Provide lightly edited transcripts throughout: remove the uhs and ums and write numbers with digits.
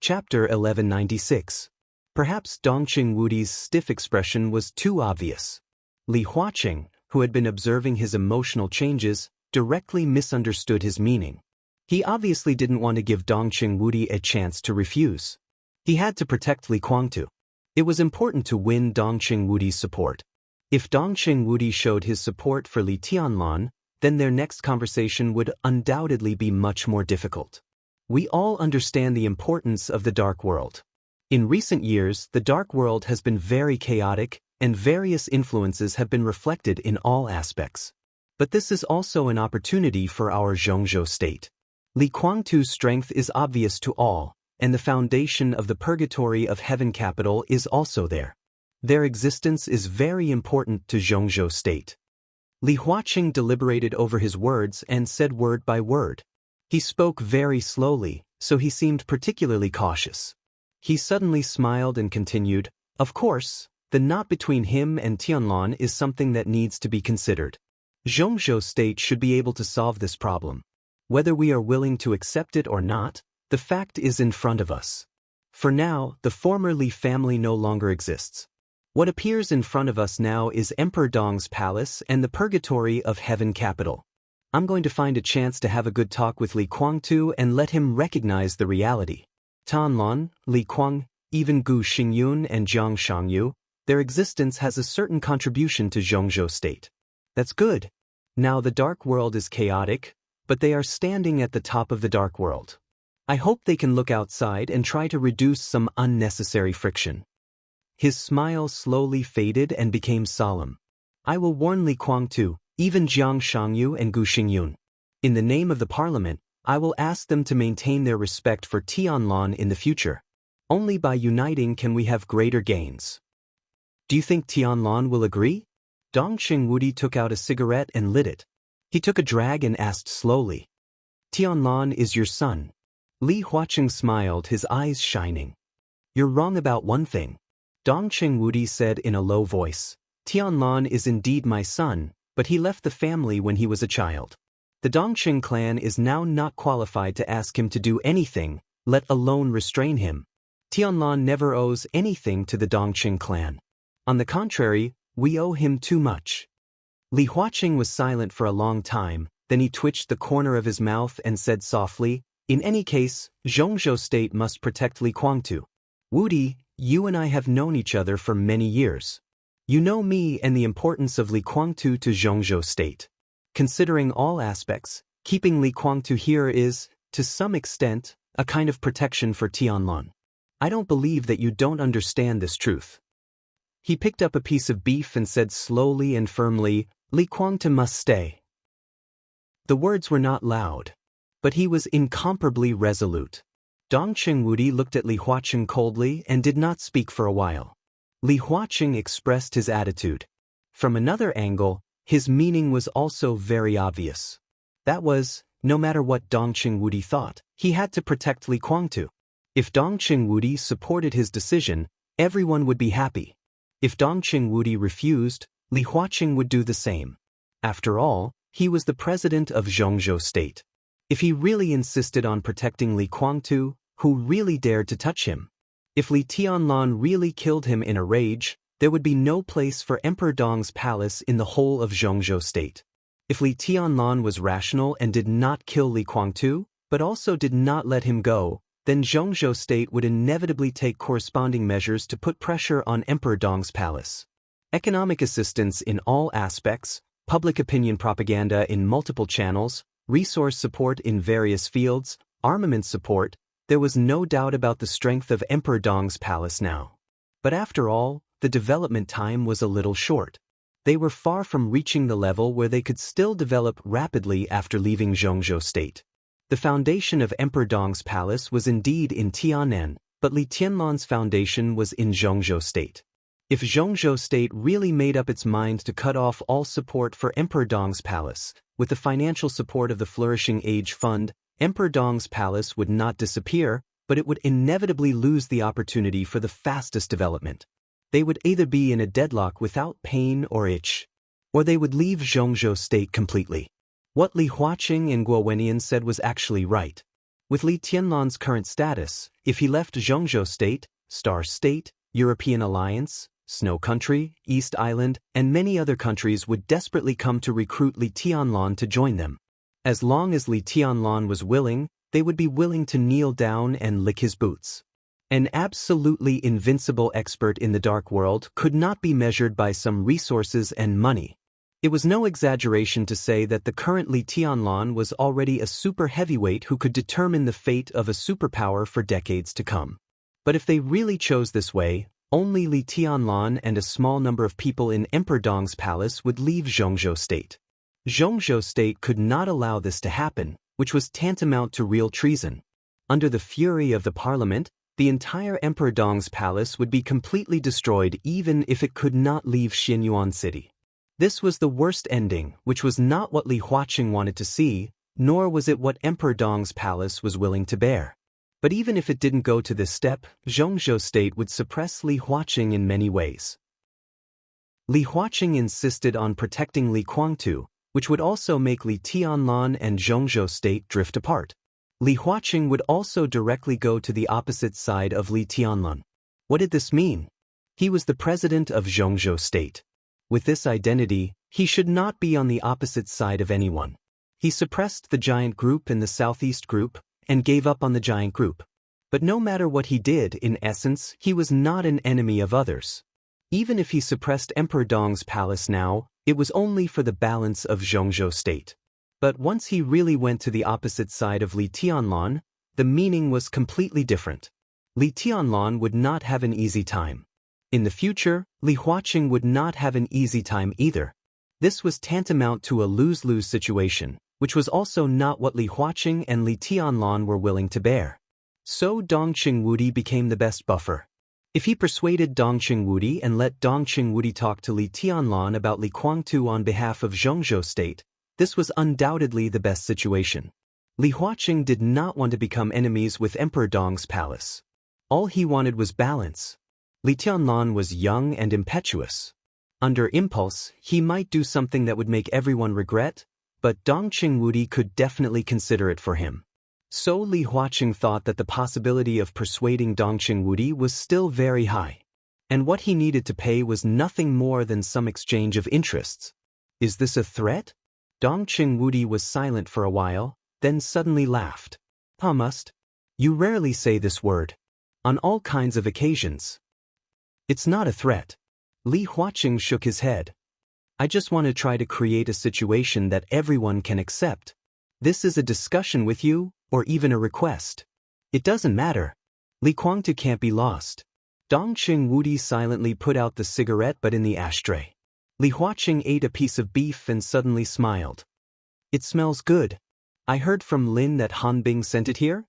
Chapter 1196. Perhaps Dongqing Wudi's stiff expression was too obvious. Li Huaqing, who had been observing his emotional changes, directly misunderstood his meaning. He obviously didn't want to give Dongqing Wudi a chance to refuse. He had to protect Li Guangtu. It was important to win Dongqing Wudi's support. If Dongqing Wudi showed his support for Li Tianlan, then their next conversation would undoubtedly be much more difficult. We all understand the importance of the dark world. In recent years, the dark world has been very chaotic, and various influences have been reflected in all aspects. But this is also an opportunity for our Zhongzhou state. Li Guangtu's strength is obvious to all, and the foundation of the purgatory of heaven capital is also there. Their existence is very important to Zhongzhou state. Li Huaqing deliberated over his words and said word by word. He spoke very slowly, so he seemed particularly cautious. He suddenly smiled and continued, "Of course, the knot between him and Tianlan is something that needs to be considered. Zhongzhou state should be able to solve this problem. Whether we are willing to accept it or not, the fact is in front of us. For now, the former Li family no longer exists. What appears in front of us now is Emperor Dong's palace and the purgatory of heaven capital. I'm going to find a chance to have a good talk with Li Guangtu and let him recognize the reality. Tianlan, Li Guang, even Gu Xingyun and Jiang Shangyu, their existence has a certain contribution to Zhongzhou state. That's good. Now the dark world is chaotic, but they are standing at the top of the dark world. I hope they can look outside and try to reduce some unnecessary friction." His smile slowly faded and became solemn. "I will warn Li Guangtu, even Jiang Shangyu and Gu Xingyun. In the name of the parliament, I will ask them to maintain their respect for Tianlan in the future. Only by uniting can we have greater gains." "Do you think Tianlan will agree?" Dongqing Wudi took out a cigarette and lit it. He took a drag and asked slowly, "Tianlan is your son." Li Huaqing smiled, his eyes shining. "You're wrong about one thing," Dongqing Wudi said in a low voice. "Tianlan is indeed my son, but he left the family when he was a child. The Dongqing clan is now not qualified to ask him to do anything, let alone restrain him. Tianlan never owes anything to the Dongqing clan. On the contrary, we owe him too much." Li Huaqing was silent for a long time, then he twitched the corner of his mouth and said softly, "In any case, Zhongzhou state must protect Li Guangtu. Wudi, you and I have known each other for many years. You know me and the importance of Li Guangtu to Zhongzhou state. Considering all aspects, keeping Li Guangtu here is, to some extent, a kind of protection for Tianlan. I don't believe that you don't understand this truth." He picked up a piece of beef and said slowly and firmly, "Li Guangtu must stay." The words were not loud, but he was incomparably resolute. Dongqing Wudi looked at Li Huaqing coldly and did not speak for a while. Li Huaqing expressed his attitude. From another angle, his meaning was also very obvious. That was, no matter what Dongqing Wudi thought, he had to protect Li Guangtu. If Dongqing Wudi supported his decision, everyone would be happy. If Dongqing Wudi refused, Li Huaqing would do the same. After all, he was the president of Zhongzhou state. If he really insisted on protecting Li Guangtu, who really dared to touch him? If Li Tianlan really killed him in a rage, there would be no place for Emperor Dong's palace in the whole of Zhongzhou state. If Li Tianlan was rational and did not kill Li Guangtu, but also did not let him go, then Zhongzhou state would inevitably take corresponding measures to put pressure on Emperor Dong's palace. Economic assistance in all aspects, public opinion propaganda in multiple channels, resource support in various fields, armament support, there was no doubt about the strength of Emperor Dong's palace now. But after all, the development time was a little short. They were far from reaching the level where they could still develop rapidly after leaving Zhongzhou state. The foundation of Emperor Dong's palace was indeed in Tianan, but Li Tianlan's foundation was in Zhongzhou state. If Zhongzhou state really made up its mind to cut off all support for Emperor Dong's palace, with the financial support of the Flourishing Age Fund, Emperor Dong's palace would not disappear, but it would inevitably lose the opportunity for the fastest development. They would either be in a deadlock without pain or itch, or they would leave Zhongzhou state completely. What Li Huaqing and Guo Wenyan said was actually right. With Li Tianlan's current status, if he left Zhongzhou State, Star State, European Alliance, Snow Country, East Island, and many other countries would desperately come to recruit Li Tianlan to join them. As long as Li Tianlan was willing, they would be willing to kneel down and lick his boots. An absolutely invincible expert in the dark world could not be measured by some resources and money. It was no exaggeration to say that the current Li Tianlan was already a super heavyweight who could determine the fate of a superpower for decades to come. But if they really chose this way, only Li Tianlan and a small number of people in Emperor Dong's palace would leave Zhongzhou State. Zhongzhou State could not allow this to happen, which was tantamount to real treason. Under the fury of the parliament, the entire Emperor Dong's palace would be completely destroyed even if it could not leave Xianyuan City. This was the worst ending, which was not what Li Huaqing wanted to see, nor was it what Emperor Dong's palace was willing to bear. But even if it didn't go to this step, Zhongzhou State would suppress Li Huaqing in many ways. Li Huaqing insisted on protecting Li Guangtu, which would also make Li Tianlan and Zhongzhou State drift apart. Li Huaqing would also directly go to the opposite side of Li Tianlan. What did this mean? He was the president of Zhongzhou State. With this identity, he should not be on the opposite side of anyone. He suppressed the giant group in the southeast group and gave up on the giant group. But no matter what he did, in essence, he was not an enemy of others. Even if he suppressed Emperor Dong's palace now, it was only for the balance of Zhongzhou State. But once he really went to the opposite side of Li Tianlan, the meaning was completely different. Li Tianlan would not have an easy time. In the future, Li Huaqing would not have an easy time either. This was tantamount to a lose-lose situation, which was also not what Li Huaqing and Li Tianlan were willing to bear. So Dongqing Wudi became the best buffer. If he persuaded Dongqing Wudi and let Dongqing Wudi talk to Li Tianlan about Li Guangtu on behalf of Zhongzhou State, this was undoubtedly the best situation. Li Huaqing did not want to become enemies with Emperor Dong's palace. All he wanted was balance. Li Tianlan was young and impetuous. Under impulse, he might do something that would make everyone regret, but Dongqing Wudi could definitely consider it for him. So Li Huaqing thought that the possibility of persuading Dongqing Wudi was still very high. And what he needed to pay was nothing more than some exchange of interests. Is this a threat? Dongqing Wudi was silent for a while, then suddenly laughed. Must. You rarely say this word. On all kinds of occasions. It's not a threat. Li Huaqing shook his head. I just want to try to create a situation that everyone can accept. This is a discussion with you, or even a request. It doesn't matter. Li Guangtu can't be lost. Dongqing Wudi silently put out the cigarette but in the ashtray. Li Huaqing ate a piece of beef and suddenly smiled. It smells good. I heard from Lin that Hanbing sent it here?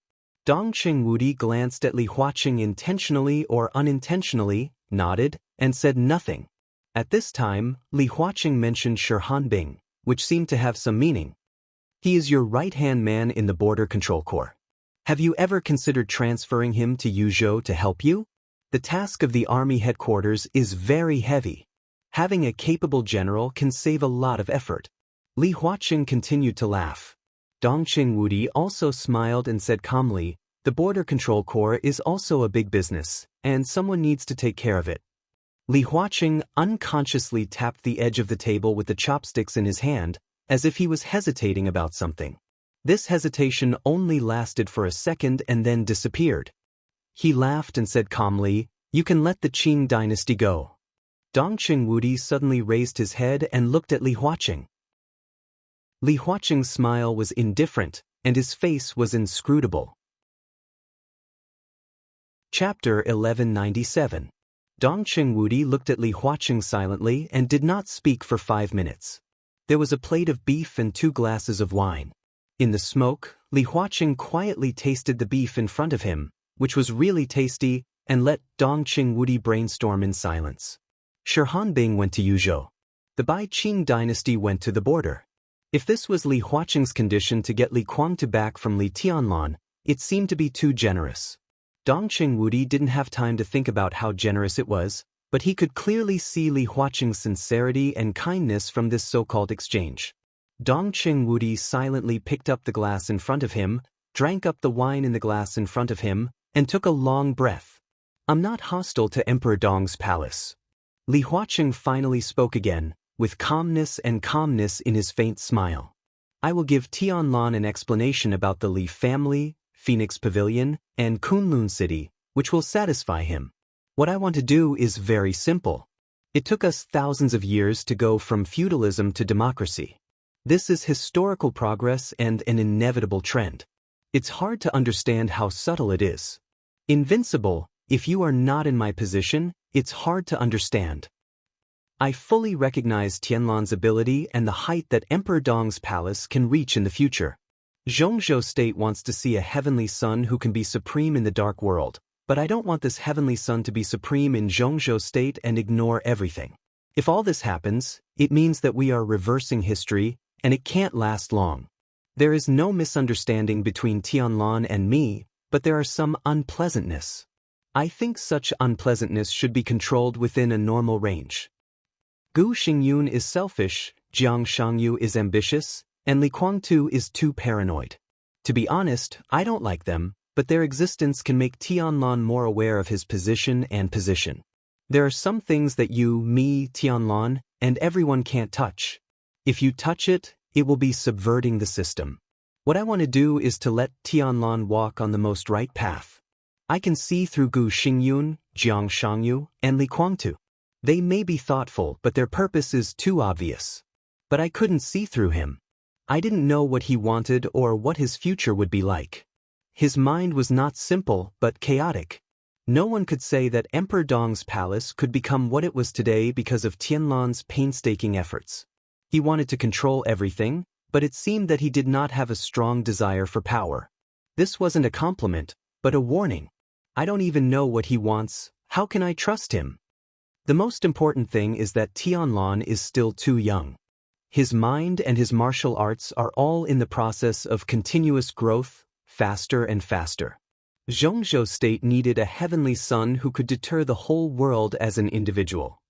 Dongqing Wudi glanced at Li Huaqing intentionally or unintentionally, nodded, and said nothing. At this time, Li Huaqing mentioned Hanbing, which seemed to have some meaning. He is your right-hand man in the Border Control Corps. Have you ever considered transferring him to Yuzhou to help you? The task of the army headquarters is very heavy. Having a capable general can save a lot of effort. Li Huaqing continued to laugh. Dongqing Wudi also smiled and said calmly, the Border Control Corps is also a big business, and someone needs to take care of it. Li Huaqing unconsciously tapped the edge of the table with the chopsticks in his hand, as if he was hesitating about something. This hesitation only lasted for a second and then disappeared. He laughed and said calmly, you can let the Qing dynasty go. Dongqing Wudi suddenly raised his head and looked at Li Huaqing. Li Huaqing's smile was indifferent, and his face was inscrutable. Chapter 1197. Dongqing Wudi looked at Li Huaqing silently and did not speak for 5 minutes. There was a plate of beef and 2 glasses of wine. In the smoke, Li Huaqing quietly tasted the beef in front of him, which was really tasty, and let Dongqing Wudi brainstorm in silence. Hanbing went to Yuzhou. The Bai Qing dynasty went to the border. If this was Li Huaqing's condition to get Li Guangtu back from Li Tianlan, it seemed to be too generous. Dongqing Wudi didn't have time to think about how generous it was, but he could clearly see Li Huaqing's sincerity and kindness from this so-called exchange. Dongqing Wudi silently picked up the glass in front of him, drank up the wine in the glass in front of him, and took a long breath. I'm not hostile to Emperor Dong's palace. Li Huaqing finally spoke again, with calmness in his faint smile. I will give Tianlan an explanation about the Li family, Phoenix Pavilion, and Kunlun City, which will satisfy him. What I want to do is very simple. It took us thousands of years to go from feudalism to democracy. This is historical progress and an inevitable trend. It's hard to understand how subtle it is. Invincible, if you are not in my position, it's hard to understand. I fully recognize Tianlan's ability and the height that Emperor Dong's palace can reach in the future. Zhongzhou State wants to see a heavenly son who can be supreme in the dark world, but I don't want this heavenly son to be supreme in Zhongzhou State and ignore everything. If all this happens, it means that we are reversing history, and it can't last long. There is no misunderstanding between Tianlan and me, but there are some unpleasantness. I think such unpleasantness should be controlled within a normal range. Gu Xingyun is selfish, Jiang Shangyu is ambitious, and Li Guangtu is too paranoid. To be honest, I don't like them, but their existence can make Tianlan more aware of his position. There are some things that you, me, Tianlan, and everyone can't touch. If you touch it, it will be subverting the system. What I want to do is to let Tianlan walk on the most right path. I can see through Gu Xingyun, Jiang Shangyu, and Li Guangtu. They may be thoughtful, but their purpose is too obvious. But I couldn't see through him. I didn't know what he wanted or what his future would be like. His mind was not simple, but chaotic. No one could say that Emperor Dong's palace could become what it was today because of Tianlan's painstaking efforts. He wanted to control everything, but it seemed that he did not have a strong desire for power. This wasn't a compliment, but a warning. I don't even know what he wants. How can I trust him? The most important thing is that Tianlan is still too young. His mind and his martial arts are all in the process of continuous growth, faster and faster. Zhongzhou State needed a heavenly son who could deter the whole world as an individual.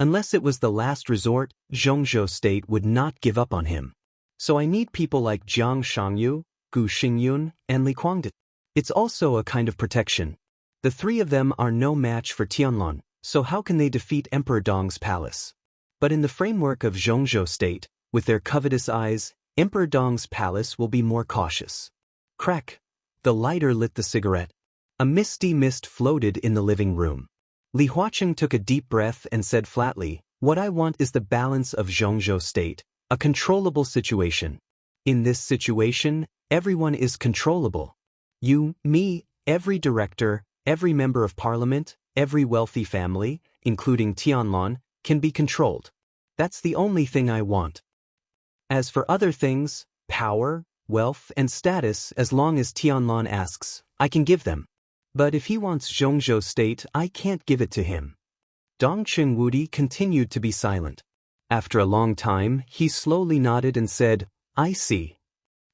Unless it was the last resort, Zhongzhou State would not give up on him. So I need people like Jiang Shangyu, Gu Xingyun, and Li Guangtu. It's also a kind of protection. The three of them are no match for Tianlan, so how can they defeat Emperor Dong's palace? But in the framework of Zhongzhou State, with their covetous eyes, Emperor Dong's palace will be more cautious. Crack! The lighter lit the cigarette. A misty mist floated in the living room. Li Huaqing took a deep breath and said flatly, "What I want is the balance of Zhongzhou State, a controllable situation. In this situation, everyone is controllable. You, me, every director, every member of parliament, every wealthy family, including Tianlan, can be controlled. That's the only thing I want. As for other things, power, wealth, and status, as long as Tianlan asks, I can give them. But if he wants Zhongzhou State, I can't give it to him." Dongqing Wudi continued to be silent. After a long time, he slowly nodded and said, "I see."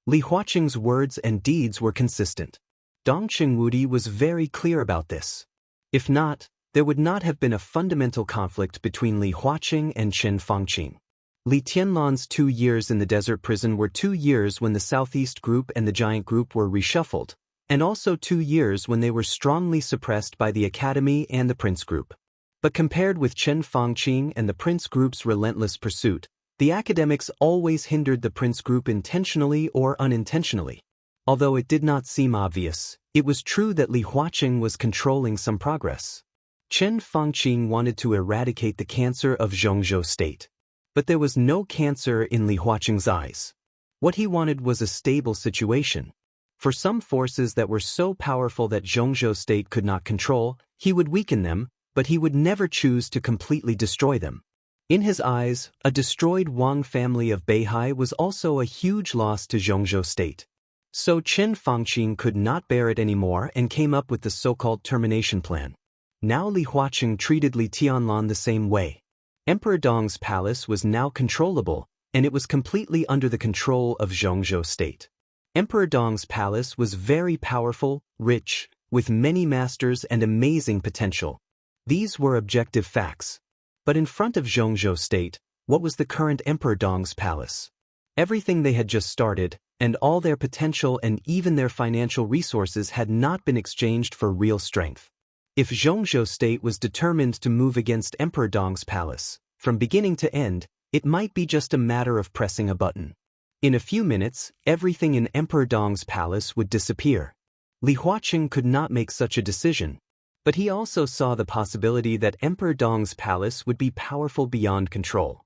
Li Huaqing's words and deeds were consistent. Dongqing Wudi was very clear about this. If not, there would not have been a fundamental conflict between Li Huaqing and Chen Fangqing. Li Tianlan's 2 years in the desert prison were 2 years when the Southeast Group and the Giant Group were reshuffled, and also 2 years when they were strongly suppressed by the Academy and the Prince Group. But compared with Chen Fangqing and the Prince Group's relentless pursuit, the academics always hindered the Prince Group intentionally or unintentionally. Although it did not seem obvious, it was true that Li Huaqing was controlling some progress. Chen Fangqing wanted to eradicate the cancer of Zhongzhou State. But there was no cancer in Li Huaqing's eyes. What he wanted was a stable situation. For some forces that were so powerful that Zhongzhou State could not control, he would weaken them, but he would never choose to completely destroy them. In his eyes, a destroyed Wang family of Beihai was also a huge loss to Zhongzhou State. So Chen Fangqing could not bear it anymore and came up with the so-called termination plan. Now Li Huaqing treated Li Tianlan the same way. Emperor Dong's palace was now controllable, and it was completely under the control of Zhongzhou State. Emperor Dong's palace was very powerful, rich, with many masters and amazing potential. These were objective facts. But in front of Zhongzhou State, what was the current Emperor Dong's palace? Everything they had just started, and all their potential and even their financial resources had not been exchanged for real strength. If Zhongzhou state was determined to move against Emperor Dong's palace, from beginning to end, it might be just a matter of pressing a button. In a few minutes, everything in Emperor Dong's palace would disappear. Li Huaqing could not make such a decision, but he also saw the possibility that Emperor Dong's palace would be powerful beyond control.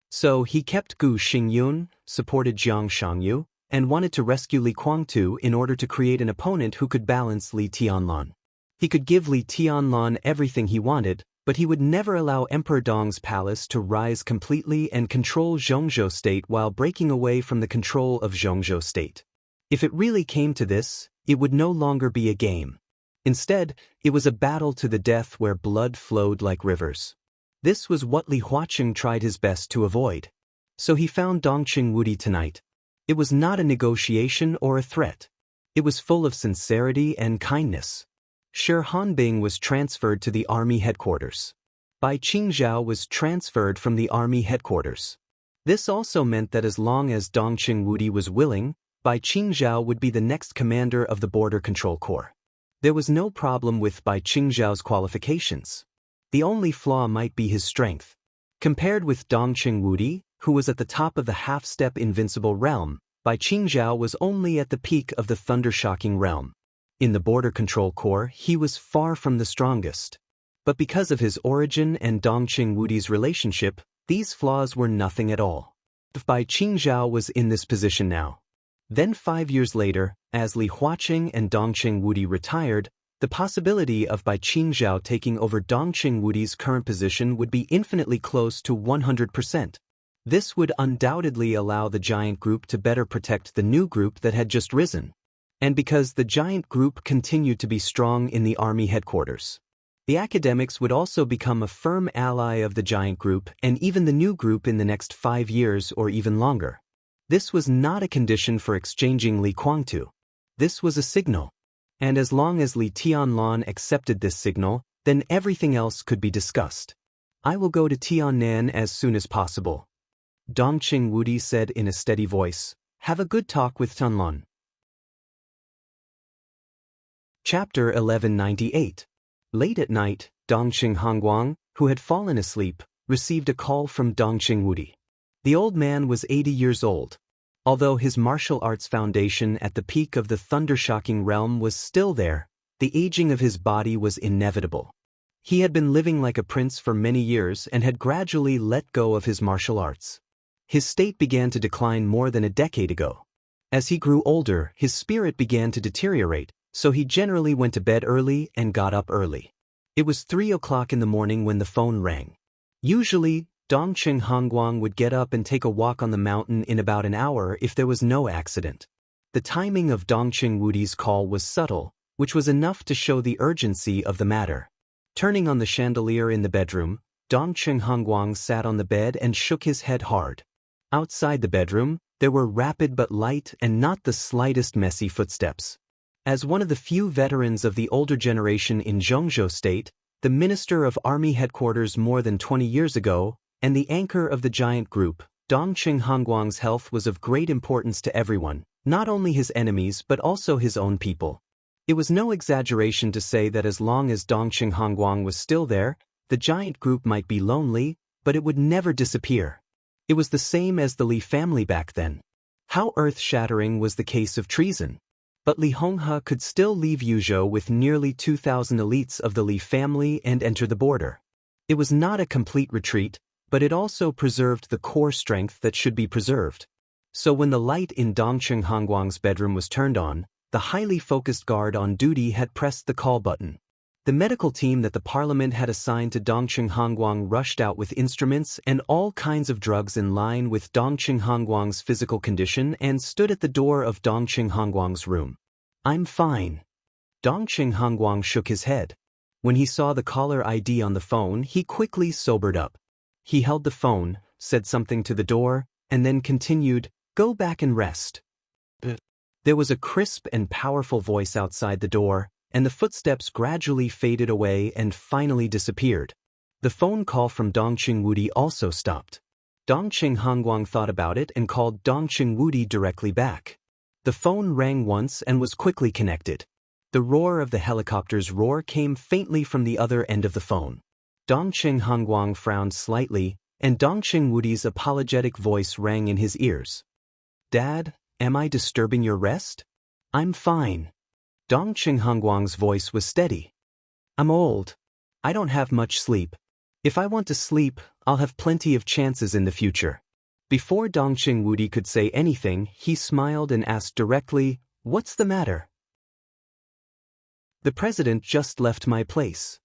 So he kept Gu Xingyun, supported Jiang Shangyu, and wanted to rescue Li Guangtu in order to create an opponent who could balance Li Tianlan. He could give Li Tianlan everything he wanted, but he would never allow Emperor Dong's palace to rise completely and control Zhongzhou state while breaking away from the control of Zhongzhou state. If it really came to this, it would no longer be a game. Instead, it was a battle to the death where blood flowed like rivers. This was what Li Huaqing tried his best to avoid. So he found Dongqing Wudi tonight. It was not a negotiation or a threat. It was full of sincerity and kindness. Shi Hanbing was transferred to the army headquarters. Bai Qingzhao was transferred from the army headquarters. This also meant that as long as Dongqing Wudi was willing, Bai Qingzhao would be the next commander of the Border Control Corps. There was no problem with Bai Qingzhao's qualifications. The only flaw might be his strength. Compared with Dongqing Wudi, who was at the top of the half-step invincible realm, Bai Qingzhao was only at the peak of the thunder-shocking realm. In the Border Control Corps, he was far from the strongest. But because of his origin and Dongqing Wudi's relationship, these flaws were nothing at all. Bai Qingzhao was in this position now. Then 5 years later, as Li Huaqing and Dongqing Wudi retired, the possibility of Bai Qingzhao taking over Dongqing Wudi's current position would be infinitely close to 100%. This would undoubtedly allow the giant group to better protect the new group that had just risen. And because the giant group continued to be strong in the army headquarters, the academics would also become a firm ally of the giant group and even the new group in the next 5 years or even longer. This was not a condition for exchanging Li Guangtu. This was a signal. And as long as Li Tianlan accepted this signal, then everything else could be discussed. I will go to Tiannan as soon as possible. Dongqing Wudi said in a steady voice. Have a good talk with Tianlan. Chapter 1198. Late at night, Dongqing Hongguang, who had fallen asleep, received a call from Dongqing Wudi. The old man was 80 years old. Although his martial arts foundation at the peak of the thunder-shocking realm was still there, the aging of his body was inevitable. He had been living like a prince for many years and had gradually let go of his martial arts. His state began to decline more than a decade ago. As he grew older, his spirit began to deteriorate, so he generally went to bed early and got up early. It was 3 o'clock in the morning when the phone rang. Usually, Dongqing Hongguang would get up and take a walk on the mountain in about an hour if there was no accident. The timing of Dongqing Wudi's call was subtle, which was enough to show the urgency of the matter. Turning on the chandelier in the bedroom, Dongqing Hongguang sat on the bed and shook his head hard. Outside the bedroom, there were rapid but light and not the slightest messy footsteps. As one of the few veterans of the older generation in Zhongzhou state, the minister of army headquarters more than 20 years ago, and the anchor of the giant group, Dongqing Hongguang's health was of great importance to everyone, not only his enemies but also his own people. It was no exaggeration to say that as long as Dongqing Hongguang was still there, the giant group might be lonely, but it would never disappear. It was the same as the Li family back then. How earth-shattering was the case of treason. But Li Honghe could still leave Yuzhou with nearly 2,000 elites of the Li family and enter the border. It was not a complete retreat, but it also preserved the core strength that should be preserved. So when the light in Dongqing Hongguang's bedroom was turned on, the highly focused guard on duty had pressed the call button. The medical team that the parliament had assigned to Dongqing Hongguang rushed out with instruments and all kinds of drugs in line with Dongqing Hongguang's physical condition and stood at the door of Dongqing Hongguang's room. I'm fine. Dongqing Hongguang shook his head. When he saw the caller ID on the phone, he quickly sobered up. He held the phone, said something to the door, and then continued, "Go back and rest." There was a crisp and powerful voice outside the door, and the footsteps gradually faded away and finally disappeared. The phone call from Dongqing Wudi also stopped. Dongqing Hongguang thought about it and called Dongqing Wudi directly back. The phone rang once and was quickly connected. The roar of the helicopter's roar came faintly from the other end of the phone. Dongqing Hongguang frowned slightly, and Dongqing Wudi's apologetic voice rang in his ears. "Dad, am I disturbing your rest?" "I'm fine." Dongqing Hongguang's voice was steady. "I'm old. I don't have much sleep. If I want to sleep, I'll have plenty of chances in the future." Before Dongqing Wudi could say anything, he smiled and asked directly, "What's the matter?" "The president just left my place."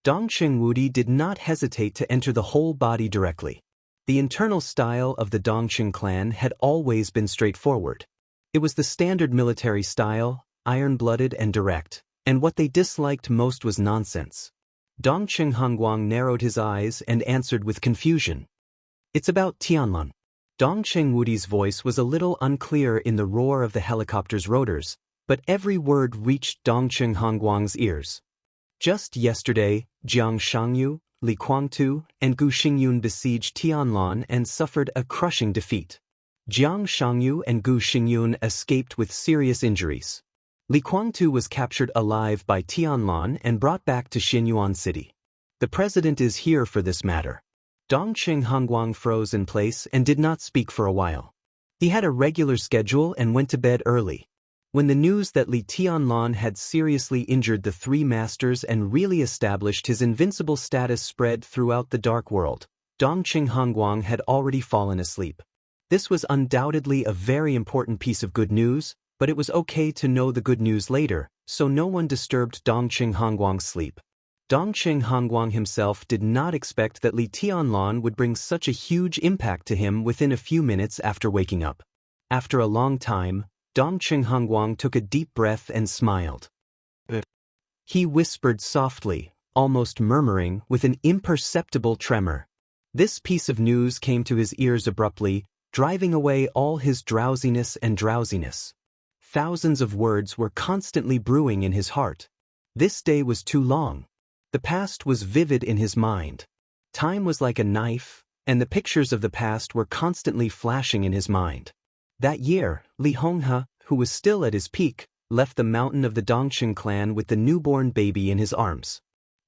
Dongqing Wudi did not hesitate to enter the whole body directly. The internal style of the Dongqing clan had always been straightforward. It was the standard military style, iron-blooded and direct, and what they disliked most was nonsense. Dongqing Hongguang narrowed his eyes and answered with confusion. "It's about Tianlan." Dongqing Wudi's voice was a little unclear in the roar of the helicopter's rotors, but every word reached Dongqing Hongguang's ears. Just yesterday, Jiang Shangyu, Li Guangtu, and Gu Xingyun besieged Tianlan and suffered a crushing defeat. Jiang Shangyu and Gu Xingyun escaped with serious injuries. Li Guangtu was captured alive by Tianlan and brought back to Xianyuan City. The president is here for this matter. Dongqing Hongguang froze in place and did not speak for a while. He had a regular schedule and went to bed early. When the news that Li Tianlan had seriously injured the three masters and really established his invincible status spread throughout the dark world, Dongqing Hongguang had already fallen asleep. This was undoubtedly a very important piece of good news, but it was okay to know the good news later, so no one disturbed Dongqing Hongguang's sleep. Dongqing Hongguang himself did not expect that Li Tianlan would bring such a huge impact to him within a few minutes after waking up. After a long time, Dongqing Hongguang took a deep breath and smiled. He whispered softly, almost murmuring, with an imperceptible tremor. This piece of news came to his ears abruptly, driving away all his drowsiness and drowsiness. Thousands of words were constantly brewing in his heart. This day was too long. The past was vivid in his mind. Time was like a knife, and the pictures of the past were constantly flashing in his mind. That year, Li Honghe, who was still at his peak, left the mountain of the Dongqing clan with the newborn baby in his arms.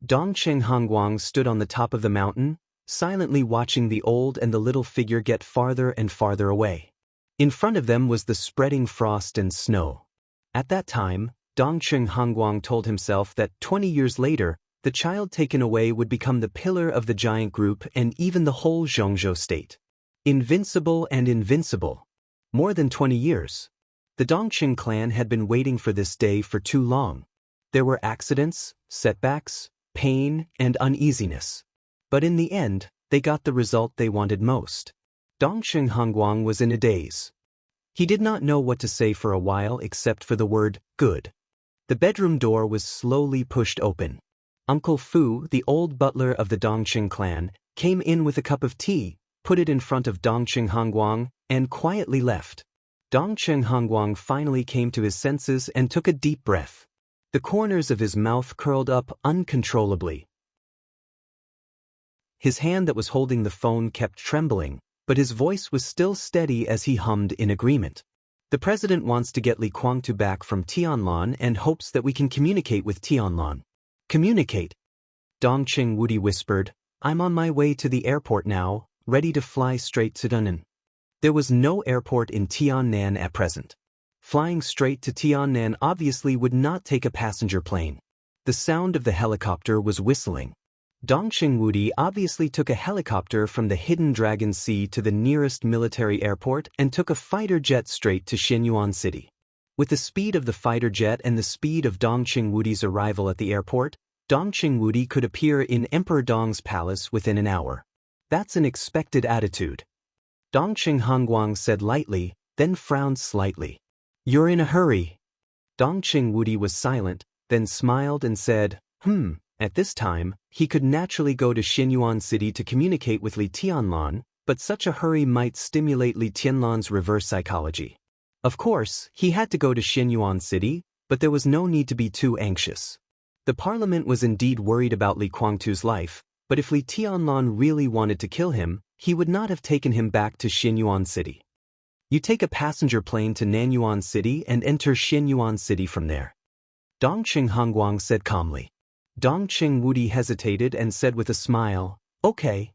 Dongqing Hongguang stood on the top of the mountain, silently watching the old and the little figure get farther and farther away. In front of them was the spreading frost and snow. At that time, Dongqing Hongguang told himself that 20 years later, the child taken away would become the pillar of the giant group and even the whole Zhongzhou state. Invincible and invincible. More than 20 years. The Dongqing clan had been waiting for this day for too long. There were accidents, setbacks, pain, and uneasiness. But in the end, they got the result they wanted most. Dongqing Hongguang was in a daze. He did not know what to say for a while except for the word, good. The bedroom door was slowly pushed open. Uncle Fu, the old butler of the Dongqing clan, came in with a cup of tea, put it in front of Dongqing Hongguang, and quietly left. Dongqing Hongguang finally came to his senses and took a deep breath. The corners of his mouth curled up uncontrollably. His hand that was holding the phone kept trembling, but his voice was still steady as he hummed in agreement. "The president wants to get Li Guangtu back from Tianlan and hopes that we can communicate with Tianlan." "Communicate?" Dongqing Wudi whispered. "I'm on my way to the airport now, ready to fly straight to Dunnan." There was no airport in Tiannan at present. Flying straight to Tiannan obviously would not take a passenger plane. The sound of the helicopter was whistling. Dongqing Wudi obviously took a helicopter from the Hidden Dragon Sea to the nearest military airport and took a fighter jet straight to Xianyuan City. With the speed of the fighter jet and the speed of Dongqing Wudi's arrival at the airport, Dongqing Wudi could appear in Emperor Dong's palace within an hour. That's an expected attitude. Dongqing Hongguang said lightly, then frowned slightly. "You're in a hurry." Dongqing Wudi was silent, then smiled and said, At this time, he could naturally go to Xianyuan City to communicate with Li Tianlan, but such a hurry might stimulate Li Tianlan's reverse psychology. Of course, he had to go to Xianyuan City, but there was no need to be too anxious. The parliament was indeed worried about Li Guangtu's life, but if Li Tianlan really wanted to kill him, he would not have taken him back to Xianyuan City. You take a passenger plane to Nanyuan City and enter Xianyuan City from there. Dongqing Hongguang said calmly. Dongqing Wudi hesitated and said with a smile, "Okay.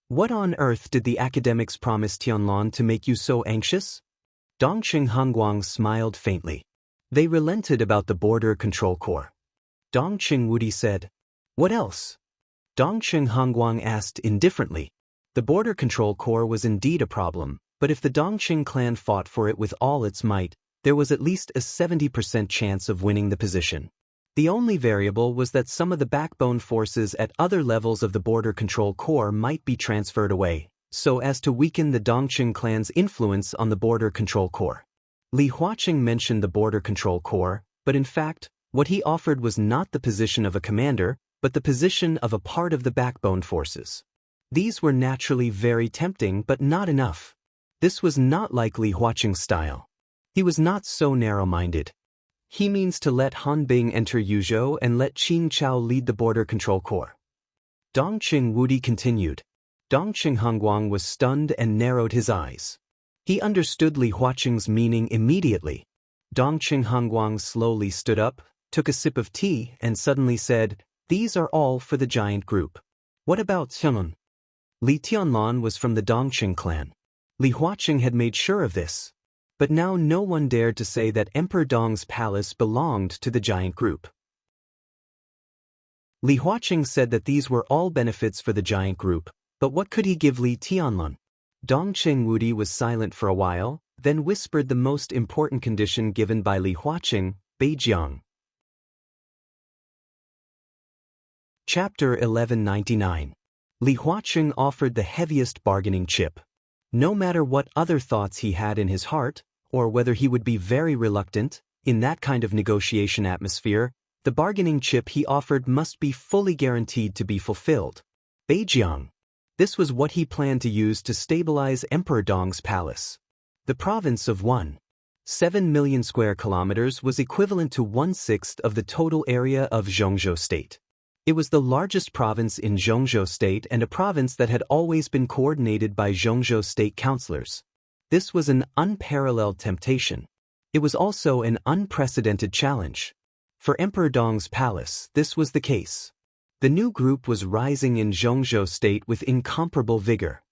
What on earth did the academics promise Tianlan to make you so anxious?" Dongqing Hongguang smiled faintly. They relented about the border control corps. Dongqing Wudi said, "What else?" Dongqing Hongguang asked indifferently. The border control corps was indeed a problem, but if the Dongqing clan fought for it with all its might, there was at least a 70% chance of winning the position. The only variable was that some of the backbone forces at other levels of the border control corps might be transferred away, so as to weaken the Dongqing clan's influence on the border control corps. Li Huaqing mentioned the border control corps, but in fact, what he offered was not the position of a commander, but the position of a part of the backbone forces. These were naturally very tempting, but not enough. This was not like Li Huaqing's style. He was not so narrow-minded. He means to let Han Bing enter Yuzhou and let Qin Chao lead the border control corps. Dongqing Wudi continued. Dongqing Hongguang was stunned and narrowed his eyes. He understood Li Huaqing's meaning immediately. Dongqing Hongguang slowly stood up, took a sip of tea, and suddenly said, "These are all for the giant group. What about Tianlan?" Li Tianlan was from the Dongqing clan. Li Huaqing had made sure of this. But now no one dared to say that Emperor Dong's palace belonged to the giant group. Li Huaqing said that these were all benefits for the giant group, but what could he give Li Tianlan? Dongqing Wudi was silent for a while, then whispered the most important condition given by Li Huaqing, Beijiang. Chapter 1199. Li Huaqing offered the heaviest bargaining chip. No matter what other thoughts he had in his heart, or whether he would be very reluctant, in that kind of negotiation atmosphere, the bargaining chip he offered must be fully guaranteed to be fulfilled. Beijiang. This was what he planned to use to stabilize Emperor Dong's palace. The province of 1.7 million square kilometers was equivalent to 1/6 of the total area of Zhongzhou State. It was the largest province in Zhongzhou State and a province that had always been coordinated by Zhongzhou State councillors. This was an unparalleled temptation. It was also an unprecedented challenge. For Emperor Dong's palace, this was the case. The new group was rising in Zhongzhou State with incomparable vigor.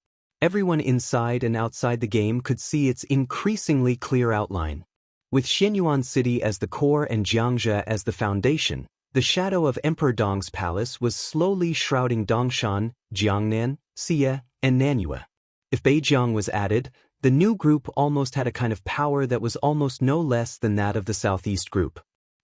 Everyone inside and outside the game could see its increasingly clear outline. With Xianyuan City as the core and Xianxia as the foundation, the shadow of Emperor Dong's palace was slowly shrouding Dongshan, Jiangnan, Xie, and Nanyue. If Beijiang was added, the new group almost had a kind of power that was almost no less than that of the Southeast group.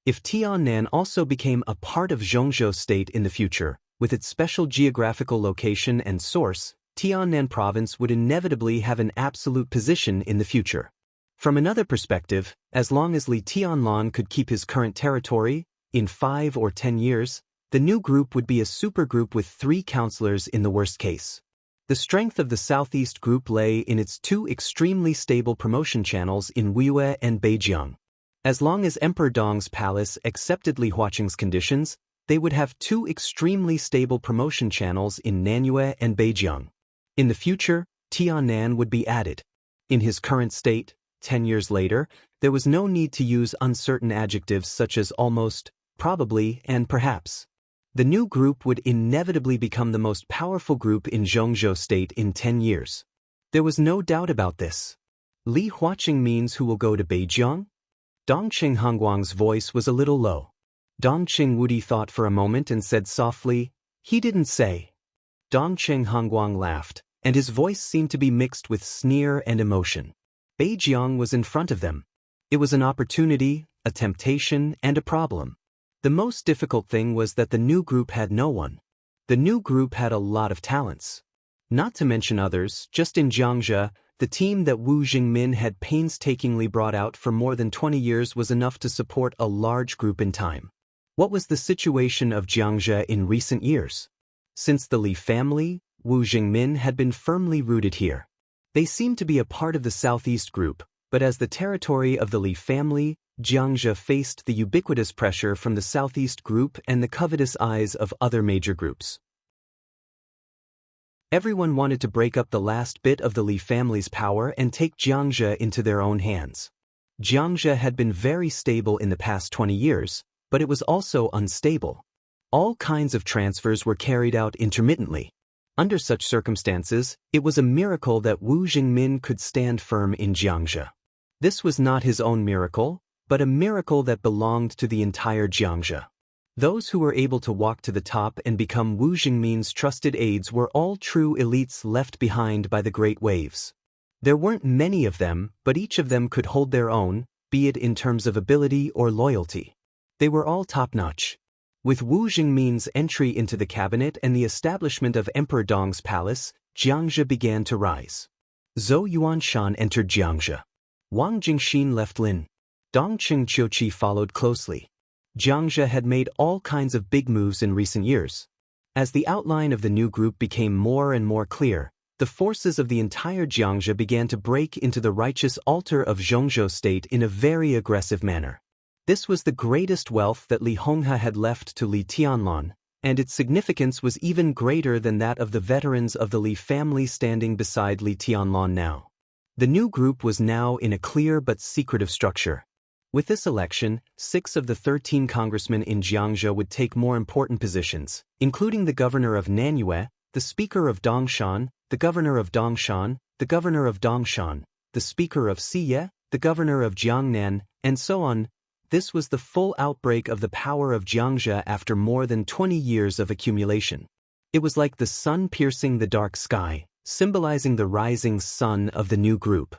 If Tiannan also became a part of Zhongzhou State in the future, with its special geographical location and source, Tiannan province would inevitably have an absolute position in the future. From another perspective, as long as Li Tianlan could keep his current territory, in 5 or 10 years, the new group would be a supergroup with 3 councillors in the worst case. The strength of the Southeast group lay in its 2 extremely stable promotion channels in Wuxia and Beijiang. As long as Emperor Dong's palace accepted Li Huaqing's conditions, they would have 2 extremely stable promotion channels in Nanyue and Beijiang. In the future, Tiannan would be added. In his current state, 10 years later, there was no need to use uncertain adjectives such as almost, probably, and perhaps. The new group would inevitably become the most powerful group in Zhongzhou State in 10 years. There was no doubt about this. Li Huaqing means who will go to Beijiang? Dongqing Hongguang's voice was a little low. Dongqing Wudi thought for a moment and said softly, "He didn't say." Dongqing Hongguang laughed, and his voice seemed to be mixed with sneer and emotion. Beijiang was in front of them. It was an opportunity, a temptation, and a problem. The most difficult thing was that the new group had no one. The new group had a lot of talents. Not to mention others, just in Xianxia, the team that Wu Jingmin had painstakingly brought out for more than 20 years was enough to support a large group in time. What was the situation of Xianxia in recent years? Since the Li family, Wu Jingmin had been firmly rooted here. They seemed to be a part of the Southeast group, but as the territory of the Li family, Xianxia faced the ubiquitous pressure from the Southeast group and the covetous eyes of other major groups. Everyone wanted to break up the last bit of the Li family's power and take Xianxia into their own hands. Xianxia had been very stable in the past 20 years, but it was also unstable. All kinds of transfers were carried out intermittently. Under such circumstances, it was a miracle that Wu Jingmin could stand firm in Xianxia. This was not his own miracle, but a miracle that belonged to the entire Xianxia. Those who were able to walk to the top and become Wu Jingmin's trusted aides were all true elites left behind by the great waves. There weren't many of them, but each of them could hold their own, be it in terms of ability or loyalty. They were all top-notch. With Wu Jingmin's entry into the cabinet and the establishment of Emperor Dong's palace, Xianxia began to rise. Zhou Yuanshan entered Xianxia. Wang Jingxin left Lin. Dongqing Qiuqi followed closely. Xianxia had made all kinds of big moves in recent years. As the outline of the new group became more and more clear, the forces of the entire Xianxia began to break into the righteous altar of Zhongzhou state in a very aggressive manner. This was the greatest wealth that Li Honghe had left to Li Tianlan, and its significance was even greater than that of the veterans of the Li family standing beside Li Tianlan now. The new group was now in a clear but secretive structure. With this election, 6 of the 13 congressmen in Xianxia would take more important positions, including the governor of Nanyue, the speaker of Dongshan, the governor of Dongshan, the governor of Dongshan, the speaker of Siye, the governor of Jiangnan, and so on. This was the full outbreak of the power of Xianxia after more than 20 years of accumulation. It was like the sun piercing the dark sky, symbolizing the rising sun of the new group.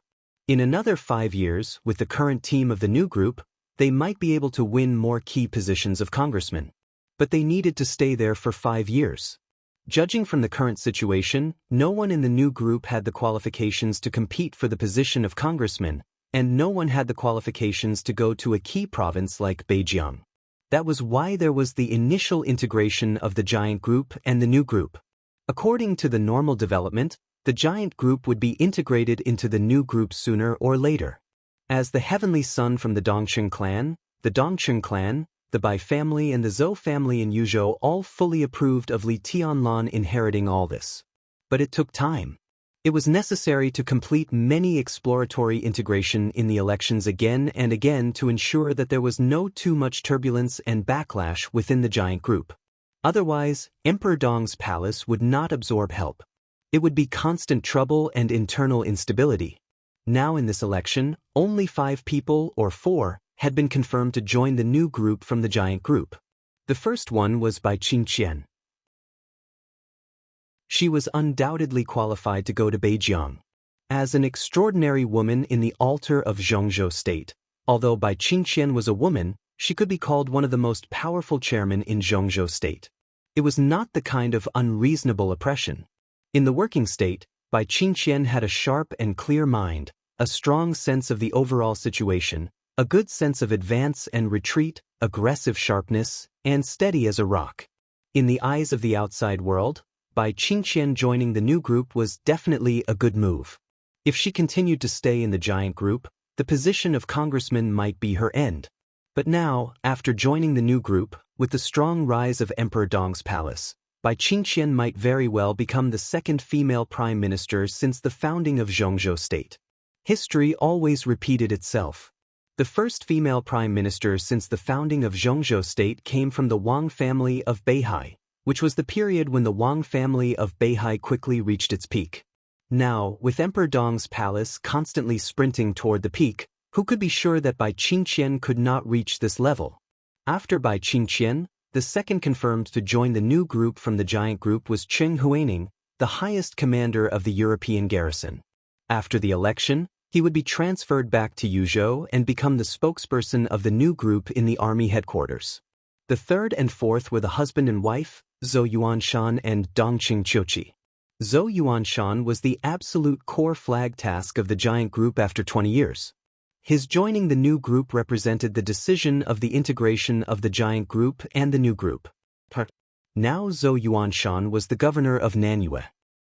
In another 5 years, with the current team of the new group, they might be able to win more key positions of congressmen. But they needed to stay there for 5 years. Judging from the current situation, no one in the new group had the qualifications to compete for the position of congressman, and no one had the qualifications to go to a key province like Beijiang. That was why there was the initial integration of the giant group and the new group. According to the normal development, the giant group would be integrated into the new group sooner or later. As the heavenly son from the Dongqing clan, the Dongqing clan, the Bai family and the Zhou family in Yuzhou all fully approved of Li Tianlan inheriting all this. But it took time. It was necessary to complete many exploratory integration in the elections again and again to ensure that there was no too much turbulence and backlash within the giant group. Otherwise, Emperor Dong's palace would not absorb help. It would be constant trouble and internal instability. Now in this election, only 5 people, or 4, had been confirmed to join the new group from the giant group. The first one was Bai Qingqian. She was undoubtedly qualified to go to Beijiang. As an extraordinary woman in the altar of Zhongzhou state, although Bai Qingqian was a woman, she could be called one of the most powerful chairmen in Zhongzhou state. It was not the kind of unreasonable oppression. In the working state, Bai Qingqian had a sharp and clear mind, a strong sense of the overall situation, a good sense of advance and retreat, aggressive sharpness, and steady as a rock. In the eyes of the outside world, Bai Qingqian joining the new group was definitely a good move. If she continued to stay in the giant group, the position of congressman might be her end. But now, after joining the new group, with the strong rise of Emperor Dong's palace, Bai Qingqian might very well become the second female prime minister since the founding of Zhongzhou state. History always repeated itself. The first female prime minister since the founding of Zhongzhou state came from the Wang family of Beihai, which was the period when the Wang family of Beihai quickly reached its peak. Now, with Emperor Dong's palace constantly sprinting toward the peak, who could be sure that Bai Qingqian could not reach this level? After Bai Qingqian, the second confirmed to join the new group from the giant group was Cheng Huaining, the highest commander of the European garrison. After the election, he would be transferred back to Yuzhou and become the spokesperson of the new group in the army headquarters. The third and fourth were the husband and wife, Zhou Yuanshan and Dongqing Qiuqi. Zhou Yuanshan was the absolute core flag task of the giant group after 20 years. His joining the new group represented the decision of the integration of the giant group and the new group. Now Zhou Yuanshan was the governor of Nanyue.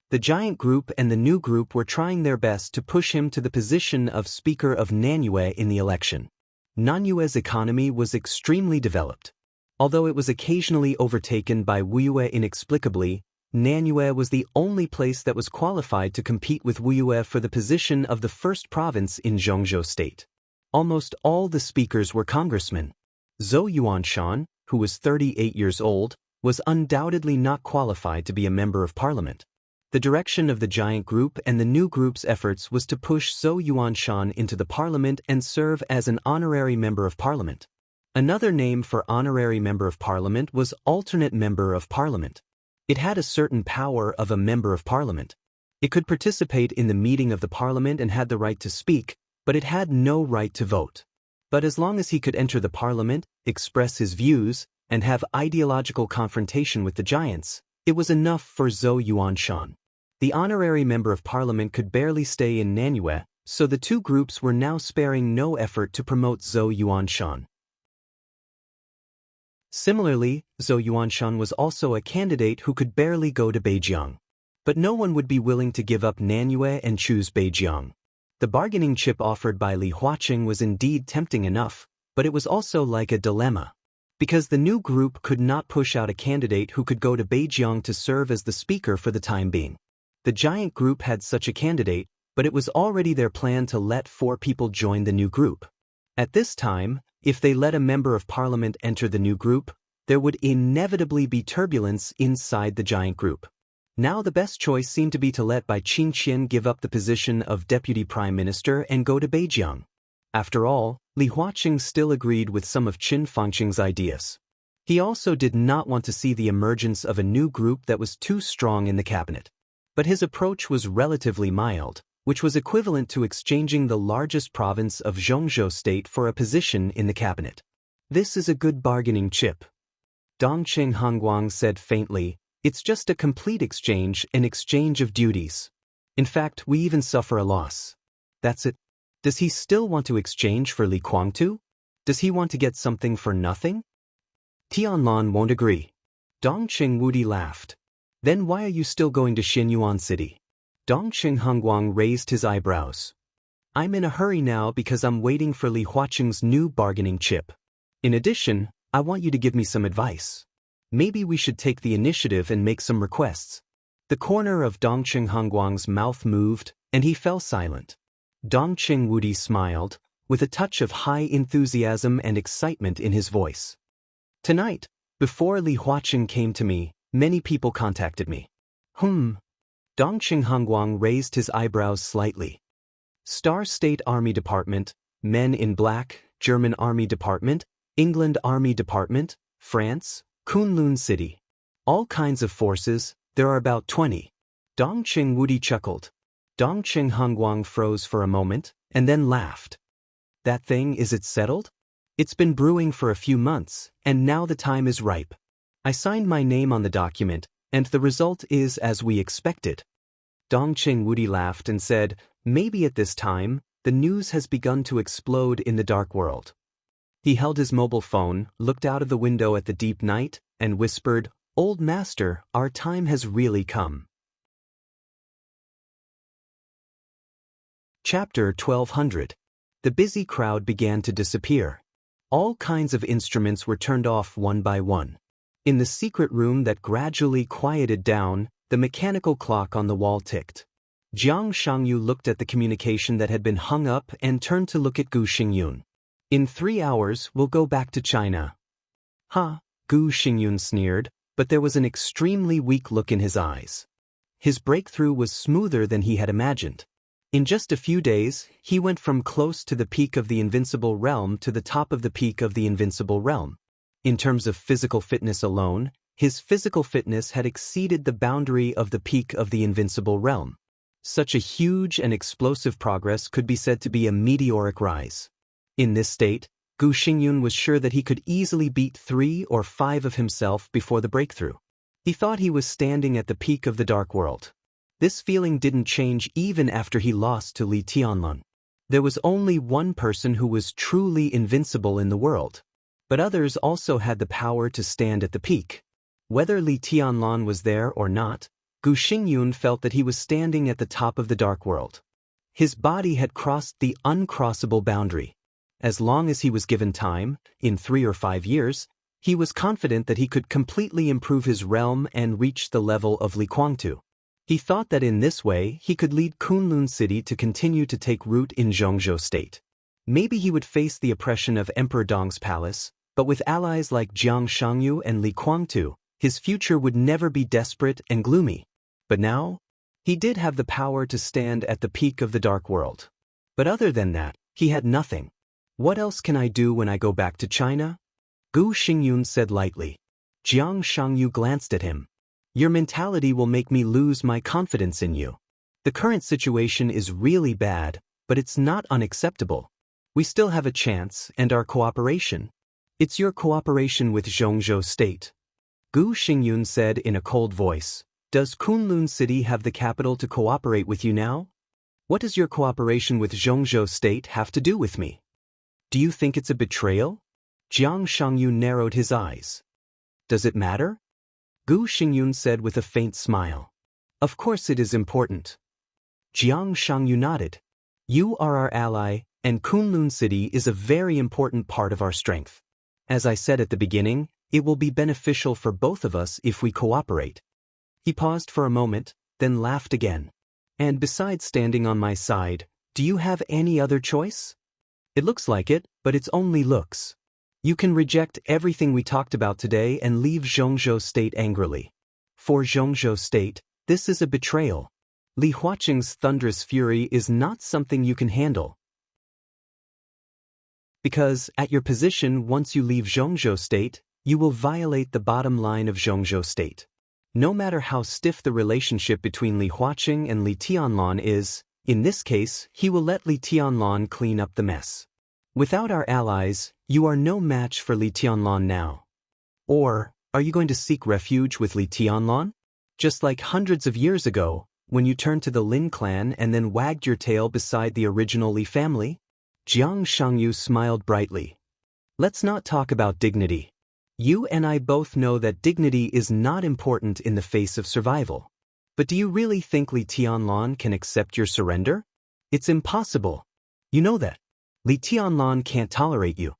The giant group and the new group were trying their best to push him to the position of Speaker of Nanyue in the election. Nanyue's economy was extremely developed. Although it was occasionally overtaken by Wuyue inexplicably, Nanyue was the only place that was qualified to compete with Wuyue for the position of the first province in Zhongzhou State. Almost all the speakers were congressmen. Zhou Yuanshan, who was 38 years old, was undoubtedly not qualified to be a member of parliament. The direction of the giant group and the new group's efforts was to push Zhou Yuanshan into the parliament and serve as an honorary member of parliament. Another name for honorary member of parliament was alternate member of parliament. It had a certain power of a member of parliament. It could participate in the meeting of the parliament and had the right to speak, but it had no right to vote. But as long as he could enter the parliament, express his views, and have ideological confrontation with the giants, it was enough for Zhou Yuanshan. The honorary member of parliament could barely stay in Nanyue, so the two groups were now sparing no effort to promote Zhou Yuanshan. Similarly, Zhou Yuanshan was also a candidate who could barely go to Beijiang. But no one would be willing to give up Nanyue and choose Beijiang. The bargaining chip offered by Li Huaqing was indeed tempting enough, but it was also like a dilemma. Because the new group could not push out a candidate who could go to Beijiang to serve as the speaker for the time being. The giant group had such a candidate, but it was already their plan to let 4 people join the new group. At this time, if they let a member of parliament enter the new group, there would inevitably be turbulence inside the giant group. Now the best choice seemed to be to let Bai Qingqian give up the position of deputy prime minister and go to Beijiang. After all, Li Huaqing still agreed with some of Qin Fangqing's ideas. He also did not want to see the emergence of a new group that was too strong in the cabinet. But his approach was relatively mild, which was equivalent to exchanging the largest province of Zhongzhou State for a position in the cabinet. This is a good bargaining chip. Dongqing Hongguang said faintly, "It's just a complete exchange, an exchange of duties. In fact, we even suffer a loss." That's it. Does he still want to exchange for Li Kuangtu? Does he want to get something for nothing? Tianlan won't agree. Dongqing Wudi laughed. Then why are you still going to Xinyuan City? Dongqing Hongguang raised his eyebrows. I'm in a hurry now because I'm waiting for Li Huaqing's new bargaining chip. In addition, I want you to give me some advice. Maybe we should take the initiative and make some requests. The corner of Dongqing Hongguang's mouth moved, and he fell silent. Dongqing Wudi smiled, with a touch of high enthusiasm and excitement in his voice. Tonight, before Li Huaqing came to me, many people contacted me. Dongqing Hongguang raised his eyebrows slightly. Star State Army Department, Men in Black, German Army Department, England Army Department, France, Kunlun City. All kinds of forces, there are about 20. Dongqing Wudi chuckled. Dongqing Hongguang froze for a moment, and then laughed. That thing, is it settled? It's been brewing for a few months, and now the time is ripe. I signed my name on the document, and the result is as we expected. Dongqing Wudi laughed and said, maybe at this time, the news has begun to explode in the dark world. He held his mobile phone, looked out of the window at the deep night, and whispered, Old Master, our time has really come. Chapter 1200. The busy crowd began to disappear. All kinds of instruments were turned off one by one. In the secret room that gradually quieted down, the mechanical clock on the wall ticked. Jiang Shangyu looked at the communication that had been hung up and turned to look at Gu Xingyun. In 3 hours, we'll go back to China. Ha, Gu Xingyun sneered, but there was an extremely weak look in his eyes. His breakthrough was smoother than he had imagined. In just a few days, he went from close to the peak of the invincible realm to the top of the peak of the invincible realm. In terms of physical fitness alone, his physical fitness had exceeded the boundary of the peak of the invincible realm. Such a huge and explosive progress could be said to be a meteoric rise. In this state, Gu Xingyun was sure that he could easily beat 3 or 5 of himself before the breakthrough. He thought he was standing at the peak of the dark world. This feeling didn't change even after he lost to Li Tianlan. There was only one person who was truly invincible in the world. But others also had the power to stand at the peak. Whether Li Tianlan was there or not, Gu Xingyun felt that he was standing at the top of the dark world. His body had crossed the uncrossable boundary. As long as he was given time, in 3 or 5 years, He was confident that he could completely improve his realm and reach the level of Li Kuangtu. He thought that in this way he could lead Kunlun City to continue to take root in Zhongzhou State. Maybe he would face the oppression of Emperor Dong's palace, but with allies like Jiang Shangyu and Li Kuangtu, his future would never be desperate and gloomy. But now, he did have the power to stand at the peak of the dark world. But other than that, he had nothing. What else can I do when I go back to China? Gu Xingyun said lightly. Jiang Shangyu glanced at him. Your mentality will make me lose my confidence in you. The current situation is really bad, but it's not unacceptable. We still have a chance and our cooperation. It's your cooperation with Zhongzhou State. Gu Xingyun said in a cold voice. Does Kunlun City have the capital to cooperate with you now? What does your cooperation with Zhongzhou State have to do with me? Do you think it's a betrayal? Jiang Shangyu narrowed his eyes. Does it matter? Gu Xingyun said with a faint smile. Of course it is important. Jiang Shangyu nodded. You are our ally, and Kunlun City is a very important part of our strength. As I said at the beginning, it will be beneficial for both of us if we cooperate. He paused for a moment, then laughed again. And besides standing on my side, do you have any other choice? It looks like it, but it's only looks. You can reject everything we talked about today and leave Zhongzhou State angrily. For Zhongzhou State, this is a betrayal. Li Huaqing's thunderous fury is not something you can handle. Because, at your position once you leave Zhongzhou State, you will violate the bottom line of Zhongzhou State. No matter how stiff the relationship between Li Huaqing and Li Tianlan is, in this case, he will let Li Tianlan clean up the mess. Without our allies, you are no match for Li Tianlan now. Or, are you going to seek refuge with Li Tianlan? Just like hundreds of years ago, when you turned to the Lin clan and then wagged your tail beside the original Li family? Jiang Shangyu smiled brightly. Let's not talk about dignity. You and I both know that dignity is not important in the face of survival. But do you really think Li Tianlan can accept your surrender? It's impossible. You know that. Li Tianlan can't tolerate you.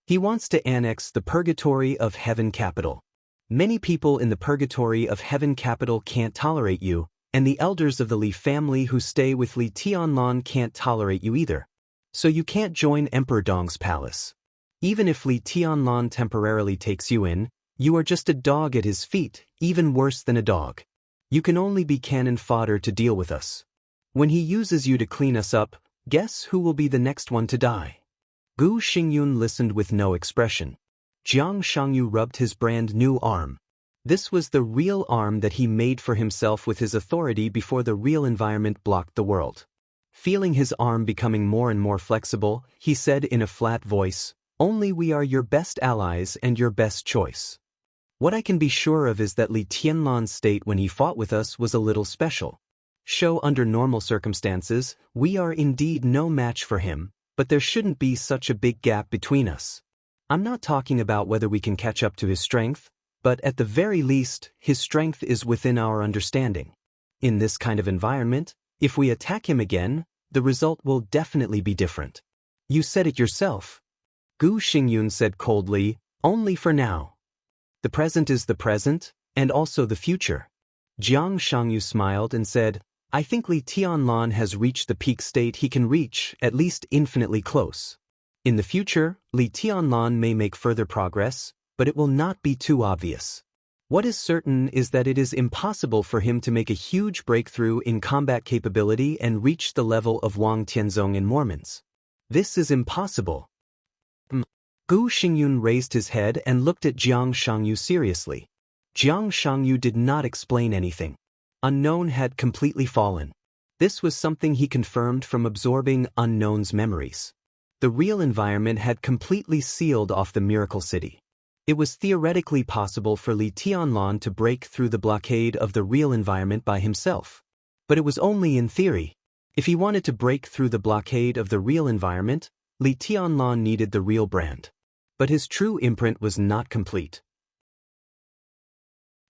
He wants to annex the Purgatory of Heaven capital. Many people in the Purgatory of Heaven capital can't tolerate you, and the elders of the Li family who stay with Li Tianlan can't tolerate you either. So you can't join Emperor Dong's palace. Even if Li Tianlan temporarily takes you in, you are just a dog at his feet, even worse than a dog. You can only be cannon fodder to deal with us. When he uses you to clean us up, guess who will be the next one to die? Gu Xingyun listened with no expression. Jiang Shangyu rubbed his brand new arm. This was the real arm that he made for himself with his authority before the real environment blocked the world. Feeling his arm becoming more and more flexible, he said in a flat voice, Only we are your best allies and your best choice. What I can be sure of is that Li Tianlan's state when he fought with us was a little special. Under normal circumstances, we are indeed no match for him, but there shouldn't be such a big gap between us. I'm not talking about whether we can catch up to his strength, but at the very least, his strength is within our understanding. In this kind of environment, if we attack him again, the result will definitely be different. You said it yourself. Gu Xingyun said coldly, only for now. The present is the present, and also the future. Jiang Shangyu smiled and said, I think Li Tianlan has reached the peak state he can reach, at least infinitely close. In the future, Li Tianlan may make further progress, but it will not be too obvious. What is certain is that it is impossible for him to make a huge breakthrough in combat capability and reach the level of Wang Tianzong in Mormons. This is impossible. Gu Xingyun raised his head and looked at Jiang Shangyu seriously. Jiang Shangyu did not explain anything. Unknown had completely fallen. This was something he confirmed from absorbing Unknown's memories. The real environment had completely sealed off the Miracle City. It was theoretically possible for Li Tianlan to break through the blockade of the real environment by himself. But it was only in theory. If he wanted to break through the blockade of the real environment, Li Tianlan needed the real brand. But his true imprint was not complete.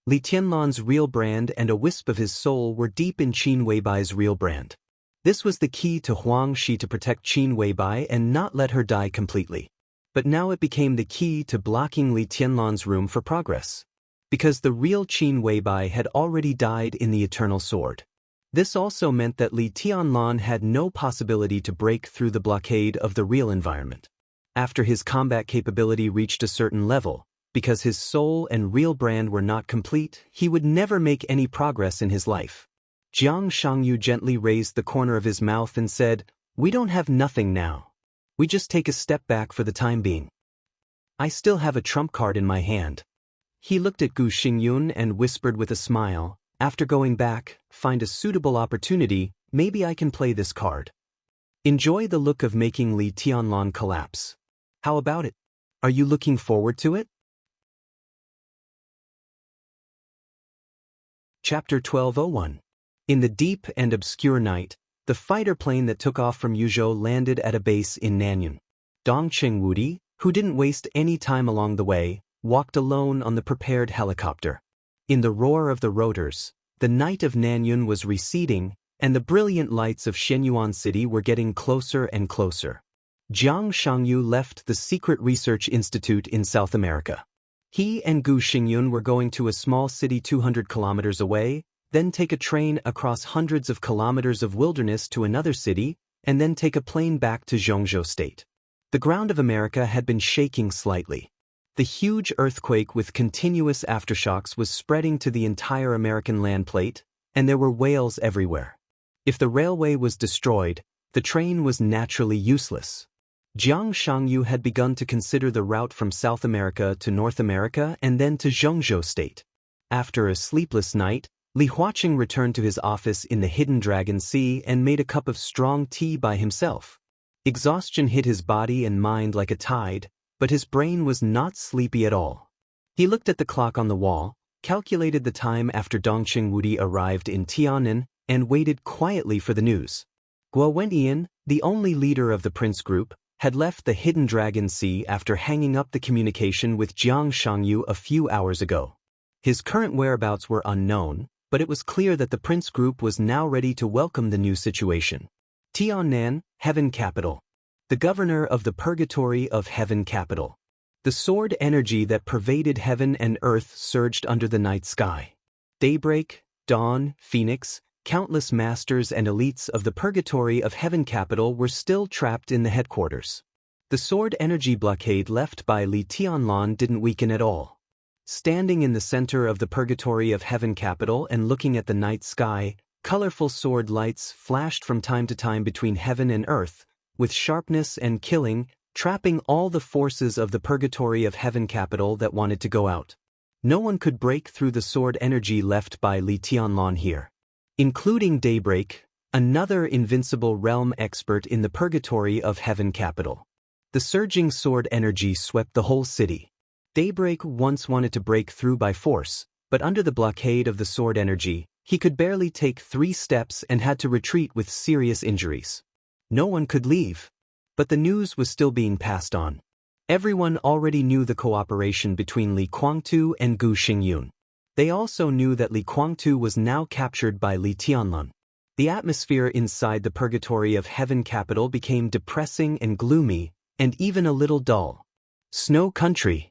Li Tianlan's real brand and a wisp of his soul were deep in Qin Weibai's real brand. This was the key to Huang Shi to protect Qin Weibai and not let her die completely. but now it became the key to blocking Li Tianlan's room for progress. Because the real Qin Weibai had already died in the Eternal Sword. This also meant that Li Tianlan had no possibility to break through the blockade of the real environment. After his combat capability reached a certain level, because his soul and real brand were not complete, he would never make any progress in his life. Jiang Shangyu gently raised the corner of his mouth and said, "We don't have nothing now. We just take a step back for the time being. I still have a trump card in my hand." He looked at Gu Xingyun and whispered with a smile, "After going back, find a suitable opportunity, maybe I can play this card. Enjoy the look of making Li Tianlan collapse. How about it? Are you looking forward to it?" Chapter 1201. In the deep and obscure night, the fighter plane that took off from Yuzhou landed at a base in Nanyuan. Dongqing Wudi, who didn't waste any time along the way, walked alone on the prepared helicopter. In the roar of the rotors, the night of Nanyuan was receding, and the brilliant lights of Shenyuan City were getting closer and closer. Jiang Shangyu left the Secret Research Institute in South America. He and Gu Xingyun were going to a small city 200 kilometers away, then take a train across hundreds of kilometers of wilderness to another city, and then take a plane back to Zhongzhou State. The ground of America had been shaking slightly. The huge earthquake with continuous aftershocks was spreading to the entire American land plate, and there were whales everywhere. If the railway was destroyed, the train was naturally useless. Jiang Shangyu had begun to consider the route from South America to North America and then to Zhongzhou State. After a sleepless night, Li Huaqing returned to his office in the Hidden Dragon Sea and made a cup of strong tea by himself. Exhaustion hit his body and mind like a tide, but his brain was not sleepy at all. He looked at the clock on the wall, calculated the time after Dongqing Wudi arrived in Tiannan, and waited quietly for the news. Guo Wenyan, the only leader of the Prince Group, had left the Hidden Dragon Sea after hanging up the communication with Jiang Shangyu a few hours ago. His current whereabouts were unknown, but it was clear that the Prince Group was now ready to welcome the new situation. Tiannan, Heaven Capital. The governor of the Purgatory of Heaven Capital. The sword energy that pervaded heaven and earth surged under the night sky. Daybreak, dawn, phoenix, countless masters and elites of the Purgatory of Heaven Capital were still trapped in the headquarters. The sword energy blockade left by Li Tianlan didn't weaken at all. Standing in the center of the Purgatory of Heaven Capital and looking at the night sky, colorful sword lights flashed from time to time between heaven and earth, with sharpness and killing, trapping all the forces of the Purgatory of Heaven Capital that wanted to go out. No one could break through the sword energy left by Li Tianlan here. Including Daybreak, another invincible realm expert in the Purgatory of Heaven Capital. The surging sword energy swept the whole city. Daybreak once wanted to break through by force, but under the blockade of the sword energy, he could barely take 3 steps and had to retreat with serious injuries. No one could leave. But the news was still being passed on. Everyone already knew the cooperation between Li Guangtu and Gu Xingyun. They also knew that Li Guangtu was now captured by Li Tianlan. The atmosphere inside the Purgatory of Heaven Capital became depressing and gloomy, and even a little dull. Snow Country.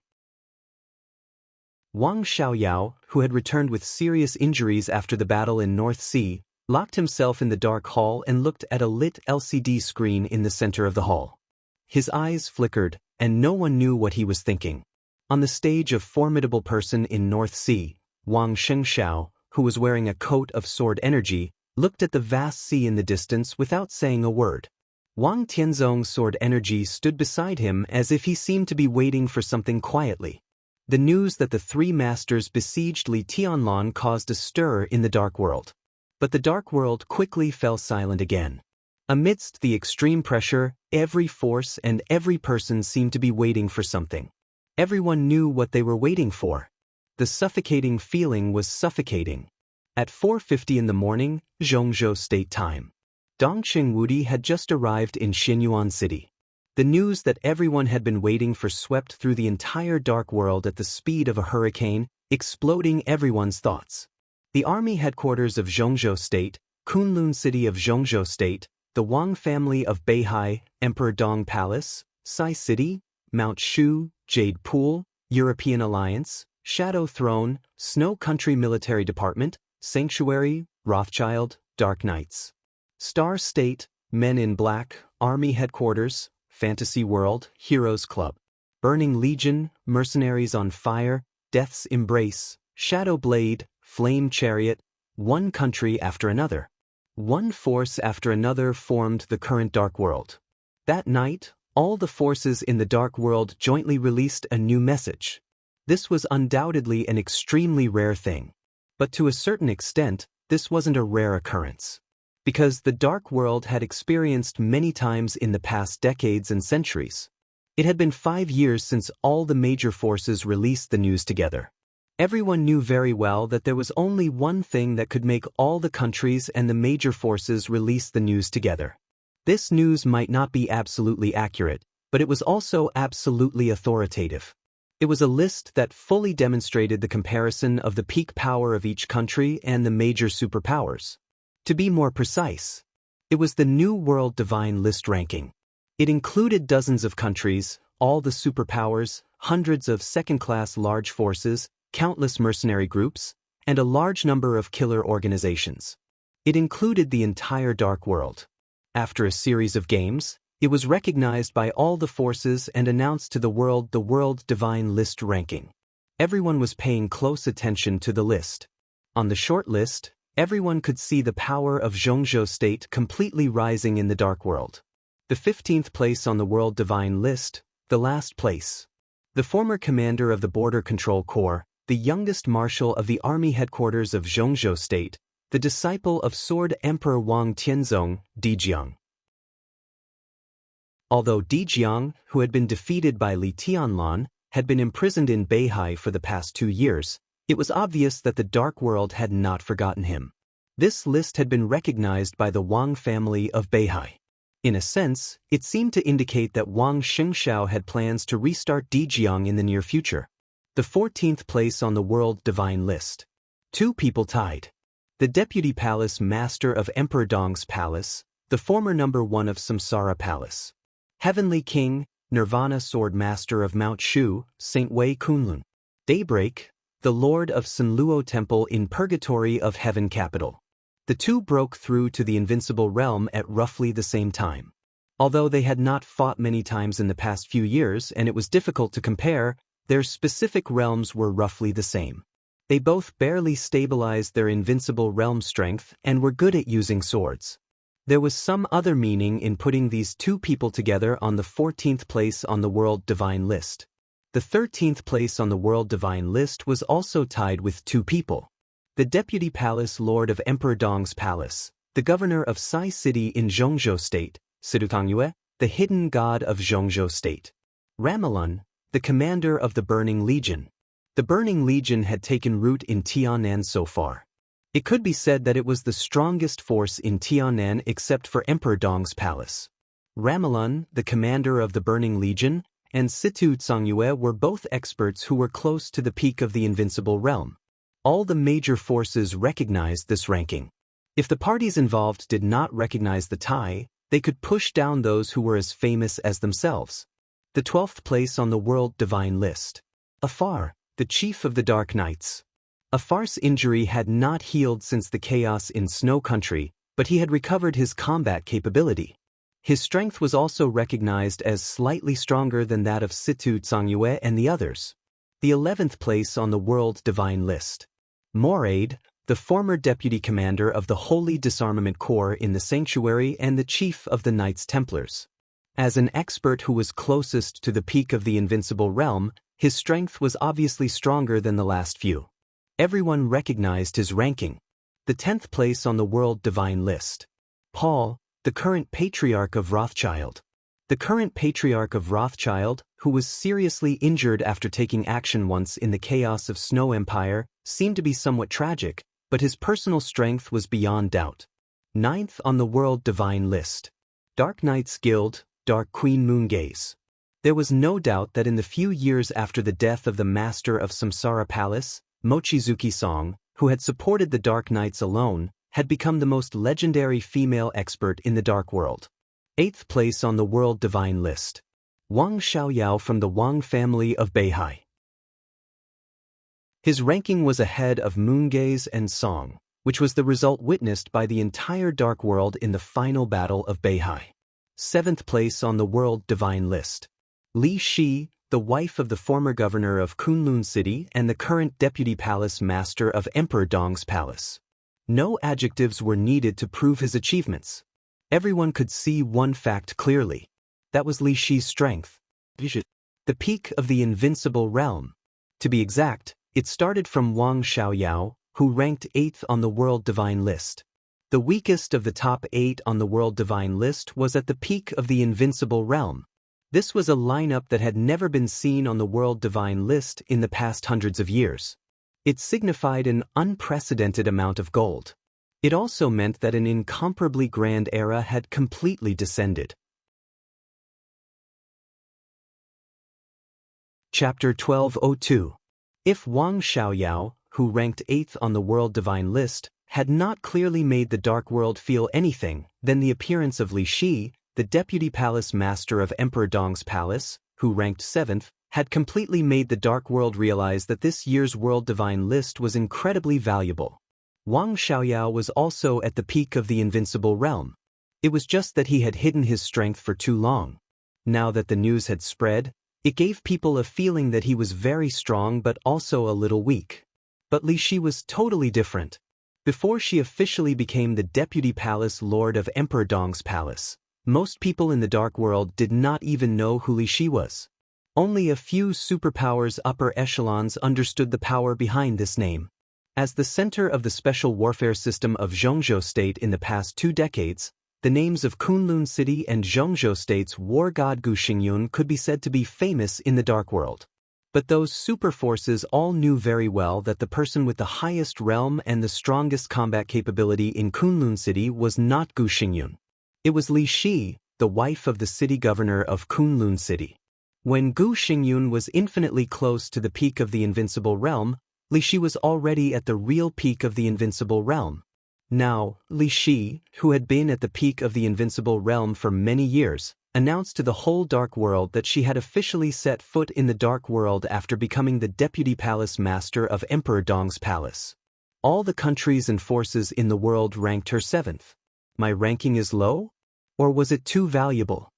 Wang Xiaoyao, who had returned with serious injuries after the battle in North Sea, locked himself in the dark hall and looked at a lit LCD screen in the center of the hall. His eyes flickered, and no one knew what he was thinking. On the stage, a formidable person in North Sea, Wang Shengxiao, who was wearing a coat of sword energy, looked at the vast sea in the distance without saying a word. Wang Tianzong's sword energy stood beside him as if he seemed to be waiting for something quietly. The news that the 3 masters besieged Li Tianlan caused a stir in the dark world. But the dark world quickly fell silent again. Amidst the extreme pressure, every force and every person seemed to be waiting for something. Everyone knew what they were waiting for. The suffocating feeling was suffocating. At 4:50 in the morning, Zhongzhou State Time. Dongqing Wudi had just arrived in Shenyuan City. The news that everyone had been waiting for swept through the entire dark world at the speed of a hurricane, exploding everyone's thoughts. The army headquarters of Zhongzhou State, Kunlun City of Zhongzhou State, the Wang family of Beihai, Emperor Dong Palace, Sai City, Mount Shu, Jade Pool, European Alliance, Shadow Throne, Snow Country Military Department, Sanctuary, Rothschild, Dark Knights. Star State, Men in Black, Army Headquarters, Fantasy World, Heroes Club. Burning Legion, Mercenaries on Fire, Death's Embrace, Shadow Blade, Flame Chariot, one country after another. One force after another formed the current Dark World. That night, all the forces in the Dark World jointly released a new message. This was undoubtedly an extremely rare thing. But to a certain extent, this wasn't a rare occurrence. Because the Dark World had experienced many times in the past decades and centuries. It had been 5 years since all the major forces released the news together. Everyone knew very well that there was only one thing that could make all the countries and the major forces release the news together. This news might not be absolutely accurate, but it was also absolutely authoritative. It was a list that fully demonstrated the comparison of the peak power of each country and the major superpowers. To be more precise, it was the New World Divine List ranking. It included dozens of countries, all the superpowers, hundreds of second-class large forces, countless mercenary groups, and a large number of killer organizations. It included the entire Dark World. After a series of games, it was recognized by all the forces and announced to the World Divine List ranking. Everyone was paying close attention to the list. On the short list, everyone could see the power of Xianxia state completely rising in the Dark World. The 15th place on the World Divine List, the last place. The former commander of the Border Control Corps, the youngest marshal of the army headquarters of Xianxia state, the disciple of Sword Emperor Wang Tianzong, Dijiang. Although Dijiang, who had been defeated by Li Tianlan, had been imprisoned in Beihai for the past 2 years, it was obvious that the Dark World had not forgotten him. This list had been recognized by the Wang family of Beihai. In a sense, it seemed to indicate that Wang Xingshiao had plans to restart Dijiang in the near future. The 14th place on the World Divine List. 2 people tied. The Deputy Palace Master of Emperor Dong's Palace, the former number 1 of Samsara Palace. Heavenly King, Nirvana Sword Master of Mount Shu, St. Wei Kunlun. Daybreak, the Lord of Sanluo Temple in Purgatory of Heaven Capital. The 2 broke through to the Invincible Realm at roughly the same time. Although they had not fought many times in the past few years and it was difficult to compare, their specific realms were roughly the same. They both barely stabilized their Invincible Realm strength and were good at using swords. There was some other meaning in putting these 2 people together on the 14th place on the World Divine List. The 13th place on the World Divine List was also tied with 2 people. The Deputy Palace Lord of Emperor Dong's Palace, the Governor of Sai City in Xianxia State, Sidutangye, the Hidden God of Xianxia State. Ramelun, the Commander of the Burning Legion. The Burning Legion had taken root in Tiannan so far. It could be said that it was the strongest force in Tiannan except for Emperor Dong's Palace. Ramelun, the Commander of the Burning Legion, and Situ Tsongyue were both experts who were close to the peak of the Invincible Realm. All the major forces recognized this ranking. If the parties involved did not recognize the tie, they could push down those who were as famous as themselves. The 12th place on the World Divine List. Afar, the Chief of the Dark Knights. Afar's injury had not healed since the chaos in Snow Country, but he had recovered his combat capability. His strength was also recognized as slightly stronger than that of Situ Tsongyue and the others. The 11th place on the World Divine List. Moraid, the former deputy commander of the Holy Disarmament Corps in the Sanctuary and the chief of the Knights Templars. As an expert who was closest to the peak of the Invincible Realm, his strength was obviously stronger than the last few. Everyone recognized his ranking. The 10th place on the World Divine List. Paul, the current Patriarch of Rothschild. The current Patriarch of Rothschild, who was seriously injured after taking action once in the chaos of Snow Empire, seemed to be somewhat tragic, but his personal strength was beyond doubt. 9th on the World Divine List. Dark Knights Guild, Dark Queen Moongaze. There was no doubt that in the few years after the death of the Master of Samsara Palace, Mochizuki Song, who had supported the Dark Knights alone, had become the most legendary female expert in the Dark World. 8th place on the World Divine List. Wang Xiaoyao from the Wang family of Beihai. His ranking was ahead of Moongaze and Song, which was the result witnessed by the entire Dark World in the final battle of Beihai. 7th place on the World Divine List. Li Shi, the wife of the former governor of Kunlun City and the current deputy palace master of Emperor Dong's palace. No adjectives were needed to prove his achievements. Everyone could see one fact clearly. That was Li Shi's strength. The peak of the invincible realm. To be exact, it started from Wang Xiaoyao, who ranked 8th on the World Divine List. The weakest of the top 8 on the World Divine List was at the peak of the invincible realm. This was a lineup that had never been seen on the World Divine List in the past hundreds of years. It signified an unprecedented amount of gold. It also meant that an incomparably grand era had completely descended. Chapter 1202. If Wang Xiaoyao, who ranked 8th on the World Divine List, had not clearly made the Dark World feel anything, then the appearance of Li Shi, the deputy palace master of Emperor Dong's palace, who ranked 7th, had completely made the Dark World realize that this year's World Divine List was incredibly valuable. Wang Xiaoyao was also at the peak of the invincible realm. It was just that he had hidden his strength for too long. Now that the news had spread, it gave people a feeling that he was very strong but also a little weak. But Li Shi was totally different. Before she officially became the deputy palace lord of Emperor Dong's palace, most people in the Dark World did not even know who Li Shi was. Only a few superpowers upper echelons understood the power behind this name. As the center of the special warfare system of Zhongzhou State in the past 2 decades, the names of Kunlun City and Zhongzhou State's war god Gu Xingyun could be said to be famous in the Dark World. But those super forces all knew very well that the person with the highest realm and the strongest combat capability in Kunlun City was not Gu Xingyun. It was Li Shi, the wife of the city governor of Kunlun City. When Gu Xingyun was infinitely close to the peak of the invincible realm, Li Shi was already at the real peak of the invincible realm. Now, Li Shi, who had been at the peak of the invincible realm for many years, announced to the whole Dark World that she had officially set foot in the Dark World after becoming the deputy palace master of Emperor Dong's palace. All the countries and forces in the world ranked her 7th. My ranking is low? Or was it too valuable?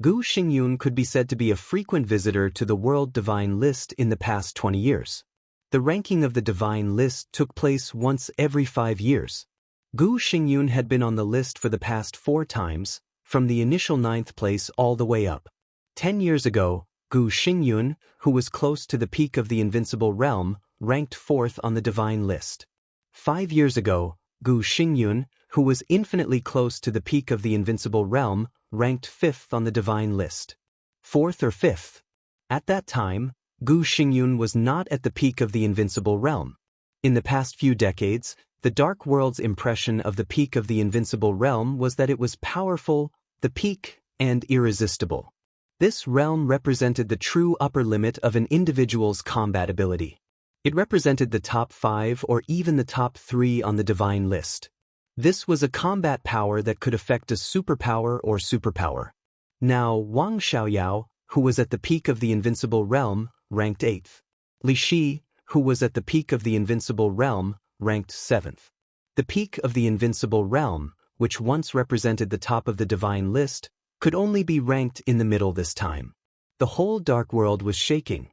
Gu Xingyun could be said to be a frequent visitor to the World Divine List in the past 20 years. The ranking of the Divine List took place once every 5 years. Gu Xingyun had been on the list for the past 4 times, from the initial 9th place all the way up. 10 years ago, Gu Xingyun, who was close to the peak of the invincible realm, ranked 4th on the Divine List. 5 years ago, Gu Xingyun, who was infinitely close to the peak of the invincible realm, ranked 5th on the Divine List. 4th or 5th? At that time, Gu Xingyun was not at the peak of the invincible realm. In the past few decades, the Dark World's impression of the peak of the invincible realm was that it was powerful, the peak, and irresistible. This realm represented the true upper limit of an individual's combat ability. It represented the top 5 or even the top 3 on the Divine List. This was a combat power that could affect a superpower or superpower. Now, Wang Xiaoyao, who was at the peak of the invincible realm, ranked 8th. Li Shi, who was at the peak of the invincible realm, ranked 7th. The peak of the invincible realm, which once represented the top of the Divine List, could only be ranked in the middle this time. The whole Dark World was shaking.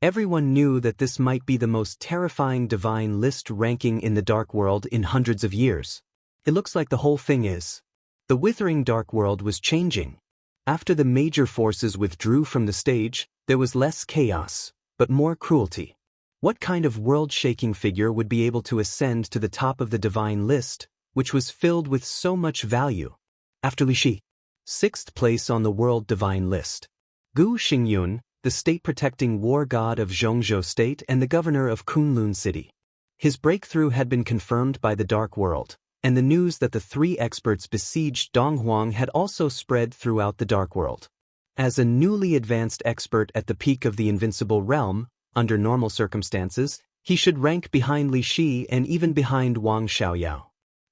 Everyone knew that this might be the most terrifying Divine List ranking in the Dark World in hundreds of years. It looks like the whole thing is. The withering Dark World was changing. After the major forces withdrew from the stage, there was less chaos, but more cruelty. What kind of world-shaking figure would be able to ascend to the top of the Divine List, which was filled with so much value? After Li Shi, 6th place on the World Divine List. Gu Xingyun, the state-protecting war god of Zhongzhou State and the governor of Kunlun City. His breakthrough had been confirmed by the Dark World, and the news that the 3 experts besieged Donghuang had also spread throughout the Dark World. As a newly advanced expert at the peak of the invincible realm, under normal circumstances, he should rank behind Li Shi and even behind Wang Xiaoyao.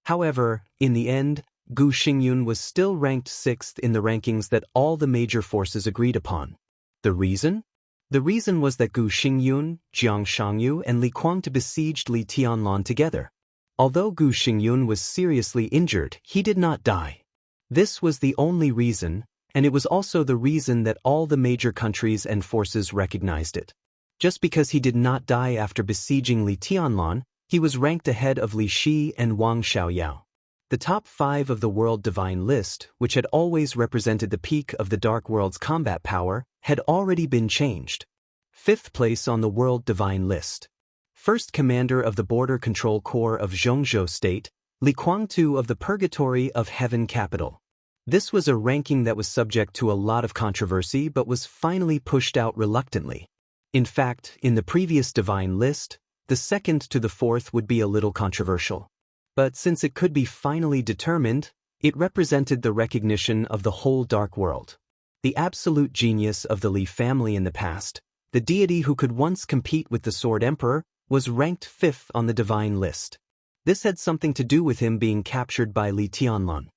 However, in the end, Gu Xingyun was still ranked 6th in the rankings that all the major forces agreed upon. The reason? The reason was that Gu Xingyun, Jiang Shangyu, and Li Kuangtu besieged Li Tianlan together. Although Gu Xingyun was seriously injured, he did not die. This was the only reason, and it was also the reason that all the major countries and forces recognized it. Just because he did not die after besieging Li Tianlan, he was ranked ahead of Li Shi and Wang Xiaoyao. The top 5 of the World Divine List, which had always represented the peak of the Dark World's combat power, had already been changed. 5th place on the World Divine List. First Commander of the Border Control Corps of Zhongzhou State, Li Kuangtu of the Purgatory of Heaven Capital. This was a ranking that was subject to a lot of controversy but was finally pushed out reluctantly. In fact, in the previous Divine List, the 2nd to the 4th would be a little controversial. But since it could be finally determined, it represented the recognition of the whole Dark World. The absolute genius of the Li family in the past, the deity who could once compete with the Sword Emperor, was ranked 5th on the Divine List. This had something to do with him being captured by Li Tianlan.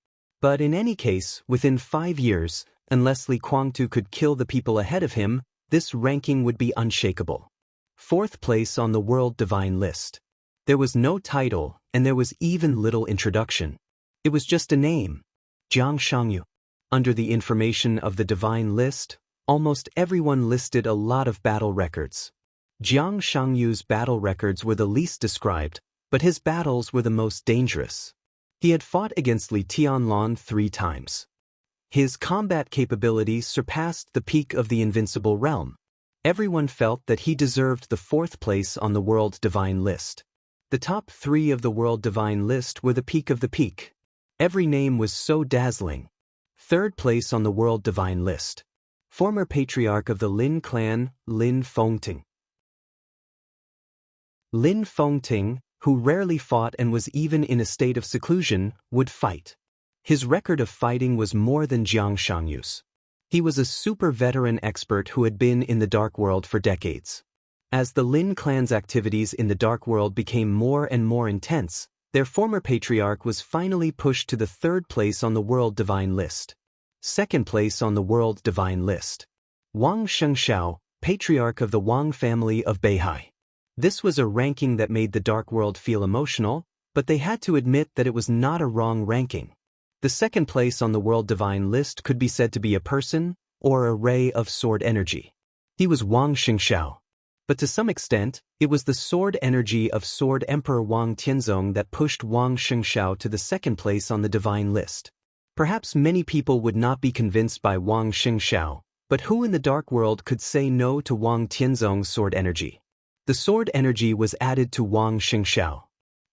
But in any case, within 5 years, unless Li Kuangtu could kill the people ahead of him, this ranking would be unshakable. 4th place on the World Divine List. There was no title, and there was even little introduction. It was just a name. Jiang Shangyu. Under the information of the Divine List, almost everyone listed a lot of battle records. Jiang Shangyu's battle records were the least described, but his battles were the most dangerous. He had fought against Li Tianlan 3 times. His combat capabilities surpassed the peak of the Invincible Realm. Everyone felt that he deserved the 4th place on the World Divine List. The top 3 of the World Divine List were the peak of the peak. Every name was so dazzling. 3rd place on the World Divine List. Former patriarch of the Lin clan, Lin Fengting. Lin Fengting, who rarely fought and was even in a state of seclusion, would fight. His record of fighting was more than Jiang Shangyu's. He was a super veteran expert who had been in the Dark World for decades. As the Lin clan's activities in the Dark World became more and more intense, their former patriarch was finally pushed to the 3rd place on the World Divine List. 2nd place on the World Divine List. Wang Xianxia, patriarch of the Wang family of Beihai. This was a ranking that made the Dark World feel emotional, but they had to admit that it was not a wrong ranking. The 2nd place on the World Divine List could be said to be a person, or a ray of sword energy. He was Wang Xianxia. But to some extent, it was the sword energy of Sword Emperor Wang Tianzong that pushed Wang Xianxia to the 2nd place on the Divine List. Perhaps many people would not be convinced by Wang Xianxia, but who in the Dark World could say no to Wang Tianzong's sword energy? The sword energy was added to Wang Xianxia.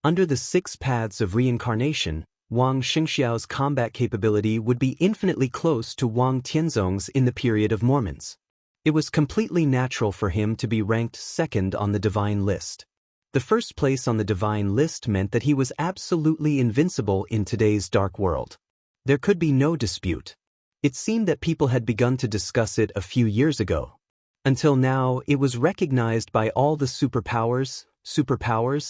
Under the 6 paths of reincarnation, Wang Xianxiao's combat capability would be infinitely close to Wang Tianzong's in the period of Mormons. It was completely natural for him to be ranked 2nd on the Divine List. The 1st place on the Divine List meant that he was absolutely invincible in today's Dark World. There could be no dispute. It seemed that people had begun to discuss it a few years ago. Until now, it was recognized by all the superpowers,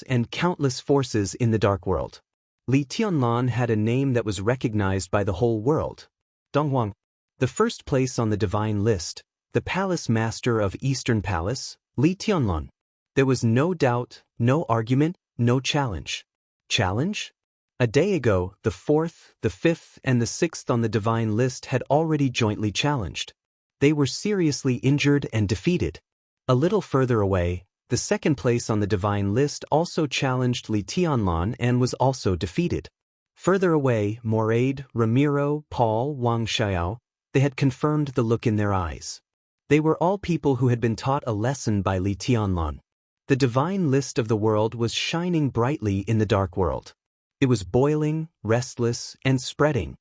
and countless forces in the Dark World. Li Tianlan had a name that was recognized by the whole world. Donghuang. The 1st place on the Divine List, the Palace Master of Eastern Palace, Li Tianlan. There was no doubt, no argument, no challenge. Challenge? A day ago, the 4th, the 5th, and the 6th on the Divine List had already jointly challenged. They were seriously injured and defeated. A little further away, the 2nd place on the Divine List also challenged Li Tianlan and was also defeated. Further away, Moraid, Ramiro, Paul, Wang Xiao, they had confirmed the look in their eyes. They were all people who had been taught a lesson by Li Tianlan. The Divine List of the world was shining brightly in the Dark World. It was boiling, restless, and spreading.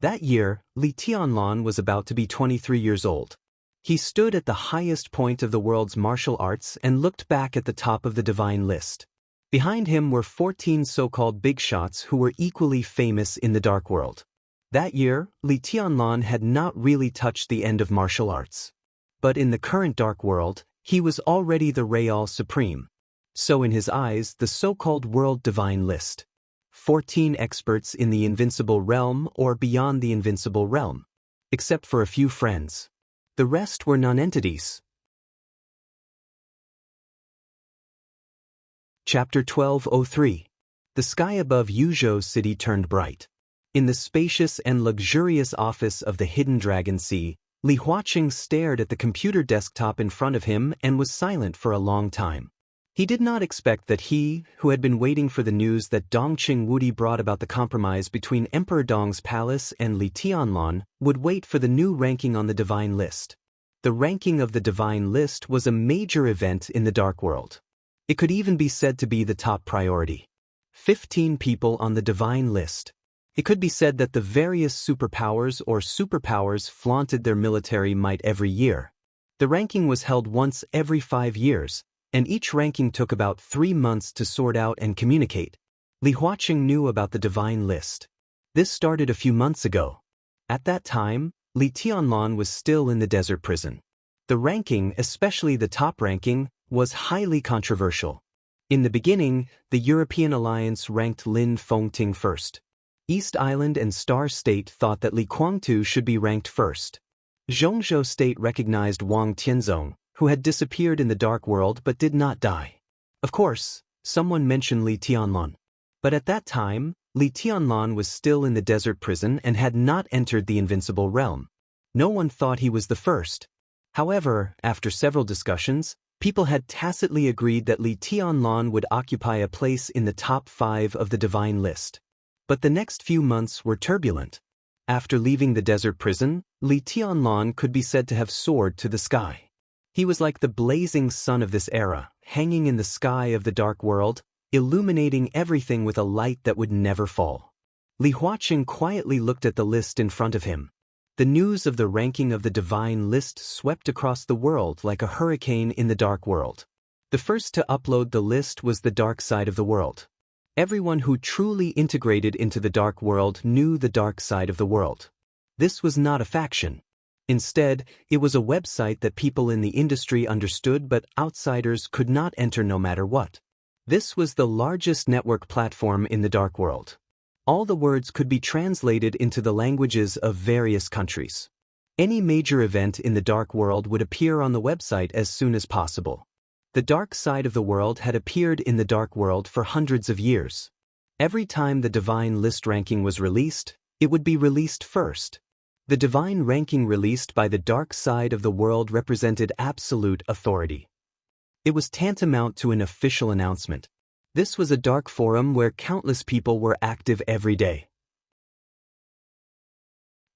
That year, Li Tianlan was about to be 23 years old. He stood at the highest point of the world's martial arts and looked back at the top of the Divine List. Behind him were 14 so-called big shots who were equally famous in the Dark World. That year, Li Tianlan had not really touched the end of martial arts. But in the current Dark World, he was already the Real Supreme. So in his eyes, the so-called World Divine List. 14 experts in the invincible realm or beyond the invincible realm, except for a few friends. The rest were non-entities. Chapter 1203. The sky above Yuzhou City turned bright. In the spacious and luxurious office of the Hidden Dragon Sea, Li Huaqing stared at the computer desktop in front of him and was silent for a long time. He did not expect that he, who had been waiting for the news that Dongqing Wudi brought about the compromise between Emperor Dong's palace and Li Tianlan, would wait for the new ranking on the divine list. The ranking of the divine list was a major event in the dark world. It could even be said to be the top priority. 15 people on the divine list. It could be said that the various superpowers flaunted their military might every year. The ranking was held once every 5 years, and each ranking took about 3 months to sort out and communicate. Li Huaqing knew about the divine list. This started a few months ago. At that time, Li Tianlan was still in the desert prison. The ranking, especially the top ranking, was highly controversial. In the beginning, the European alliance ranked Lin Fengting first. East Island and Star State thought that Li Guangtu should be ranked first. Zhongzhou State recognized Wang Tianzong, who had disappeared in the dark world but did not die. Of course, someone mentioned Li Tianlan. But at that time, Li Tianlan was still in the desert prison and had not entered the invincible realm. No one thought he was the first. However, after several discussions, people had tacitly agreed that Li Tianlan would occupy a place in the top 5 of the divine list. But the next few months were turbulent. After leaving the desert prison, Li Tianlan could be said to have soared to the sky. He was like the blazing sun of this era, hanging in the sky of the dark world, illuminating everything with a light that would never fall. Li Huaqing quietly looked at the list in front of him. The news of the ranking of the divine list swept across the world like a hurricane in the dark world. The first to upload the list was the dark side of the world. Everyone who truly integrated into the dark world knew the dark side of the world. This was not a faction. Instead, it was a website that people in the industry understood but outsiders could not enter no matter what. This was the largest network platform in the dark world. All the words could be translated into the languages of various countries. Any major event in the dark world would appear on the website as soon as possible. The dark side of the world had appeared in the dark world for hundreds of years. Every time the divine list ranking was released, it would be released first. The divine ranking released by the dark side of the world represented absolute authority. It was tantamount to an official announcement. This was a dark forum where countless people were active every day.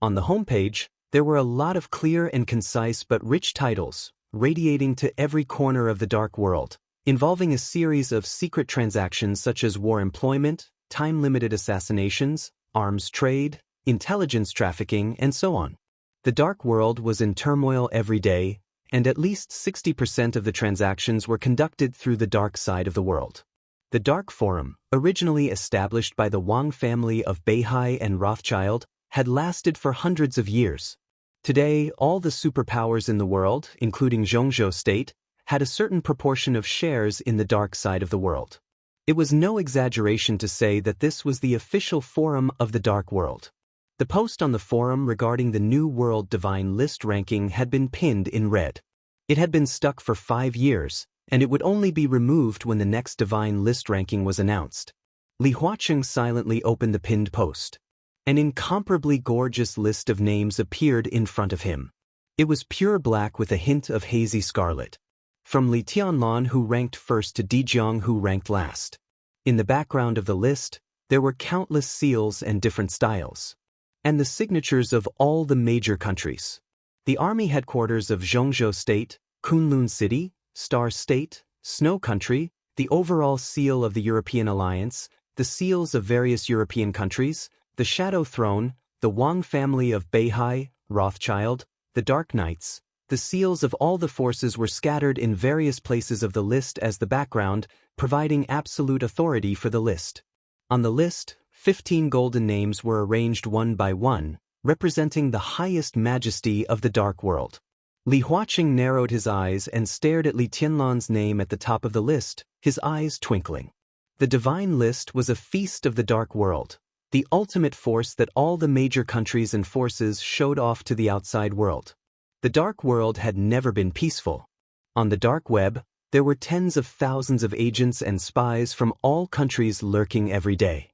On the homepage, there were a lot of clear and concise but rich titles, radiating to every corner of the dark world, involving a series of secret transactions such as war employment, time-limited assassinations, arms trade, intelligence trafficking, and so on. The dark world was in turmoil every day, and at least 60% of the transactions were conducted through the dark side of the world. The Dark Forum, originally established by the Wang family of Beihai and Rothschild, had lasted for hundreds of years. Today, all the superpowers in the world, including Zhongzhou State, had a certain proportion of shares in the dark side of the world. It was no exaggeration to say that this was the official forum of the dark world. The post on the forum regarding the New World Divine List ranking had been pinned in red. It had been stuck for 5 years, and it would only be removed when the next Divine List ranking was announced. Li Huaqing silently opened the pinned post. An incomparably gorgeous list of names appeared in front of him. It was pure black with a hint of hazy scarlet. From Li Tianlan, who ranked first, to Dijiang, who ranked last. In the background of the list, there were countless seals and different styles. And the signatures of all the major countries. The army headquarters of Zhongzhou State, Kunlun City, Star State, Snow Country, the overall seal of the European Alliance, the seals of various European countries, the Shadow Throne, the Wang family of Beihai, Rothschild, the Dark Knights. The seals of all the forces were scattered in various places of the list as the background, providing absolute authority for the list. On the list, 15 golden names were arranged one by one, representing the highest majesty of the dark world. Li Huaqing narrowed his eyes and stared at Li Tianlan's name at the top of the list, his eyes twinkling. The divine list was a feast of the dark world, the ultimate force that all the major countries and forces showed off to the outside world. The dark world had never been peaceful. On the dark web, there were tens of thousands of agents and spies from all countries lurking every day.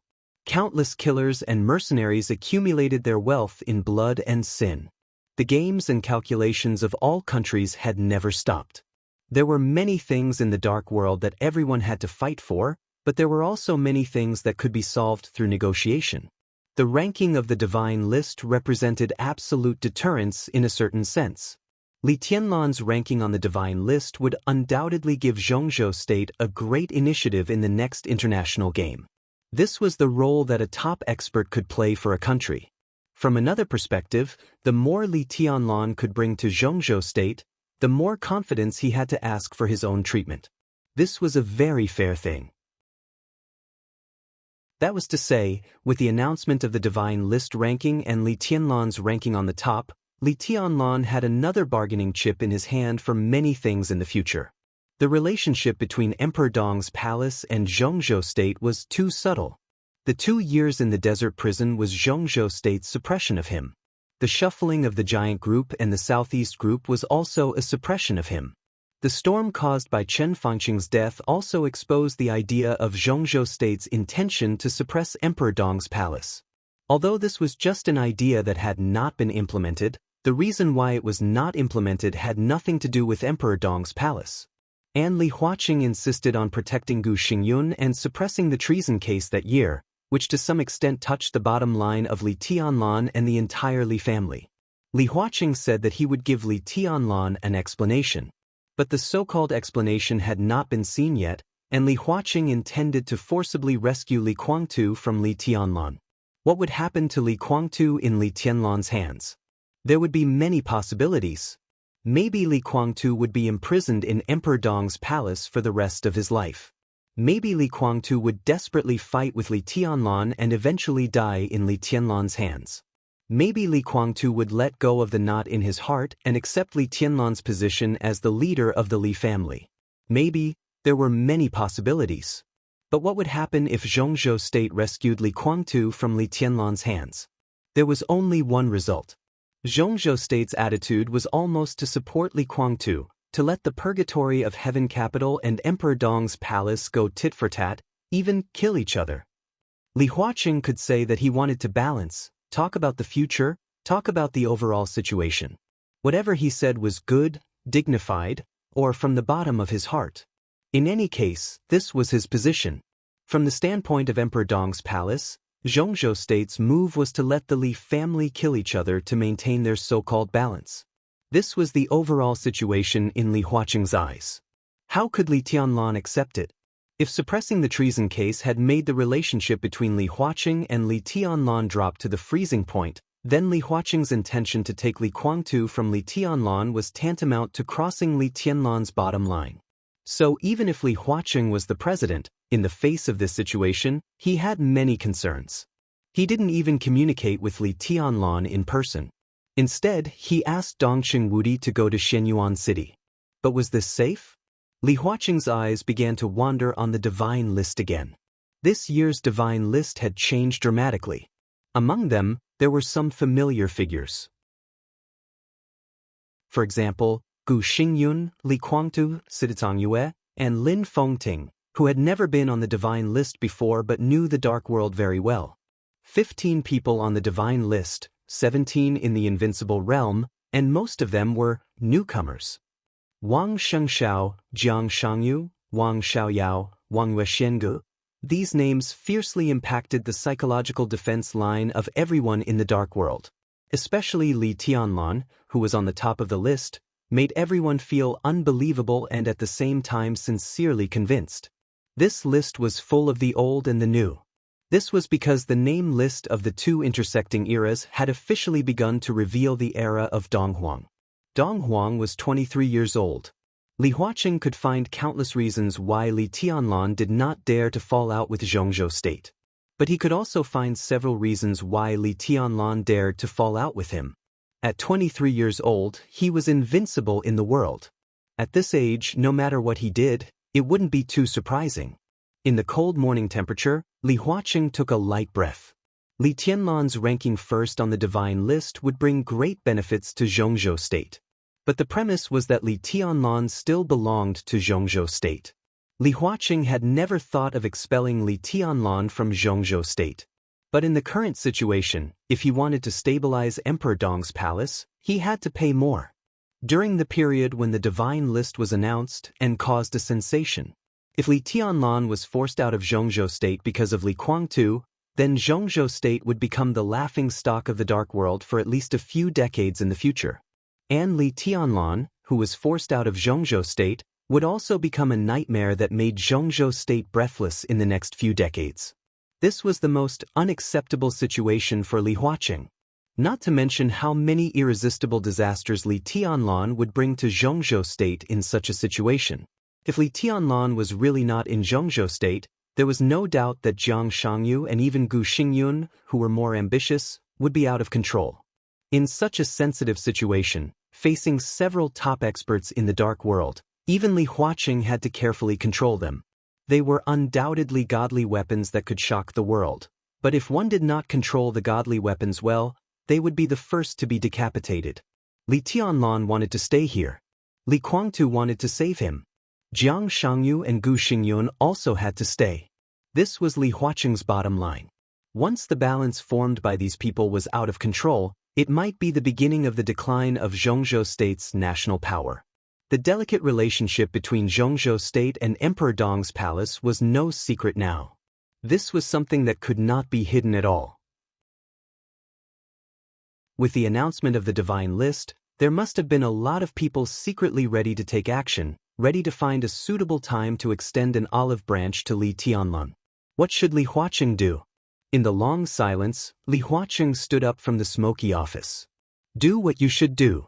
Countless killers and mercenaries accumulated their wealth in blood and sin. The games and calculations of all countries had never stopped. There were many things in the dark world that everyone had to fight for, but there were also many things that could be solved through negotiation. The ranking of the divine list represented absolute deterrence in a certain sense. Li Tianlan's ranking on the divine list would undoubtedly give Zhongzhou State a great initiative in the next international game. This was the role that a top expert could play for a country. From another perspective, the more Li Tianlan could bring to Zhongzhou State, the more confidence he had to ask for his own treatment. This was a very fair thing. That was to say, with the announcement of the divine list ranking and Li Tianlan's ranking on the top, Li Tianlan had another bargaining chip in his hand for many things in the future. The relationship between Emperor Dong's palace and Zhongzhou State was too subtle. The 2 years in the desert prison was Zhongzhou State's suppression of him. The shuffling of the giant group and the southeast group was also a suppression of him. The storm caused by Chen Fangqing's death also exposed the idea of Zhongzhou State's intention to suppress Emperor Dong's palace. Although this was just an idea that had not been implemented, the reason why it was not implemented had nothing to do with Emperor Dong's palace. And Li Huaqing insisted on protecting Gu Xingyun and suppressing the treason case that year, which to some extent touched the bottom line of Li Tianlan and the entire Li family. Li Huaqing said that he would give Li Tianlan an explanation. But the so-called explanation had not been seen yet, and Li Huaqing intended to forcibly rescue Li Guangtu from Li Tianlan. What would happen to Li Guangtu in Li Tianlan's hands? There would be many possibilities. Maybe Li Guangtu would be imprisoned in Emperor Dong's palace for the rest of his life. Maybe Li Guangtu would desperately fight with Li Tianlan and eventually die in Li Tianlan's hands. Maybe Li Guangtu would let go of the knot in his heart and accept Li Tianlan's position as the leader of the Li family. Maybe there were many possibilities. But what would happen if Zhongzhou State rescued Li Guangtu from Li Tianlan's hands? There was only one result. Zhongzhou State's attitude was almost to support Li Guangtu, to let the purgatory of Heaven Capital and Emperor Dong's palace go tit for tat, even kill each other. Li Huaqing could say that he wanted to balance, talk about the future, talk about the overall situation. Whatever he said was good, dignified, or from the bottom of his heart. In any case, this was his position. From the standpoint of Emperor Dong's palace, Zhongzhou State's move was to let the Li family kill each other to maintain their so-called balance. This was the overall situation in Li Huaqing's eyes. How could Li Tianlan accept it? If suppressing the treason case had made the relationship between Li Huaqing and Li Tianlan drop to the freezing point, then Li Huaqing's intention to take Li Guangtu from Li Tianlan was tantamount to crossing Li Tianlan's bottom line. So even if Li Huaqing was the president, in the face of this situation, he had many concerns. He didn't even communicate with Li Tianlan in person. Instead, he asked Dongqing Wudi to go to Shenyuan City. But was this safe? Li Huaqing's eyes began to wander on the divine list again. This year's divine list had changed dramatically. Among them, there were some familiar figures. For example, Gu Xingyun, Li Guangtu, Sititang Yue, and Lin Fengting, who had never been on the divine list before but knew the dark world very well. 15 people on the divine list, 17 in the invincible realm, and most of them were newcomers. Wang Shengxiao, Jiang Shangyu, Wang Xiaoyao, Wang Wexiangu. These names fiercely impacted the psychological defense line of everyone in the dark world. Especially Li Tianlan, who was on the top of the list, made everyone feel unbelievable and at the same time sincerely convinced. This list was full of the old and the new. This was because the name list of the two intersecting eras had officially begun to reveal the era of Donghuang. Donghuang was 23 years old. Li Huaqing could find countless reasons why Li Tianlan did not dare to fall out with Zhongzhou State. But he could also find several reasons why Li Tianlan dared to fall out with him. At 23 years old, he was invincible in the world. At this age, no matter what he did, it wouldn't be too surprising. In the cold morning temperature, Li Huaqing took a light breath. Li Tianlan's ranking first on the divine list would bring great benefits to Zhongzhou state. But the premise was that Li Tianlan still belonged to Zhongzhou state. Li Huaqing had never thought of expelling Li Tianlan from Zhongzhou state. But in the current situation, if he wanted to stabilize Emperor Dong's palace, he had to pay more. During the period when the divine list was announced and caused a sensation, if Li Tianlan was forced out of Zhongzhou state because of Li Guangtu, then Zhongzhou state would become the laughingstock of the dark world for at least a few decades in the future. And Li Tianlan, who was forced out of Zhongzhou state, would also become a nightmare that made Zhongzhou state breathless in the next few decades. This was the most unacceptable situation for Li Huaqing. Not to mention how many irresistible disasters Li Tianlan would bring to Zhongzhou state in such a situation. If Li Tianlan was really not in Zhongzhou state, there was no doubt that Jiang Shangyu and even Gu Xingyun, who were more ambitious, would be out of control. In such a sensitive situation, facing several top experts in the dark world, even Li Huaqing had to carefully control them. They were undoubtedly godly weapons that could shock the world, but if one did not control the godly weapons well, they would be the first to be decapitated. Li Tianlan wanted to stay here. Li Guangtu wanted to save him. Jiang Shangyu and Gu Xingyun also had to stay. This was Li Huaqing's bottom line. Once the balance formed by these people was out of control, it might be the beginning of the decline of Zhongzhou state's national power. The delicate relationship between Zhongzhou state and Emperor Dong's palace was no secret now. This was something that could not be hidden at all. With the announcement of the divine list, there must have been a lot of people secretly ready to take action, ready to find a suitable time to extend an olive branch to Li Tianlan. What should Li Huaqing do? In the long silence, Li Huaqing stood up from the smoky office. Do what you should do.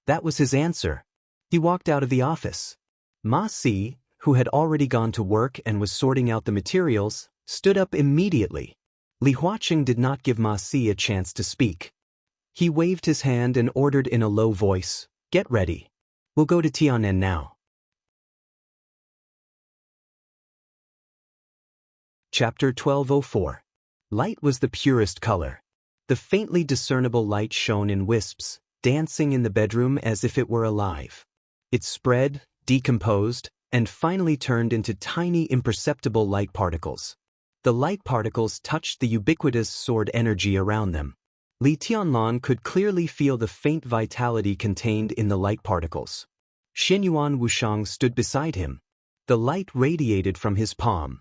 That was his answer. He walked out of the office. Ma Si, who had already gone to work and was sorting out the materials, stood up immediately. Li Huaqing did not give Ma Si a chance to speak. He waved his hand and ordered in a low voice, "Get ready. We'll go to Tianan now." Chapter 1204. Light was the purest color. The faintly discernible light shone in wisps, dancing in the bedroom as if it were alive. It spread, decomposed, and finally turned into tiny imperceptible light particles. The light particles touched the ubiquitous sword energy around them. Li Tianlan could clearly feel the faint vitality contained in the light particles. Xianyuan Wushang stood beside him. The light radiated from his palm.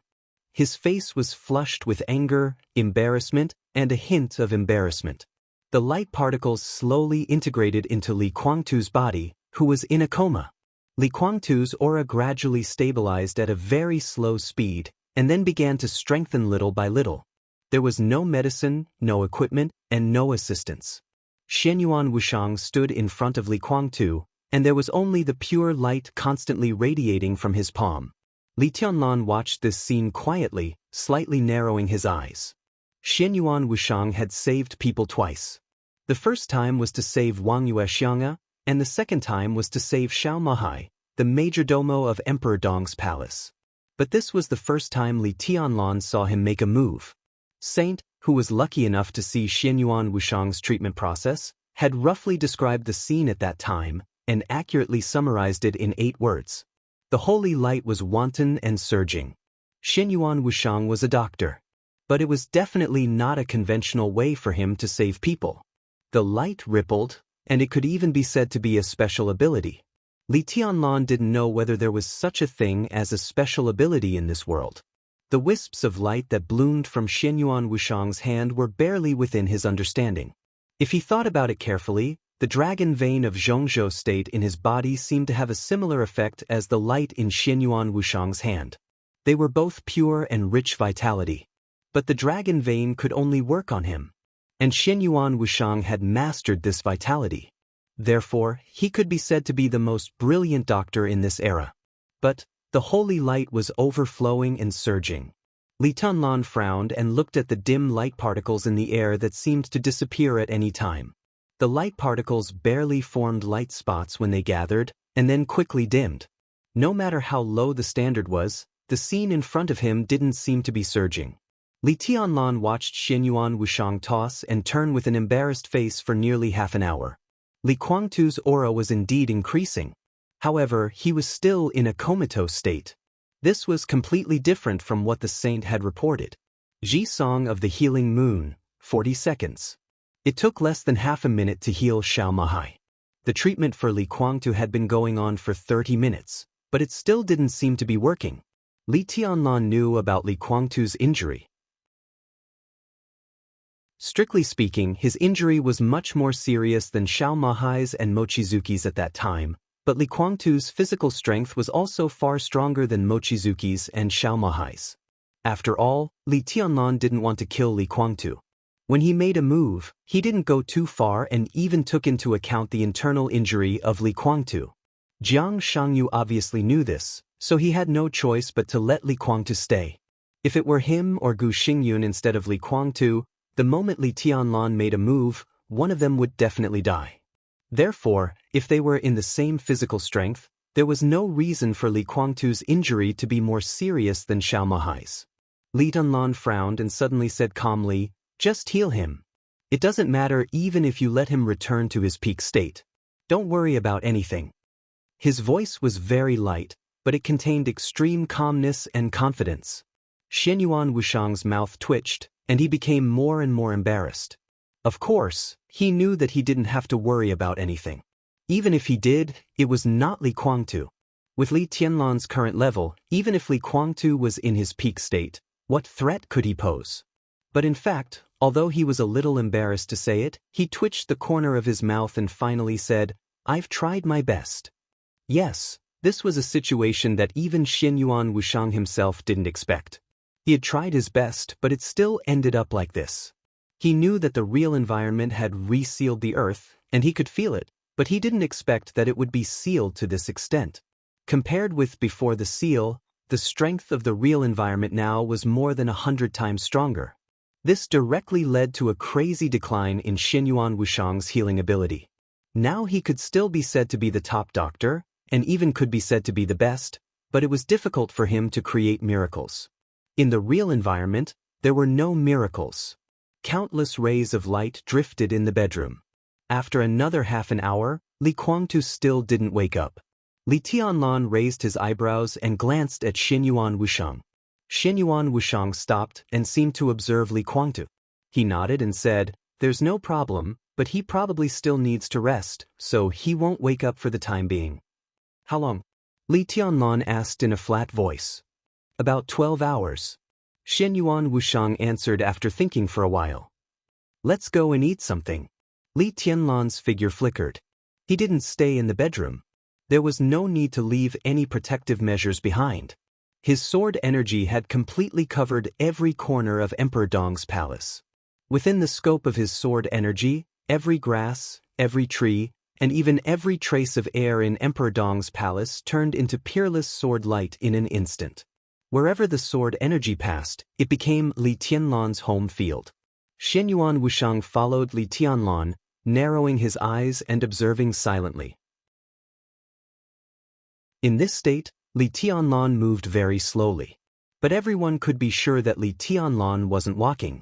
His face was flushed with anger, embarrassment, and a hint of embarrassment. The light particles slowly integrated into Li Guangtu's body, who was in a coma. Li Guangtu's aura gradually stabilized at a very slow speed, and then began to strengthen little by little. There was no medicine, no equipment, and no assistance. Xianyuan Wushang stood in front of Li Guangtu, and there was only the pure light constantly radiating from his palm. Li Tianlan watched this scene quietly, slightly narrowing his eyes. Xianyuan Wushang had saved people twice. The first time was to save Wang Xianxia, and the second time was to save Xiao Mahai, the majordomo of Emperor Dong's palace. But this was the first time Li Tianlan saw him make a move. Saint, who was lucky enough to see Xianyuan Wushang's treatment process, had roughly described the scene at that time and accurately summarized it in 8 words. The holy light was wanton and surging. Xianyuan Wushang was a doctor. But it was definitely not a conventional way for him to save people. The light rippled, and it could even be said to be a special ability. Li Tianlan didn't know whether there was such a thing as a special ability in this world. The wisps of light that bloomed from Xianyuan Wushang's hand were barely within his understanding. If he thought about it carefully, the dragon vein of Zhongzhou state in his body seemed to have a similar effect as the light in Xianyuan Wushang's hand. They were both pure and rich vitality. But the dragon vein could only work on him. And Xianyuan Wushang had mastered this vitality. Therefore, he could be said to be the most brilliant doctor in this era. But the holy light was overflowing and surging. Li Tianlan frowned and looked at the dim light particles in the air that seemed to disappear at any time. The light particles barely formed light spots when they gathered, and then quickly dimmed. No matter how low the standard was, the scene in front of him didn't seem to be surging. Li Tianlan watched Xianyuan Wushang toss and turn with an embarrassed face for nearly half an hour. Li Guangtu's aura was indeed increasing. However, he was still in a comatose state. This was completely different from what the saint had reported. Ji Song of the Healing Moon, 40 seconds. It took less than half a minute to heal Xiao Mahai. The treatment for Li Guangtu had been going on for 30 minutes, but it still didn't seem to be working. Li Tianlan knew about Li Guangtu's injury. Strictly speaking, his injury was much more serious than Xiao Mahai's and Mochizuki's at that time, but Li Guangtu's physical strength was also far stronger than Mochizuki's and Xiao Mahai's. After all, Li Tianlan didn't want to kill Li Guangtu. When he made a move, he didn't go too far and even took into account the internal injury of Li Guangtu. Jiang Shangyu obviously knew this, so he had no choice but to let Li Guangtu stay. If it were him or Gu Xingyun instead of Li Guangtu, the moment Li Tianlan made a move, one of them would definitely die. Therefore, if they were in the same physical strength, there was no reason for Li Guangtu's injury to be more serious than Xiao Mahai's. Li Tianlan frowned and suddenly said calmly, "Just heal him. It doesn't matter even if you let him return to his peak state. Don't worry about anything." His voice was very light, but it contained extreme calmness and confidence. Xianyuan Wushang's mouth twitched, and he became more and more embarrassed. Of course, he knew that he didn't have to worry about anything. Even if he did, it was not Li Guangtu. With Li Tianlan's current level, even if Li Guangtu was in his peak state, what threat could he pose? But in fact, although he was a little embarrassed to say it, he twitched the corner of his mouth and finally said, "I've tried my best." Yes, this was a situation that even Xianyuan Wushang himself didn't expect. He had tried his best, but it still ended up like this. He knew that the real environment had resealed the earth, and he could feel it, but he didn't expect that it would be sealed to this extent. Compared with before the seal, the strength of the real environment now was more than 100 times stronger. This directly led to a crazy decline in Xianyuan Wushang's healing ability. Now he could still be said to be the top doctor, and even could be said to be the best, but it was difficult for him to create miracles. In the real environment, there were no miracles. Countless rays of light drifted in the bedroom. After another half an hour, Li Guangtu still didn't wake up. Li Tianlan raised his eyebrows and glanced at Xianyuan Wushang. Xianyuan Wushang stopped and seemed to observe Li Guangtu. He nodded and said, "There's no problem, but he probably still needs to rest, so he won't wake up for the time being." "How long?" Li Tianlan asked in a flat voice. "About 12 hours. Xianyuan Wushang answered after thinking for a while. "Let's go and eat something." Li Tianlan's figure flickered. He didn't stay in the bedroom. There was no need to leave any protective measures behind. His sword energy had completely covered every corner of Emperor Dong's palace. Within the scope of his sword energy, every grass, every tree, and even every trace of air in Emperor Dong's palace turned into peerless sword light in an instant. Wherever the sword energy passed, it became Li Tianlan's home field. Xianyuan Wushang followed Li Tianlan, narrowing his eyes and observing silently. In this state, Li Tianlan moved very slowly. But everyone could be sure that Li Tianlan wasn't walking.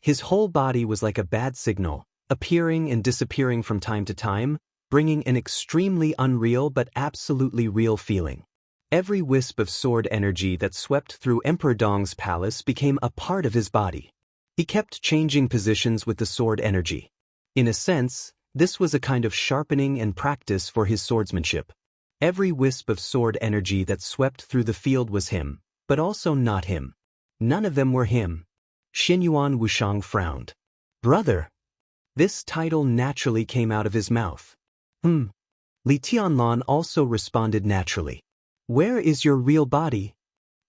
His whole body was like a bad signal, appearing and disappearing from time to time, bringing an extremely unreal but absolutely real feeling. Every wisp of sword energy that swept through Emperor Dong's palace became a part of his body. He kept changing positions with the sword energy. In a sense, this was a kind of sharpening and practice for his swordsmanship. Every wisp of sword energy that swept through the field was him, but also not him. None of them were him. Xianyuan Wushang frowned. "Brother." This title naturally came out of his mouth. Li Tianlan also responded naturally. "Where is your real body?"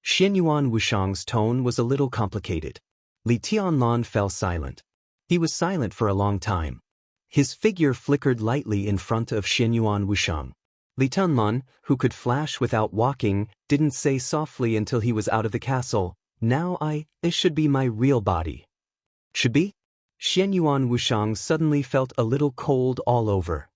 Xianyuan Wushang's tone was a little complicated. Li Tianlan fell silent. He was silent for a long time. His figure flickered lightly in front of Xianyuan Wushang. Li Tianlan, who could flash without walking, didn't say softly until he was out of the castle, "Now this should be my real body." "Should be?" Xianyuan Wushang suddenly felt a little cold all over.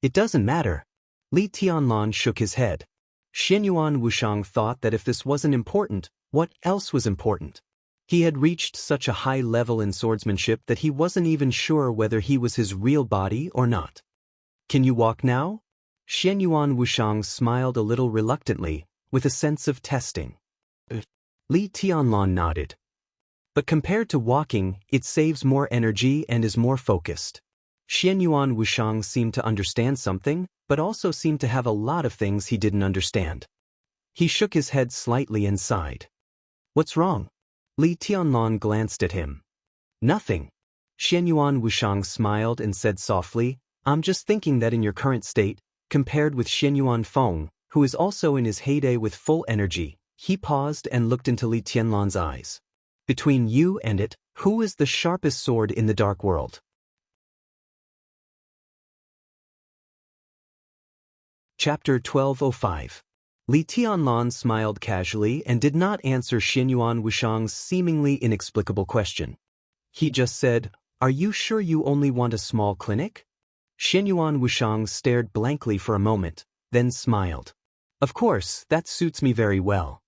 "It doesn't matter." Li Tianlan shook his head. Xianyuan Wushang thought that if this wasn't important, what else was important? He had reached such a high level in swordsmanship that he wasn't even sure whether he was his real body or not. Can you walk now? Xianyuan Wushang smiled a little reluctantly, with a sense of testing. Li Tianlan nodded. But compared to walking, it saves more energy and is more focused. Xianyuan Wushang seemed to understand something, but also seemed to have a lot of things he didn't understand. He shook his head slightly and sighed. What's wrong? Li Tianlan glanced at him. Nothing. Xianyuan Wushang smiled and said softly, I'm just thinking that in your current state, compared with Xianyuan Feng, who is also in his heyday with full energy, he paused and looked into Li Tianlan's eyes. Between you and it, who is the sharpest sword in the dark world? Chapter 1205. Li Tianlan smiled casually and did not answer Xianyuan Wushang's seemingly inexplicable question. He just said, Are you sure you only want a small clinic? Xianyuan Wushang stared blankly for a moment, then smiled. Of course, that suits me very well.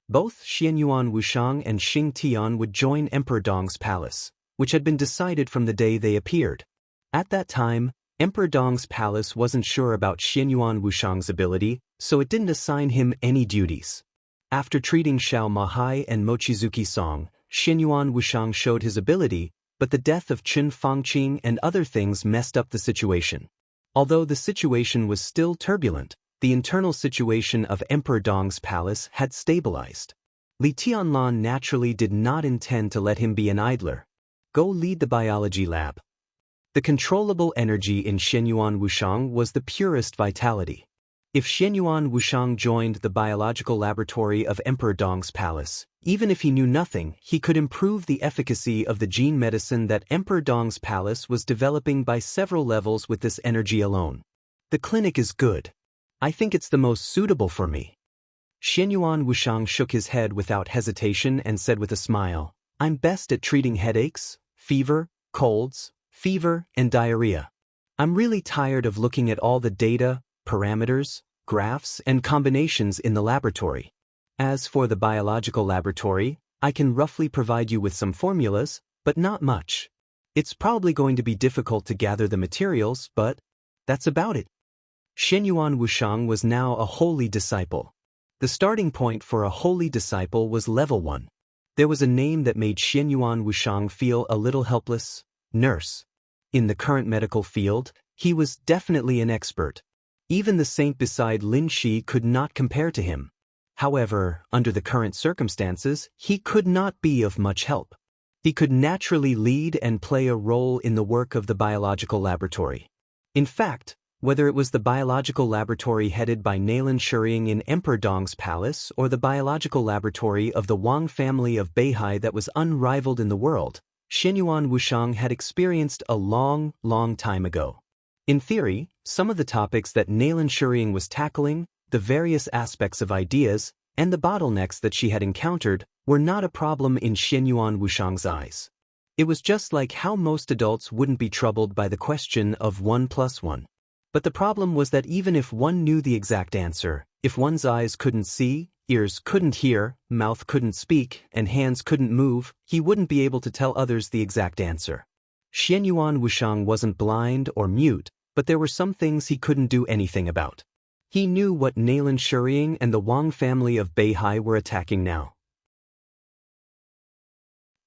Both Xianyuan Wushang and Xing Tian would join Emperor Dong's palace, which had been decided from the day they appeared. At that time, Emperor Dong's palace wasn't sure about Xianyuan Wushang's ability, so it didn't assign him any duties. After treating Xiao Mahai and Mochizuki Song, Xianyuan Wushang showed his ability, but the death of Chen Fangqing and other things messed up the situation. Although the situation was still turbulent, the internal situation of Emperor Dong's palace had stabilized. Li Tianlan naturally did not intend to let him be an idler. Go lead the biology lab. The controllable energy in Xianyuan Wushang was the purest vitality. If Xianyuan Wushang joined the biological laboratory of Emperor Dong's palace, even if he knew nothing, he could improve the efficacy of the gene medicine that Emperor Dong's palace was developing by several levels with this energy alone. The clinic is good. I think it's the most suitable for me. Xianyuan Wushang shook his head without hesitation and said with a smile, I'm best at treating headaches, fever, colds, fever, and diarrhea. I'm really tired of looking at all the data, parameters, graphs, and combinations in the laboratory. As for the biological laboratory, I can roughly provide you with some formulas, but not much. It's probably going to be difficult to gather the materials, but that's about it. Xianyuan Wushang was now a holy disciple. The starting point for a holy disciple was level 1. There was a name that made Xianyuan Wushang feel a little helpless: nurse. In the current medical field, he was definitely an expert. Even the saint beside Lin Shi could not compare to him. However, under the current circumstances, he could not be of much help. He could naturally lead and play a role in the work of the biological laboratory. In fact, whether it was the biological laboratory headed by Nailan Shuring in Emperor Dong's palace or the biological laboratory of the Wang family of Beihai that was unrivaled in the world, Xianyuan Wushang had experienced a long, long time ago. In theory, some of the topics that Nailan Shuring was tackling, the various aspects of ideas, and the bottlenecks that she had encountered were not a problem in Xianyuan Wushang's eyes. It was just like how most adults wouldn't be troubled by the question of 1 + 1. But the problem was that even if one knew the exact answer, if one's eyes couldn't see, ears couldn't hear, mouth couldn't speak, and hands couldn't move, he wouldn't be able to tell others the exact answer. Xianyuan Wushang wasn't blind or mute, but there were some things he couldn't do anything about. He knew what Nailan Shuring and the Wang family of Beihai were attacking now.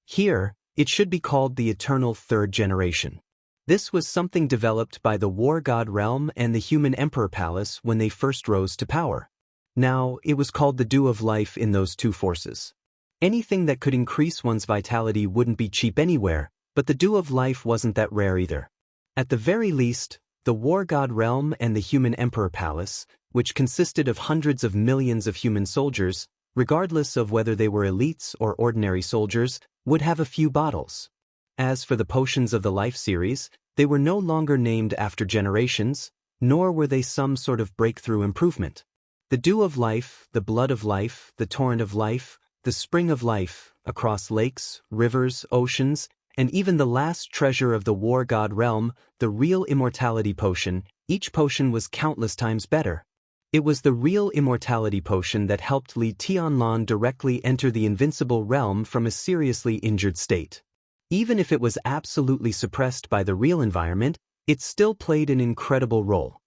Here, it should be called the Eternal Third Generation. This was something developed by the War God Realm and the Human Emperor Palace when they first rose to power. Now, it was called the Dew of Life in those two forces. Anything that could increase one's vitality wouldn't be cheap anywhere, but the Dew of Life wasn't that rare either. At the very least, the War God Realm and the Human Emperor Palace, which consisted of hundreds of millions of human soldiers, regardless of whether they were elites or ordinary soldiers, would have a few bottles. As for the potions of the Life series, they were no longer named after generations, nor were they some sort of breakthrough improvement. The Dew of Life, the Blood of Life, the Torrent of Life, the Spring of Life, across lakes, rivers, oceans, and even the last treasure of the War God Realm, the real Immortality potion, each potion was countless times better. It was the real immortality potion that helped Li Tianlan directly enter the invincible realm from a seriously injured state. Even if it was absolutely suppressed by the real environment, it still played an incredible role.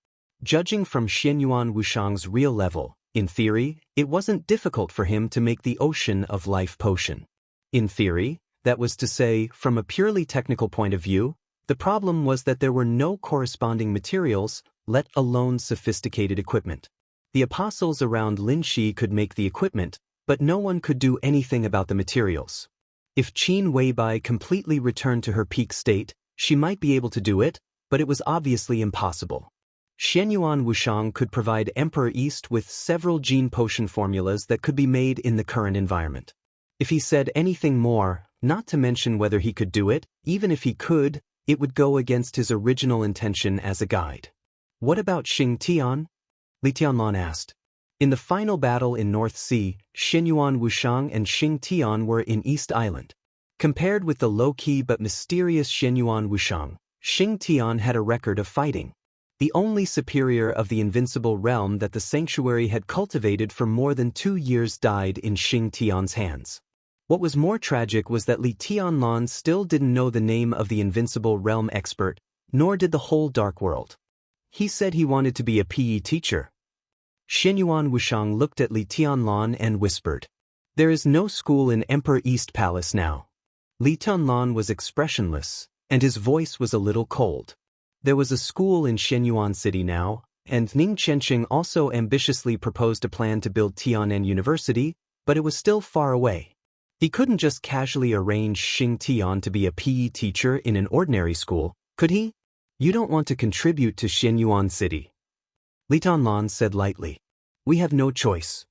Judging from Xianyuan Wushang's real level, in theory, it wasn't difficult for him to make the Ocean of Life potion. In theory, that was to say, from a purely technical point of view, the problem was that there were no corresponding materials, let alone sophisticated equipment. The apostles around Linshi could make the equipment, but no one could do anything about the materials. If Qin Weibai completely returned to her peak state, she might be able to do it, but it was obviously impossible. Xianyuan Wushang could provide Emperor East with several gene potion formulas that could be made in the current environment. If he said anything more, not to mention whether he could do it, even if he could, it would go against his original intention as a guide. What about Xing Tian? Li Tianlan asked. In the final battle in North Sea, Xianyuan Wushang and Xing Tian were in East Island. Compared with the low-key but mysterious Xianyuan Wushang, Xing Tian had a record of fighting. The only superior of the invincible realm that the sanctuary had cultivated for more than 2 years died in Xing Tian's hands. What was more tragic was that Li Tianlan still didn't know the name of the invincible realm expert, nor did the whole dark world. He said he wanted to be a PE teacher. Xianyuan Wushang looked at Li Tianlan and whispered, "There is no school in Emperor East Palace now." Li Tianlan was expressionless, and his voice was a little cold. There was a school in Shenyuan City now, and Ning Chenqing also ambitiously proposed a plan to build Tianan University, but it was still far away. He couldn't just casually arrange Xing Tian to be a PE teacher in an ordinary school, could he? "You don't want to contribute to Shenyuan City," Li Tianlan said lightly. "We have no choice."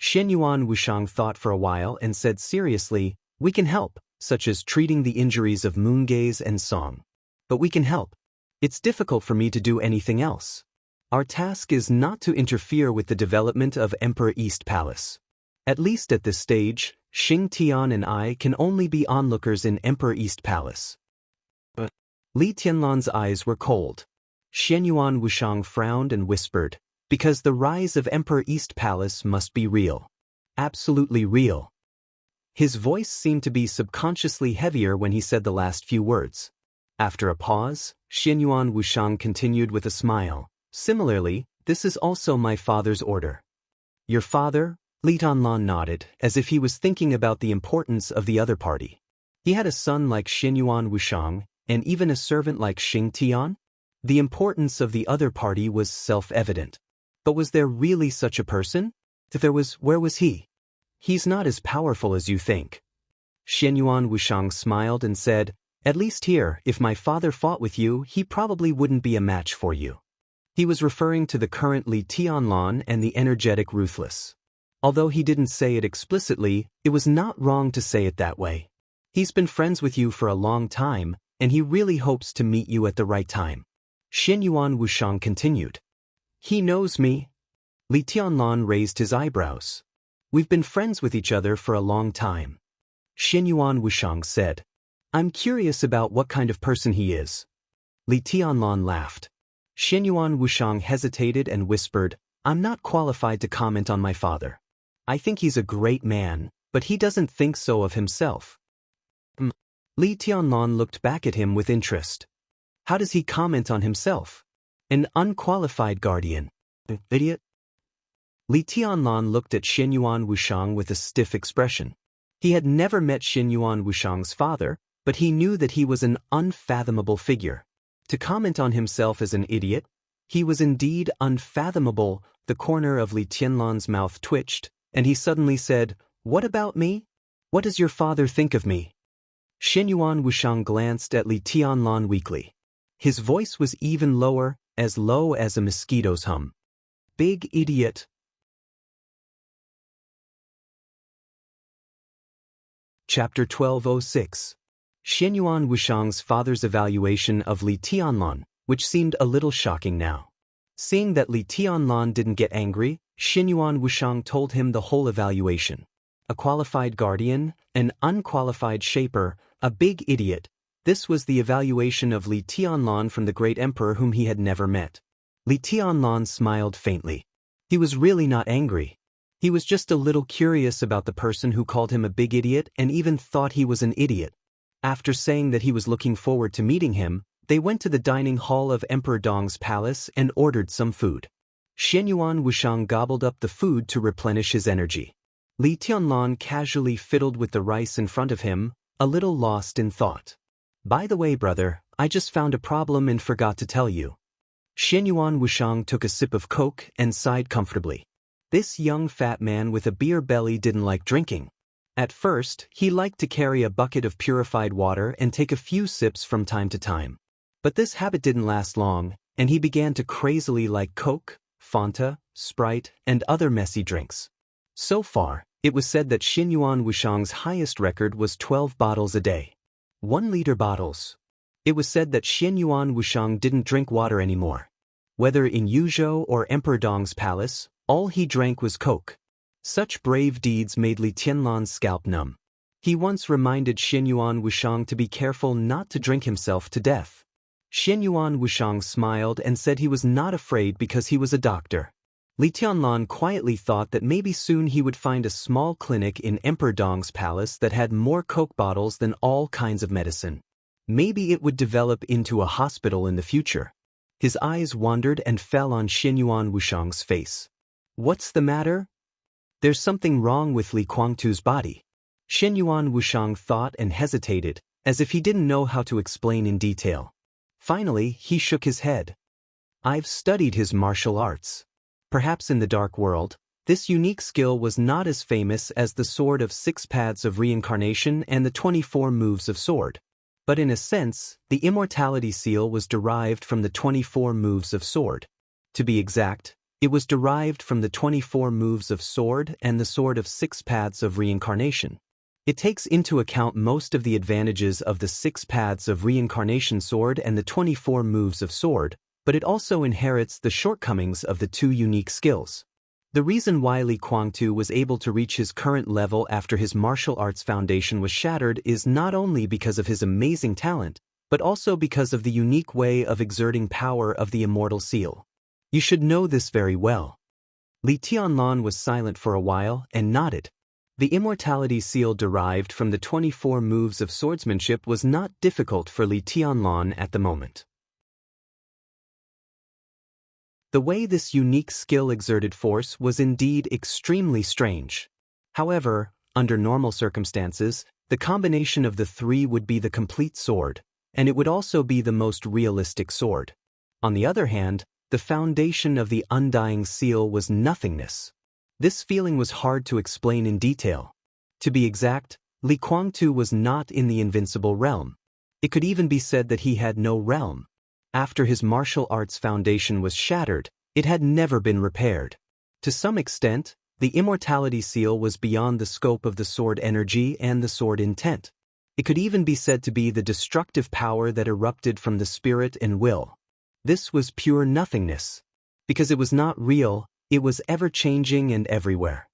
Xianyuan Wushang thought for a while and said seriously, "We can help, such as treating the injuries of Moongaze and Song. But we can help. It's difficult for me to do anything else. Our task is not to interfere with the development of Emperor East Palace. At least at this stage, Xing Tian and I can only be onlookers in Emperor East Palace." But Li Tianlan's eyes were cold. Xianyuan Wushang frowned and whispered, "Because the rise of Emperor East Palace must be real. Absolutely real." His voice seemed to be subconsciously heavier when he said the last few words. After a pause, Xianyuan Wushang continued with a smile, "Similarly, this is also my father's order." "Your father?" Li Tianlan nodded, as if he was thinking about the importance of the other party. He had a son like Xianyuan Wushang, and even a servant like Xing Tian? The importance of the other party was self-evident. But was there really such a person? If there was, where was he? "He's not as powerful as you think." Xianyuan Wushang smiled and said, "At least here, if my father fought with you, he probably wouldn't be a match for you." He was referring to the current Li Tianlan and the energetic Ruthless. Although he didn't say it explicitly, it was not wrong to say it that way. He's been friends with you for a long time, and he really hopes to meet you at the right time. Xianyuan Wushang continued. "He knows me?" Li Tianlan raised his eyebrows. "We've been friends with each other for a long time." Xianyuan Wushang said, "I'm curious about what kind of person he is." Li Tianlan laughed. Xianyuan Wushang hesitated and whispered, "I'm not qualified to comment on my father. I think he's a great man, but he doesn't think so of himself." Li Tianlan looked back at him with interest. "How does he comment on himself? An unqualified guardian. Idiot." Li Tianlan looked at Xianyuan Wushang with a stiff expression. He had never met Xianyuan Wushang's father, but he knew that he was an unfathomable figure. To comment on himself as an idiot, he was indeed unfathomable. The corner of Li Tianlan's mouth twitched, and he suddenly said, "What about me? What does your father think of me?" Xianyuan Wushang glanced at Li Tianlan weakly. His voice was even lower, as low as a mosquito's hum. "Big idiot." Chapter 1206. Xianyuan Wushang's father's evaluation of Li Tianlan, which seemed a little shocking now. Seeing that Li Tianlan didn't get angry, Xianyuan Wushang told him the whole evaluation. A qualified guardian, an unqualified shaper, a big idiot. This was the evaluation of Li Tianlan from the great emperor whom he had never met. Li Tianlan smiled faintly. He was really not angry. He was just a little curious about the person who called him a big idiot and even thought he was an idiot. After saying that he was looking forward to meeting him, they went to the dining hall of Emperor Dong's palace and ordered some food. Xianyuan Wuxiang gobbled up the food to replenish his energy. Li Tianlan casually fiddled with the rice in front of him, a little lost in thought. By the way, brother, I just found a problem and forgot to tell you. Xianyuan Wuxiang took a sip of Coke and sighed comfortably. This young fat man with a beer belly didn't like drinking. At first, he liked to carry a bucket of purified water and take a few sips from time to time. But this habit didn't last long, and he began to crazily like Coke, Fanta, Sprite, and other messy drinks. So far, it was said that Xianyuan Wuxiang's highest record was 12 bottles a day. 1-liter bottles. It was said that Xianyuan Wuxiang didn't drink water anymore. Whether in Yuzhou or Emperor Dong's palace, all he drank was Coke. Such brave deeds made Li Tianlan's scalp numb. He once reminded Xianyuan Wuxiang to be careful not to drink himself to death. Xianyuan Wuxiang smiled and said he was not afraid because he was a doctor. Li Tianlan quietly thought that maybe soon he would find a small clinic in Emperor Dong's palace that had more Coke bottles than all kinds of medicine. Maybe it would develop into a hospital in the future. His eyes wandered and fell on Xianyuan Wuxiang's face. What's the matter? There's something wrong with Li Guangtu's body. Xianyuan Wuxiang thought and hesitated, as if he didn't know how to explain in detail. Finally, he shook his head. I've studied his martial arts. Perhaps in the dark world, this unique skill was not as famous as the Sword of 6 Paths of Reincarnation and the 24 Moves of Sword. But in a sense, the Immortality seal was derived from the 24 Moves of Sword. To be exact, it was derived from the 24 Moves of Sword and the Sword of 6 Paths of Reincarnation. It takes into account most of the advantages of the 6 Paths of Reincarnation sword and the 24 Moves of Sword, but it also inherits the shortcomings of the two unique skills. The reason why Li Guangtu was able to reach his current level after his martial arts foundation was shattered is not only because of his amazing talent, but also because of the unique way of exerting power of the Immortal seal. You should know this very well. Li Tianlan was silent for a while and nodded. The Immortality seal derived from the 24 Moves of Swordsmanship was not difficult for Li Tianlan at the moment. The way this unique skill exerted force was indeed extremely strange. However, under normal circumstances, the combination of the three would be the complete sword, and it would also be the most realistic sword. On the other hand, the foundation of the undying seal was nothingness. This feeling was hard to explain in detail. To be exact, Li Guangtu was not in the invincible realm. It could even be said that he had no realm. After his martial arts foundation was shattered, it had never been repaired. To some extent, the Immortality seal was beyond the scope of the sword energy and the sword intent. It could even be said to be the destructive power that erupted from the spirit and will. This was pure nothingness. Because it was not real, it was ever-changing and everywhere.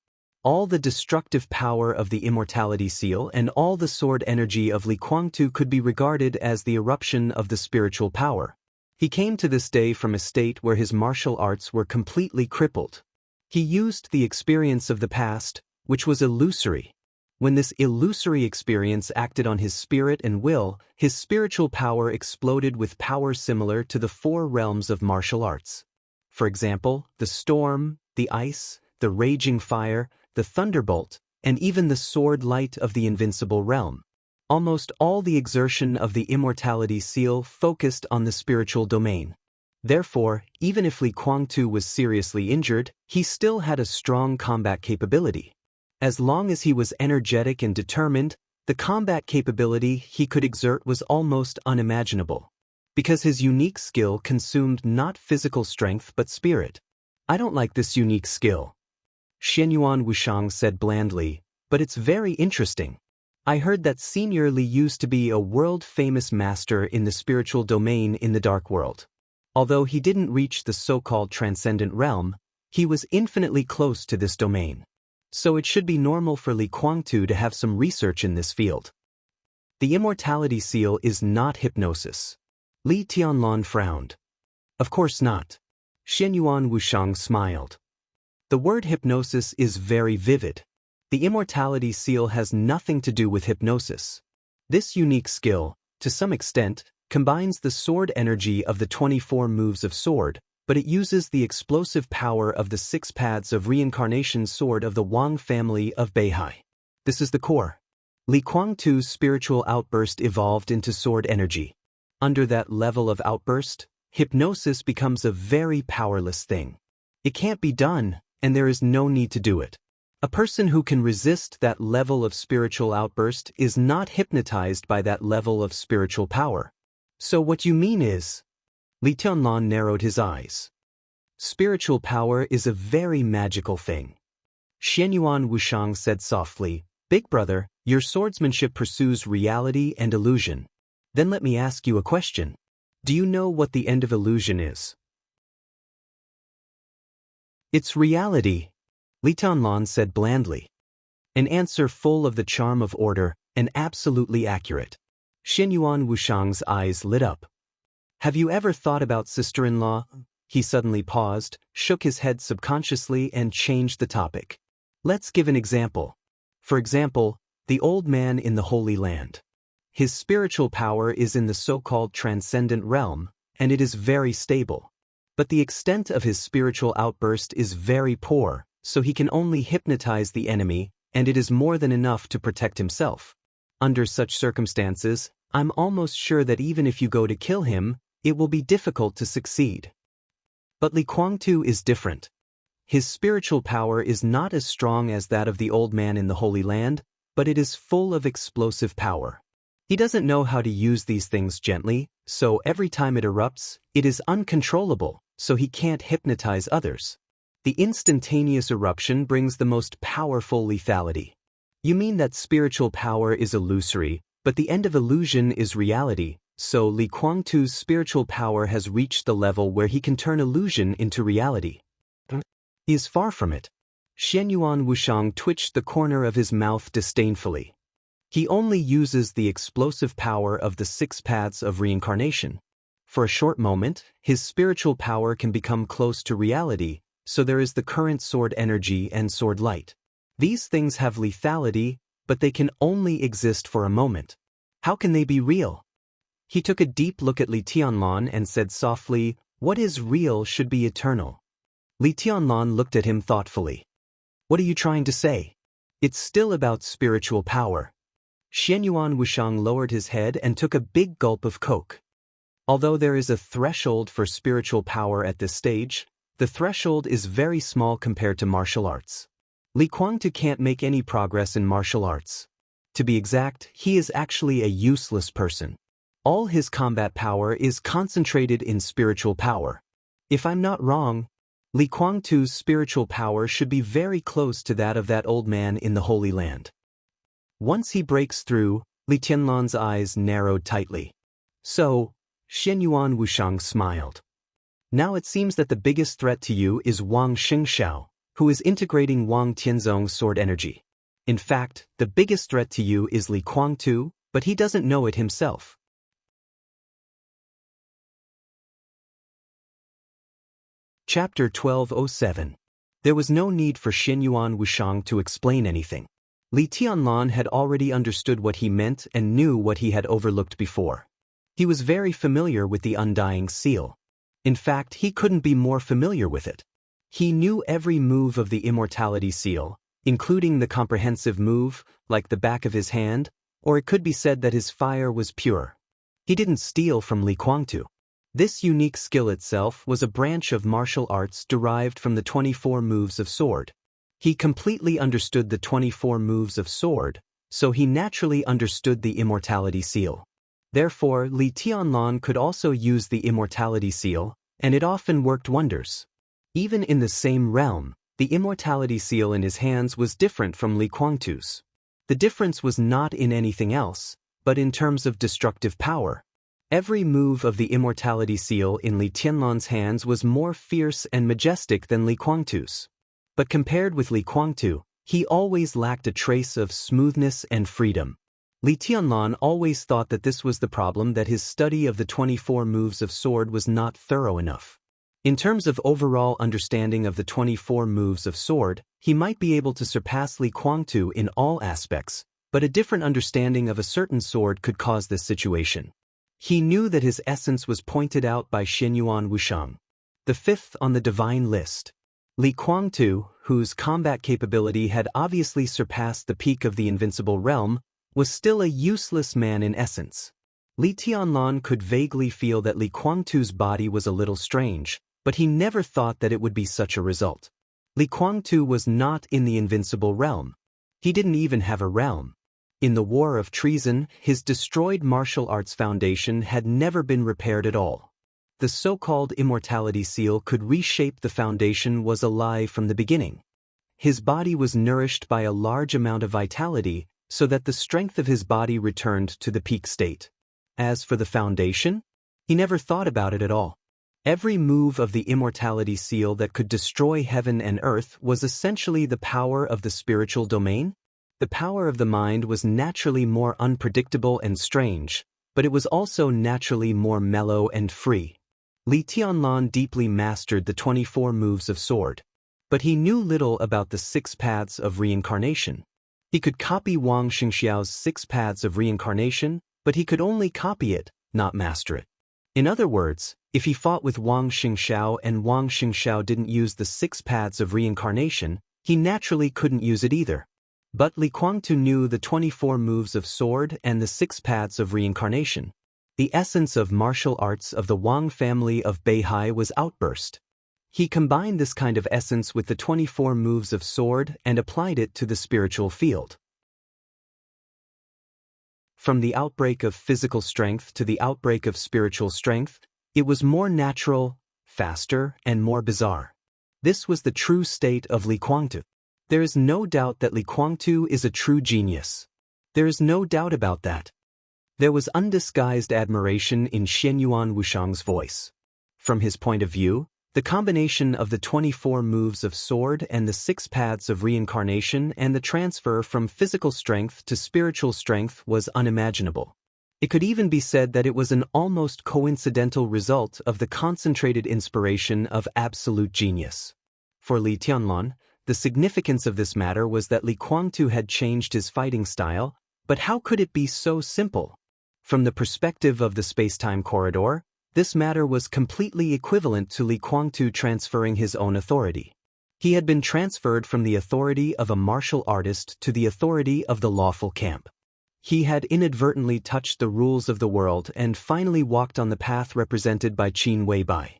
All the destructive power of the Immortality seal and all the sword energy of Li Guangtu could be regarded as the eruption of the spiritual power. He came to this day from a state where his martial arts were completely crippled. He used the experience of the past, which was illusory. When this illusory experience acted on his spirit and will, his spiritual power exploded with power similar to the 4 realms of martial arts. For example, the storm, the ice, the raging fire, the thunderbolt, and even the sword light of the invincible realm. Almost all the exertion of the Immortality seal focused on the spiritual domain. Therefore, even if Li Guangtu was seriously injured, he still had a strong combat capability. As long as he was energetic and determined, the combat capability he could exert was almost unimaginable. Because his unique skill consumed not physical strength but spirit. I don't like this unique skill. Xianyuan Wuxiang said blandly, but it's very interesting. I heard that Senior Li used to be a world-famous master in the spiritual domain in the dark world. Although he didn't reach the so-called transcendent realm, he was infinitely close to this domain. So it should be normal for Li Guangtu to have some research in this field. The Immortality seal is not hypnosis. Li Tianlan frowned. Of course not. Xianyuan Wuxiang smiled. The word hypnosis is very vivid. The immortality seal has nothing to do with hypnosis. This unique skill, to some extent, combines the sword energy of the 24 moves of sword, but it uses the explosive power of the 6 paths of reincarnation sword of the Wang family of Beihai. This is the core. Li Kuang-tu's spiritual outburst evolved into sword energy. Under that level of outburst, hypnosis becomes a very powerless thing. It can't be done, and there is no need to do it. A person who can resist that level of spiritual outburst is not hypnotized by that level of spiritual power. So what you mean is... Li Tianlan narrowed his eyes. Spiritual power is a very magical thing. Xianyuan Wuxiang said softly, Big brother, your swordsmanship pursues reality and illusion. Then let me ask you a question. Do you know what the end of illusion is? It's reality, Li Tianlan said blandly. An answer full of the charm of order and absolutely accurate. Xianyuan Wuxiang's eyes lit up. Have you ever thought about sister-in-law? He suddenly paused, shook his head subconsciously and changed the topic. Let's give an example. For example, the old man in the Holy Land. His spiritual power is in the so-called transcendent realm, and it is very stable. But the extent of his spiritual outburst is very poor, so he can only hypnotize the enemy, and it is more than enough to protect himself. Under such circumstances, I'm almost sure that even if you go to kill him, it will be difficult to succeed. But Li Kuang-tu is different. His spiritual power is not as strong as that of the old man in the Holy Land, but it is full of explosive power. He doesn't know how to use these things gently, so every time it erupts, it is uncontrollable, so he can't hypnotize others. The instantaneous eruption brings the most powerful lethality. You mean that spiritual power is illusory, but the end of illusion is reality, so Li Kuang-tu's spiritual power has reached the level where he can turn illusion into reality. He is far from it. Xianyuan Wuxiang twitched the corner of his mouth disdainfully. He only uses the explosive power of the 6 paths of reincarnation. For a short moment, his spiritual power can become close to reality, so there is the current sword energy and sword light. These things have lethality, but they can only exist for a moment. How can they be real? He took a deep look at Li Tianlan and said softly, What is real should be eternal. Li Tianlan looked at him thoughtfully. What are you trying to say? It's still about spiritual power. Xianyuan Wuxiang lowered his head and took a big gulp of coke. Although there is a threshold for spiritual power at this stage, the threshold is very small compared to martial arts. Li Kuang-tu can't make any progress in martial arts. To be exact, he is actually a useless person. All his combat power is concentrated in spiritual power. If I'm not wrong, Li Kuang-tu's spiritual power should be very close to that of that old man in the Holy Land. Once he breaks through, Li Tianlan's eyes narrowed tightly. So, Xianyuan Wuxiang smiled. Now it seems that the biggest threat to you is Wang Xingxiao, who is integrating Wang Tianzong's sword energy. In fact, the biggest threat to you is Li Kuang-tu, but he doesn't know it himself. Chapter 1207. There was no need for Xianyuan Wuxiang to explain anything. Li Tianlan had already understood what he meant and knew what he had overlooked before. He was very familiar with the Undying Seal. In fact, he couldn't be more familiar with it. He knew every move of the Immortality Seal, including the comprehensive move, like the back of his hand, or it could be said that his fire was pure. He didn't steal from Li Kuang-tu. This unique skill itself was a branch of martial arts derived from the 24 moves of sword. He completely understood the 24 moves of sword, so he naturally understood the Immortality Seal. Therefore, Li Tianlan could also use the Immortality Seal, and it often worked wonders. Even in the same realm, the Immortality Seal in his hands was different from Li Kuang-tu's. The difference was not in anything else, but in terms of destructive power. Every move of the Immortality Seal in Li Tianlan's hands was more fierce and majestic than Li Kuang-tu's. But compared with Li Kuang-tu, he always lacked a trace of smoothness and freedom. Li Tianlan always thought that this was the problem, that his study of the 24 moves of sword was not thorough enough. In terms of overall understanding of the 24 moves of sword, he might be able to surpass Li Kuangtu in all aspects, but a different understanding of a certain sword could cause this situation. He knew that his essence was pointed out by Xianyuan Wushang, the fifth on the divine list. Li Kuangtu, whose combat capability had obviously surpassed the peak of the invincible realm, was still a useless man in essence. Li Tianlan could vaguely feel that Li Kuangtu's body was a little strange, but he never thought that it would be such a result. Li Kuangtu was not in the invincible realm. He didn't even have a realm. In the War of Treason, his destroyed martial arts foundation had never been repaired at all. The so-called immortality seal could reshape the foundation was alive from the beginning. His body was nourished by a large amount of vitality, so that the strength of his body returned to the peak state. As for the foundation, he never thought about it at all. Every move of the immortality seal that could destroy heaven and earth was essentially the power of the spiritual domain. The power of the mind was naturally more unpredictable and strange, but it was also naturally more mellow and free. Li Tianlan deeply mastered the 24 moves of sword, but he knew little about the 6 paths of reincarnation. He could copy Wang Xingxiao's 6 paths of reincarnation, but he could only copy it, not master it. In other words, if he fought with Wang Xingxiao and Wang Xingxiao didn't use the 6 paths of reincarnation, he naturally couldn't use it either. But Li Kuangtu knew the 24 moves of sword and the 6 paths of reincarnation. The essence of martial arts of the Wang family of Beihai was outburst. He combined this kind of essence with the 24 moves of sword and applied it to the spiritual field. From the outbreak of physical strength to the outbreak of spiritual strength, it was more natural, faster, and more bizarre. This was the true state of Li Kuangtu. There is no doubt that Li Kuangtu is a true genius. There is no doubt about that. There was undisguised admiration in Xianyuan Wushang's voice. From his point of view, the combination of the 24 moves of sword and the 6 paths of reincarnation and the transfer from physical strength to spiritual strength was unimaginable. It could even be said that it was an almost coincidental result of the concentrated inspiration of absolute genius. For Li Tianlan, the significance of this matter was that Li Kuangtu had changed his fighting style, but how could it be so simple? From the perspective of the space-time corridor, this matter was completely equivalent to Li Kuangtu transferring his own authority. He had been transferred from the authority of a martial artist to the authority of the lawful camp. He had inadvertently touched the rules of the world and finally walked on the path represented by Qin Weibai.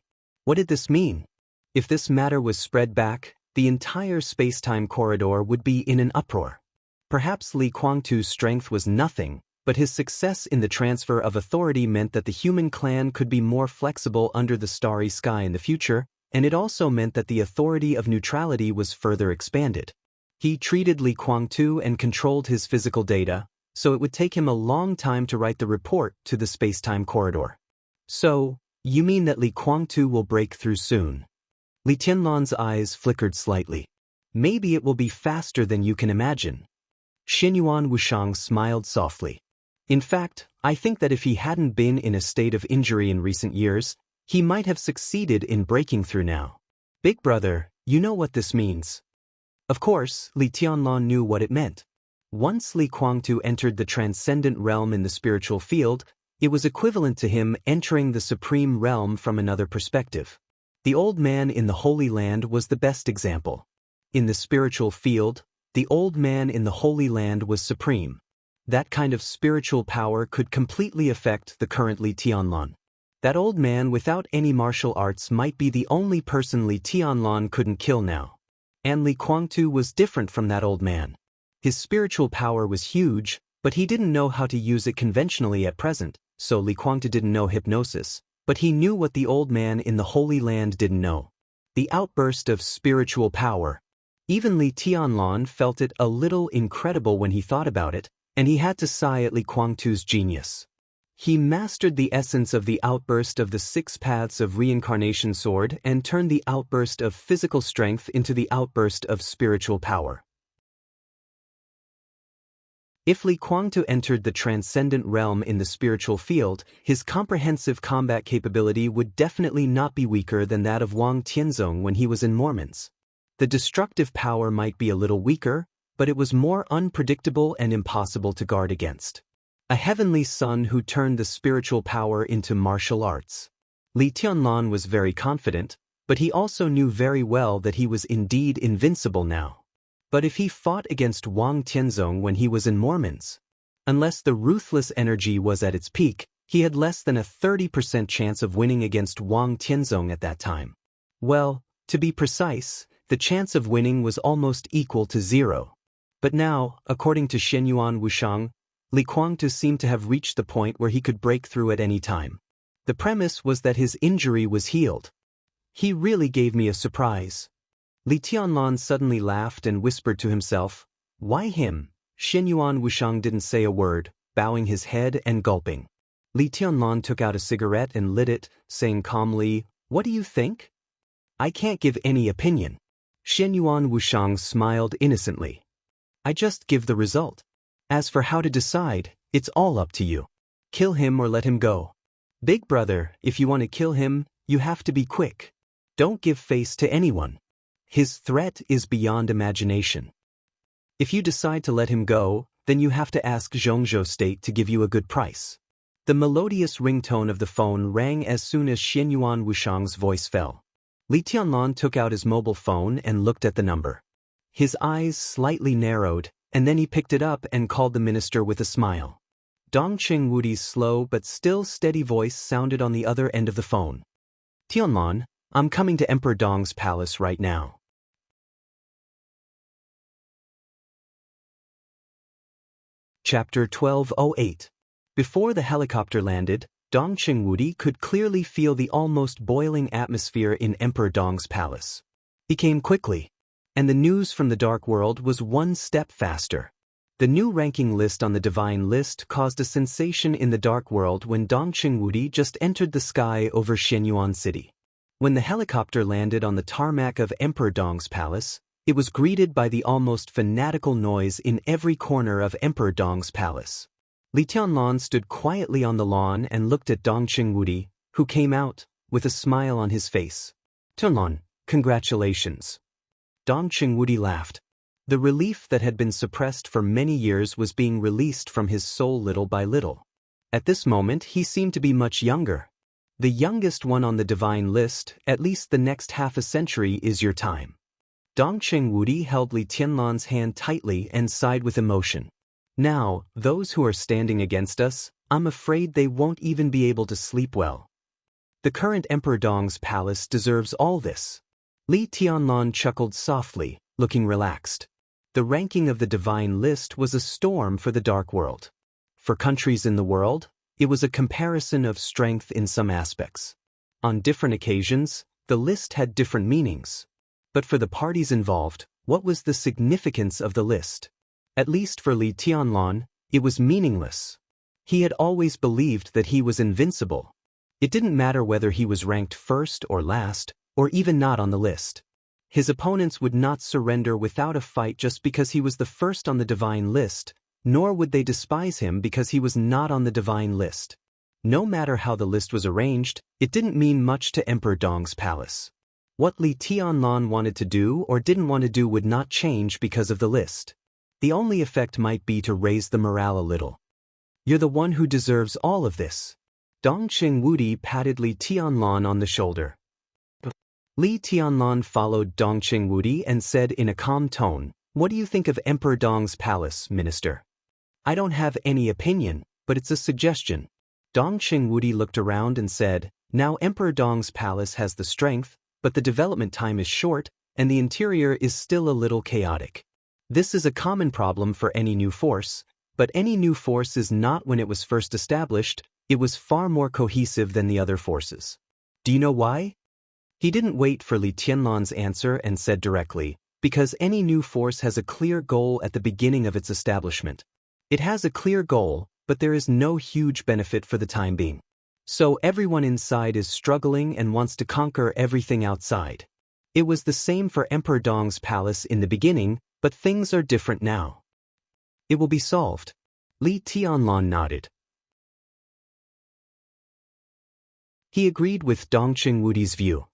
What did this mean? If this matter was spread back, the entire space-time corridor would be in an uproar. Perhaps Li Kuangtu's strength was nothing, but his success in the transfer of authority meant that the human clan could be more flexible under the starry sky in the future, and it also meant that the authority of neutrality was further expanded. He treated Li Kuangtu and controlled his physical data, so it would take him a long time to write the report to the space-time corridor. So, you mean that Li Kuangtu will break through soon? Li Tianlan's eyes flickered slightly. Maybe it will be faster than you can imagine. Xianyuan Wushang smiled softly. In fact, I think that if he hadn't been in a state of injury in recent years, he might have succeeded in breaking through now. Big brother, you know what this means. Of course, Li Tianlan knew what it meant. Once Li Kuangtu entered the transcendent realm in the spiritual field, it was equivalent to him entering the supreme realm from another perspective. The old man in the Holy Land was the best example. In the spiritual field, the old man in the Holy Land was supreme. That kind of spiritual power could completely affect the current Li Tianlan. That old man without any martial arts might be the only person Li Tianlan couldn't kill now. And Li Kuangtu was different from that old man. His spiritual power was huge, but he didn't know how to use it conventionally at present, so Li Kuangtu didn't know hypnosis, but he knew what the old man in the Holy Land didn't know. The outburst of spiritual power. Even Li Tianlan felt it a little incredible when he thought about it, and he had to sigh at Li Kuangtu's genius. He mastered the essence of the outburst of the 6 paths of reincarnation sword and turned the outburst of physical strength into the outburst of spiritual power. If Li Kuangtu entered the transcendent realm in the spiritual field, his comprehensive combat capability would definitely not be weaker than that of Wang Tianzong when he was in Mormons. The destructive power might be a little weaker, but it was more unpredictable and impossible to guard against. A heavenly son who turned the spiritual power into martial arts. Li Tianlan was very confident, but he also knew very well that he was indeed invincible now. But if he fought against Wang Tianzong when he was in Mormons, unless the ruthless energy was at its peak, he had less than a 30% chance of winning against Wang Tianzong at that time. Well, to be precise, the chance of winning was almost equal to 0. But now, according to Shenyuan Wuxiang, Li Kuangtu seemed to have reached the point where he could break through at any time. The premise was that his injury was healed. He really gave me a surprise. Li Tianlan suddenly laughed and whispered to himself, "Why him?" Shenyuan Wuxiang didn't say a word, bowing his head and gulping. Li Tianlan took out a cigarette and lit it, saying calmly, "What do you think?" "I can't give any opinion." Shenyuan Wuxiang smiled innocently. "I just give the result. As for how to decide, it's all up to you. Kill him or let him go. Big brother, if you want to kill him, you have to be quick. Don't give face to anyone. His threat is beyond imagination. If you decide to let him go, then you have to ask Zhongzhou State to give you a good price." The melodious ringtone of the phone rang as soon as Shenyuan Wuxiang's voice fell. Li Tianlan took out his mobile phone and looked at the number. His eyes slightly narrowed, and then he picked it up and called the minister with a smile. Dongqing Wudi's slow but still steady voice sounded on the other end of the phone. "Tianlan, I'm coming to Emperor Dong's palace right now." Chapter 1208. Before the helicopter landed, Dongqing Wudi could clearly feel the almost boiling atmosphere in Emperor Dong's palace. He came quickly, and the news from the dark world was one step faster. The new ranking list on the divine list caused a sensation in the dark world when Dongqing Wudi just entered the sky over Shenyuan City. When the helicopter landed on the tarmac of Emperor Dong's palace, it was greeted by the almost fanatical noise in every corner of Emperor Dong's palace. Li Tianlan stood quietly on the lawn and looked at Dongqing Wudi, who came out, with a smile on his face. "Tianlan, congratulations." Dongqing Wudi laughed. The relief that had been suppressed for many years was being released from his soul little by little. At this moment he seemed to be much younger. The youngest one on the divine list, at least the next half a century is your time. Dongqing Wudi held Li Tianlan's hand tightly and sighed with emotion. "Now, those who are standing against us, I'm afraid they won't even be able to sleep well. The current Emperor Dong's palace deserves all this." Li Tianlan chuckled softly, looking relaxed. The ranking of the divine list was a storm for the dark world. For countries in the world, it was a comparison of strength in some aspects. On different occasions, the list had different meanings. But for the parties involved, what was the significance of the list? At least for Li Tianlan, it was meaningless. He had always believed that he was invincible. It didn't matter whether he was ranked first or last, or even not on the list. His opponents would not surrender without a fight just because he was the first on the divine list, nor would they despise him because he was not on the divine list. No matter how the list was arranged, it didn't mean much to Emperor Dong's palace. What Li Tianlan wanted to do or didn't want to do would not change because of the list. The only effect might be to raise the morale a little. "You're the one who deserves all of this." Dongqing Wudi patted Li Tianlan on the shoulder. Li Tianlan followed Dongqing Wudi and said in a calm tone, "What do you think of Emperor Dong's palace, Minister?" "I don't have any opinion, but it's a suggestion." Dongqing Wudi looked around and said, "Now Emperor Dong's palace has the strength, but the development time is short, and the interior is still a little chaotic. This is a common problem for any new force, but any new force is not when it was first established. It was far more cohesive than the other forces. Do you know why?" He didn't wait for Li Tianlan's answer and said directly, "Because any new force has a clear goal at the beginning of its establishment. It has a clear goal, but there is no huge benefit for the time being. So everyone inside is struggling and wants to conquer everything outside. It was the same for Emperor Dong's palace in the beginning, but things are different now." It will be solved. Li Tianlan nodded. He agreed with Dongqing Wudi's view.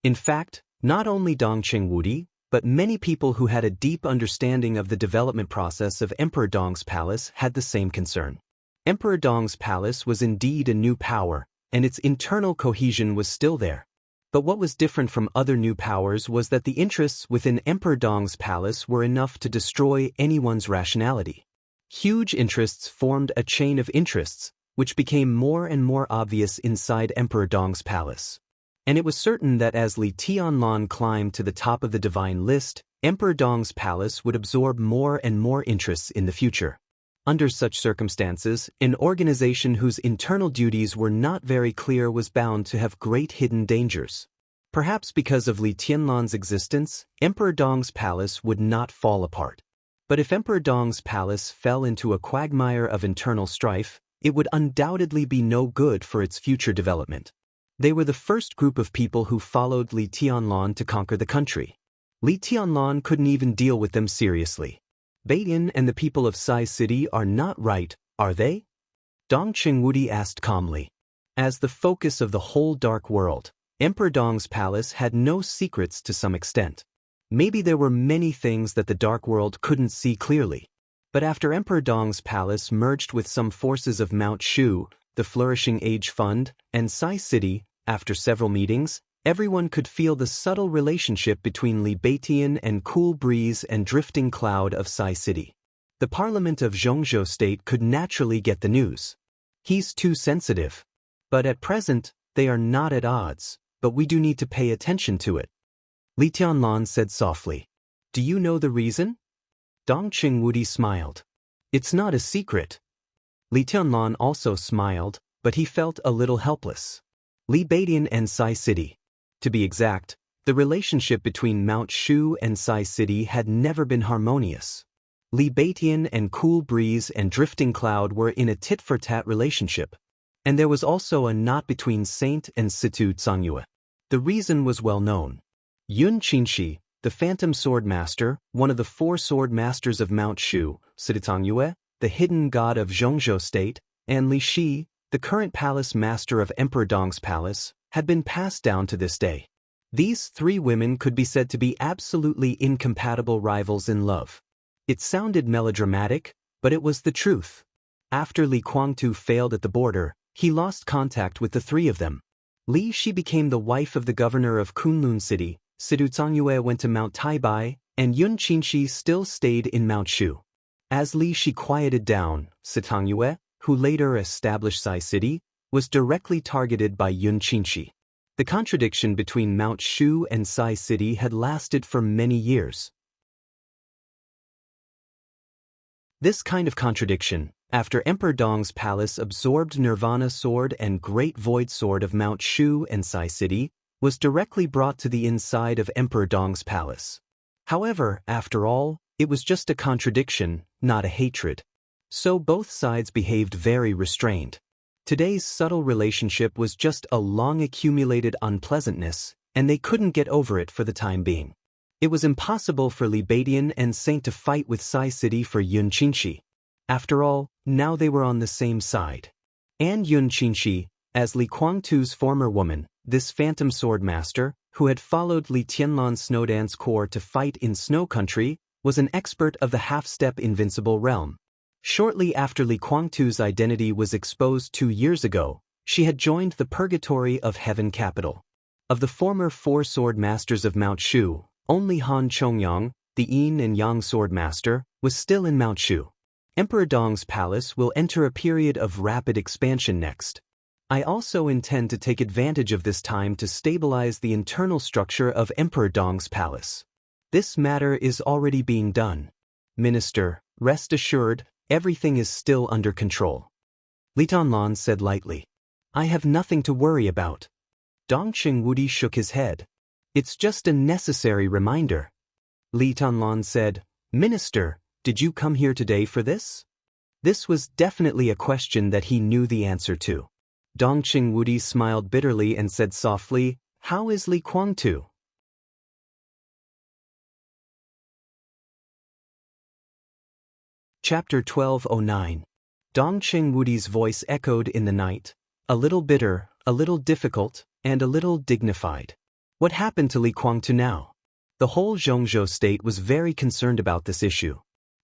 In fact, not only Dongqing Wudi, but many people who had a deep understanding of the development process of Emperor Dong's palace had the same concern. Emperor Dong's palace was indeed a new power, and its internal cohesion was still there. But what was different from other new powers was that the interests within Emperor Dong's palace were enough to destroy anyone's rationality. Huge interests formed a chain of interests, which became more and more obvious inside Emperor Dong's palace. And it was certain that as Li Tianlan climbed to the top of the divine list, Emperor Dong's palace would absorb more and more interests in the future. Under such circumstances, an organization whose internal duties were not very clear was bound to have great hidden dangers. Perhaps because of Li Tianlan's existence, Emperor Dong's palace would not fall apart. But if Emperor Dong's palace fell into a quagmire of internal strife, it would undoubtedly be no good for its future development. They were the first group of people who followed Li Tianlan to conquer the country. Li Tianlan couldn't even deal with them seriously. Beidian and the people of Sai City are not right, are they? Dongqing Wudi asked calmly. As the focus of the whole dark world, Emperor Dong's palace had no secrets to some extent. Maybe there were many things that the dark world couldn't see clearly. But after Emperor Dong's palace merged with some forces of Mount Shu, the Flourishing Age Fund, and Sai City, after several meetings, everyone could feel the subtle relationship between Li Beidian and Cool Breeze and Drifting Cloud of Sai City. The parliament of Zhongzhou State could naturally get the news. He's too sensitive. But at present, they are not at odds, but we do need to pay attention to it. Li Tianlan said softly. Do you know the reason? Dongqing Wudi smiled. It's not a secret. Li Tianlan also smiled, but he felt a little helpless. Li Beidian and Sai City. To be exact, the relationship between Mount Shu and Sai City had never been harmonious. Li Beidian and Cool Breeze and Drifting Cloud were in a tit-for-tat relationship. And there was also a knot between Saint and Situ Zhangyue. The reason was well known. Yun Qinshi, the Phantom Sword Master, one of the 4 sword masters of Mount Shu, Situ Zhangyue, the hidden god of Zhongzhou State, and Li Shi, the current palace master of Emperor Dong's palace, had been passed down to this day. These 3 women could be said to be absolutely incompatible rivals in love. It sounded melodramatic, but it was the truth. After Li Guangtu failed at the border, he lost contact with the 3 of them. Li Shi became the wife of the governor of Kunlun City, Situ Zhangyue went to Mount Taibai, and Yun Qinshi still stayed in Mount Shu. As Li Shi quieted down, Situ Zhangyue, who later established Sai City, was directly targeted by Yun Qinshi. The contradiction between Mount Shu and Sai City had lasted for many years. This kind of contradiction, after Emperor Dong's palace absorbed Nirvana Sword and Great Void Sword of Mount Shu and Sai City, was directly brought to the inside of Emperor Dong's palace. However, after all, it was just a contradiction, not a hatred. So both sides behaved very restrained. Today's subtle relationship was just a long-accumulated unpleasantness, and they couldn't get over it for the time being. It was impossible for Li Beidian and Saint to fight with Sai City for Yun Qinshi. After all, now they were on the same side. And Yun Qinshi, as Li Guangtu's former woman, this Phantom Sword Master, who had followed Li Tianlan's Snowdance Corps to fight in Snow Country, was an expert of the half-step invincible realm. Shortly after Li Guangtu's identity was exposed 2 years ago, she had joined the Purgatory of Heaven Capital. Of the former 4 sword masters of Mount Shu, only Han Chongyang, the Yin and Yang sword master, was still in Mount Shu. Emperor Dong's palace will enter a period of rapid expansion next. I also intend to take advantage of this time to stabilize the internal structure of Emperor Dong's palace. This matter is already being done. Minister, rest assured, everything is still under control. Li Tianlan said lightly. I have nothing to worry about. Dongqing Wudi shook his head. It's just a necessary reminder. Li Tianlan said, Minister, did you come here today for this? This was definitely a question that he knew the answer to. Dongqing Wudi smiled bitterly and said softly, How is Li Guangtu? Chapter 1209. Dongqing Wudi's voice echoed in the night, a little bitter, a little difficult, and a little dignified. What happened to Li Kuangtu now? The whole Zhongzhou state was very concerned about this issue.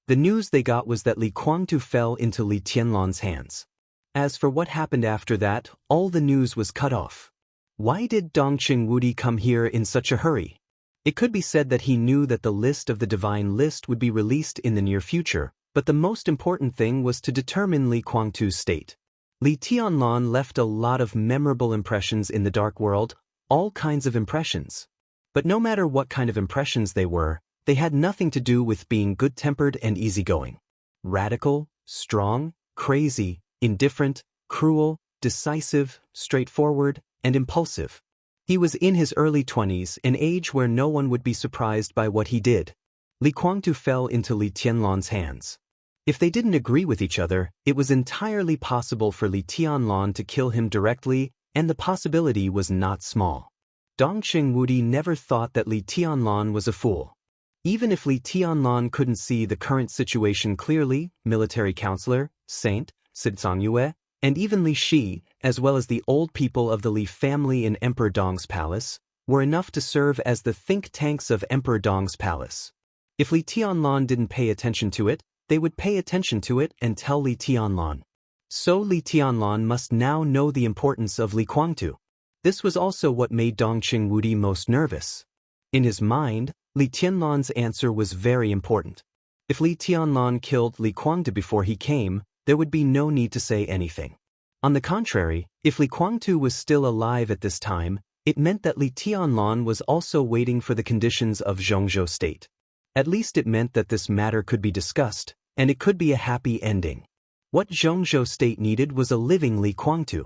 The news they got was that Li Kuangtu fell into Li Tianlan's hands. As for what happened after that, all the news was cut off. Why did Dongqing Wudi come here in such a hurry? It could be said that he knew that the list of the divine list would be released in the near future, but the most important thing was to determine Li Kuangtu's state. Li Tianlan left a lot of memorable impressions in the dark world, all kinds of impressions. But no matter what kind of impressions they were, they had nothing to do with being good-tempered and easygoing. Radical, strong, crazy, indifferent, cruel, decisive, straightforward, and impulsive. He was in his early 20s, an age where no one would be surprised by what he did. Li Kuangtu fell into Li Tianlan's hands. If they didn't agree with each other, it was entirely possible for Li Tianlan to kill him directly, and the possibility was not small. Dongqing Wudi never thought that Li Tianlan was a fool. Even if Li Tianlan couldn't see the current situation clearly, military counselor, saint, Zhangyue, and even Li Shi, as well as the old people of the Li family in Emperor Dong's palace, were enough to serve as the think tanks of Emperor Dong's palace. If Li Tianlan didn't pay attention to it, they would pay attention to it and tell Li Tianlan. So Li Tianlan must now know the importance of Li Kuangtu. This was also what made Dongqing Wudi most nervous. In his mind, Li Tianlan's answer was very important. If Li Tianlan killed Li Kuangtu before he came, there would be no need to say anything. On the contrary, if Li Kuangtu was still alive at this time, it meant that Li Tianlan was also waiting for the conditions of Zhongzhou state. At least it meant that this matter could be discussed, and it could be a happy ending. What Zhongzhou state needed was a living Li Kuangtu.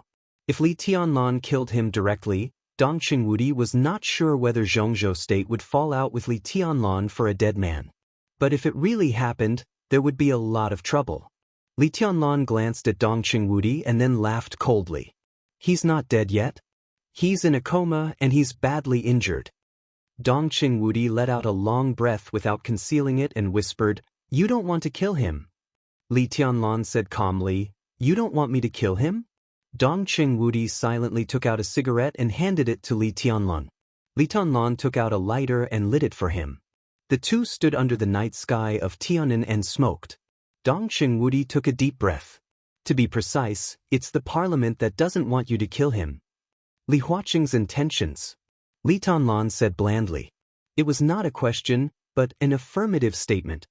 If Li Tianlan killed him directly, Dongqing Wudi was not sure whether Zhongzhou state would fall out with Li Tianlan for a dead man. But if it really happened, there would be a lot of trouble. Li Tianlan glanced at Dongqing Wudi and then laughed coldly. He's not dead yet. He's in a coma and he's badly injured. Dongqing Wudi let out a long breath without concealing it and whispered, "You don't want to kill him." Li Tianlan said calmly, "You don't want me to kill him?" Dongqing Wudi silently took out a cigarette and handed it to Li Tianlan. Li Tianlan took out a lighter and lit it for him. The two stood under the night sky of Tiannan and smoked. Dongqing Wudi took a deep breath. To be precise, it's the parliament that doesn't want you to kill him. Li Huaqing's intentions. Li Tianlan said blandly. It was not a question, but an affirmative statement.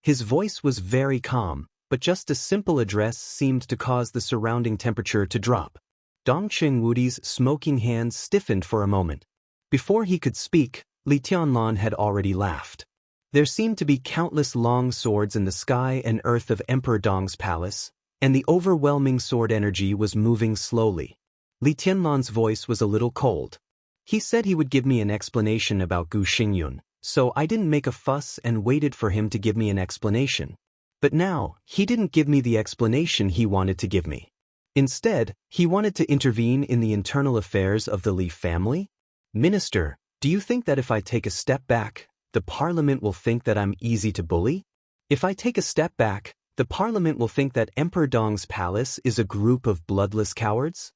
His voice was very calm, but just a simple address seemed to cause the surrounding temperature to drop. Dongqing Wudi's smoking hands stiffened for a moment. Before he could speak, Li Tianlan had already laughed. There seemed to be countless long swords in the sky and earth of Emperor Dong's palace, and the overwhelming sword energy was moving slowly. Li Tianlan's voice was a little cold. He said he would give me an explanation about Gu Xingyun, so I didn't make a fuss and waited for him to give me an explanation. But now, he didn't give me the explanation he wanted to give me. Instead, he wanted to intervene in the internal affairs of the Li family? Minister, do you think that if I take a step back, the parliament will think that I'm easy to bully? If I take a step back, the parliament will think that Emperor Dong's palace is a group of bloodless cowards?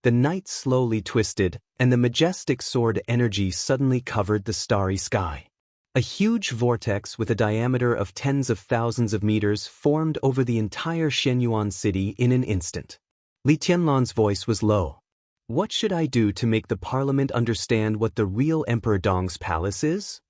The night slowly twisted, and the majestic sword energy suddenly covered the starry sky. A huge vortex with a diameter of tens of thousands of meters formed over the entire Xianyuan city in an instant. Li Tianlan's voice was low. What should I do to make the parliament understand what the real Emperor Dong's palace is?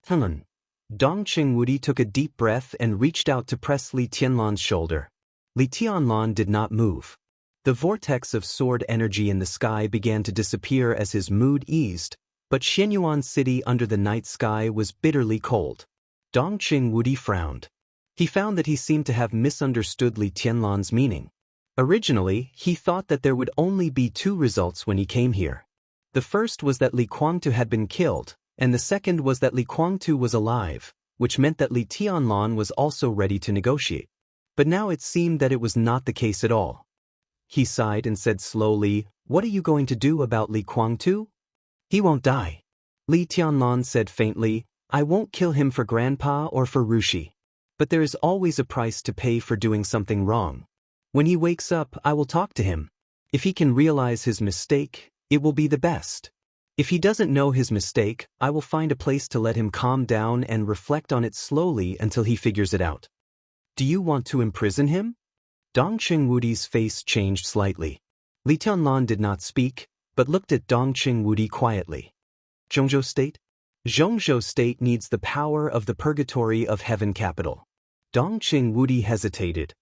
Dongqing Wudi took a deep breath and reached out to press Li Tianlan's shoulder. Li Tianlan did not move. The vortex of sword energy in the sky began to disappear as his mood eased, but Xianyuan city under the night sky was bitterly cold. Dongqing Wudi frowned. He found that he seemed to have misunderstood Li Tianlan's meaning. Originally, he thought that there would only be two results when he came here. The first was that Li Kuangtu had been killed, and the second was that Li Kuangtu was alive, which meant that Li Tianlan was also ready to negotiate. But now it seemed that it was not the case at all. He sighed and said slowly, "What are you going to do about Li Kuangtu?" "He won't die." Li Tianlan said faintly, I won't kill him for Grandpa or for Rushi. But there is always a price to pay for doing something wrong. When he wakes up, I will talk to him. If he can realize his mistake, it will be the best. If he doesn't know his mistake, I will find a place to let him calm down and reflect on it slowly until he figures it out. Do you want to imprison him? Dongqing Wudi's face changed slightly. Li Tianlan did not speak, but looked at Dongqing Wudi quietly. Zhongzhou State? Zhongzhou State needs the power of the purgatory of heaven capital. Dongqing Wudi hesitated.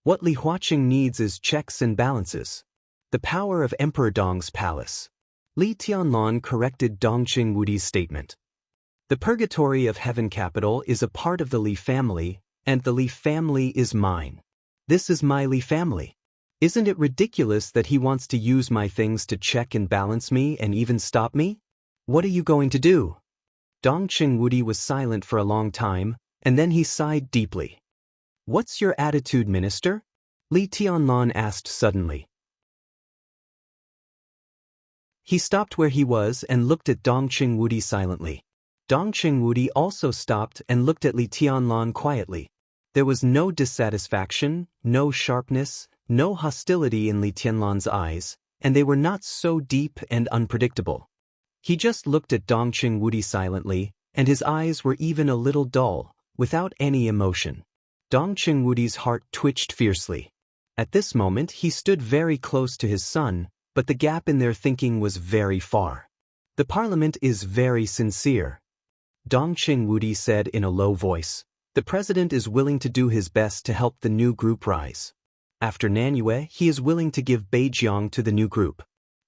What Li Huaqing needs is checks and balances. The power of Emperor Dong's palace. Li Tianlan corrected Dongqing Wudi's statement. The purgatory of heaven capital is a part of the Li family, and the Li family is mine. This is my Li family. Isn't it ridiculous that he wants to use my things to check and balance me and even stop me? What are you going to do? Dongqing Wudi was silent for a long time, and then he sighed deeply. What's your attitude, minister? Li Tianlan asked suddenly. He stopped where he was and looked at Dongqing Wudi silently. Dongqing Wudi also stopped and looked at Li Tianlan quietly. There was no dissatisfaction, no sharpness, no hostility in Li Tianlan's eyes, and they were not so deep and unpredictable. He just looked at Dongqing Wudi silently, and his eyes were even a little dull, without any emotion. Dongqing Wudi's heart twitched fiercely. At this moment he stood very close to his son, but the gap in their thinking was very far. The parliament is very sincere. Dongqing Wudi said in a low voice. The president is willing to do his best to help the new group rise. After Nanyue, he is willing to give Beijiang to the new group.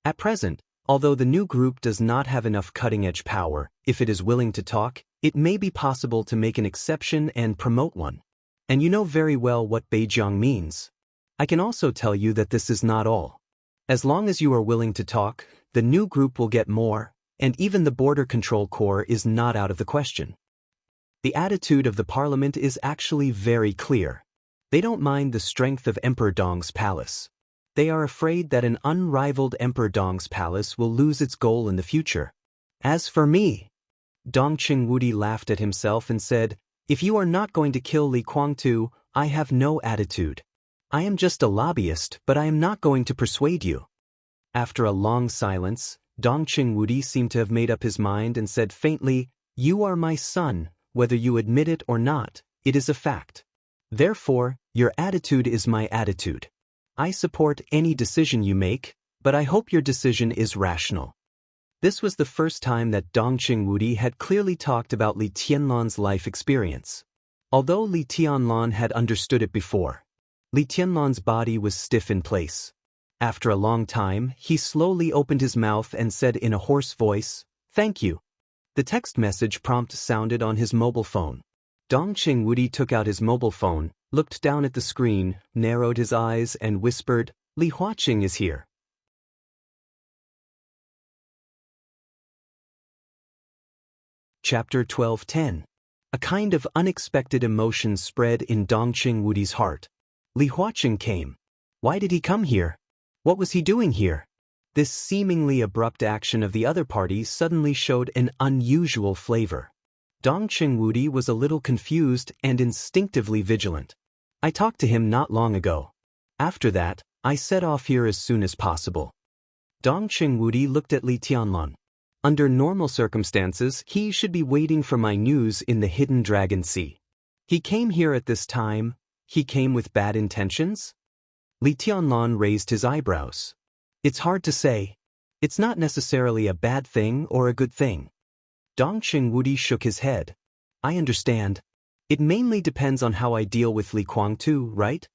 At present, although the new group does not have enough cutting-edge power, if it is willing to talk, it may be possible to make an exception and promote one. And you know very well what Beijiang means. I can also tell you that this is not all. As long as you are willing to talk, the new group will get more, and even the border control corps is not out of the question. The attitude of the parliament is actually very clear. They don't mind the strength of Emperor Dong's palace. They are afraid that an unrivaled Emperor Dong's palace will lose its goal in the future. As for me, Dongqing Wudi laughed at himself and said, if you are not going to kill Li Kuangtu, I have no attitude. I am just a lobbyist, but I am not going to persuade you. After a long silence, Dongqing Wudi seemed to have made up his mind and said faintly, you are my son, whether you admit it or not, it is a fact. Therefore, your attitude is my attitude. I support any decision you make, but I hope your decision is rational. This was the first time that Dongqing Wudi had clearly talked about Li Tianlan's life experience. Although Li Tianlan had understood it before, Li Tianlan's body was stiff in place. After a long time, he slowly opened his mouth and said in a hoarse voice, thank you. The text message prompt sounded on his mobile phone. Dongqing Wudi took out his mobile phone, looked down at the screen, narrowed his eyes and whispered, Li Huaqing is here. Chapter 12:10. A kind of unexpected emotion spread in Dongqing Wudi's heart. Li Huaqing came. Why did he come here? What was he doing here? This seemingly abrupt action of the other party suddenly showed an unusual flavor. Dongqing Wudi was a little confused and instinctively vigilant. I talked to him not long ago. After that, I set off here as soon as possible. Dongqing Wudi looked at Li Tianlan. Under normal circumstances, he should be waiting for my news in the Hidden Dragon Sea. He came here at this time. He came with bad intentions? Li Tianlan raised his eyebrows. It's hard to say. It's not necessarily a bad thing or a good thing. Dongqing Wudi shook his head. I understand. It mainly depends on how I deal with Li Kuangtu, right?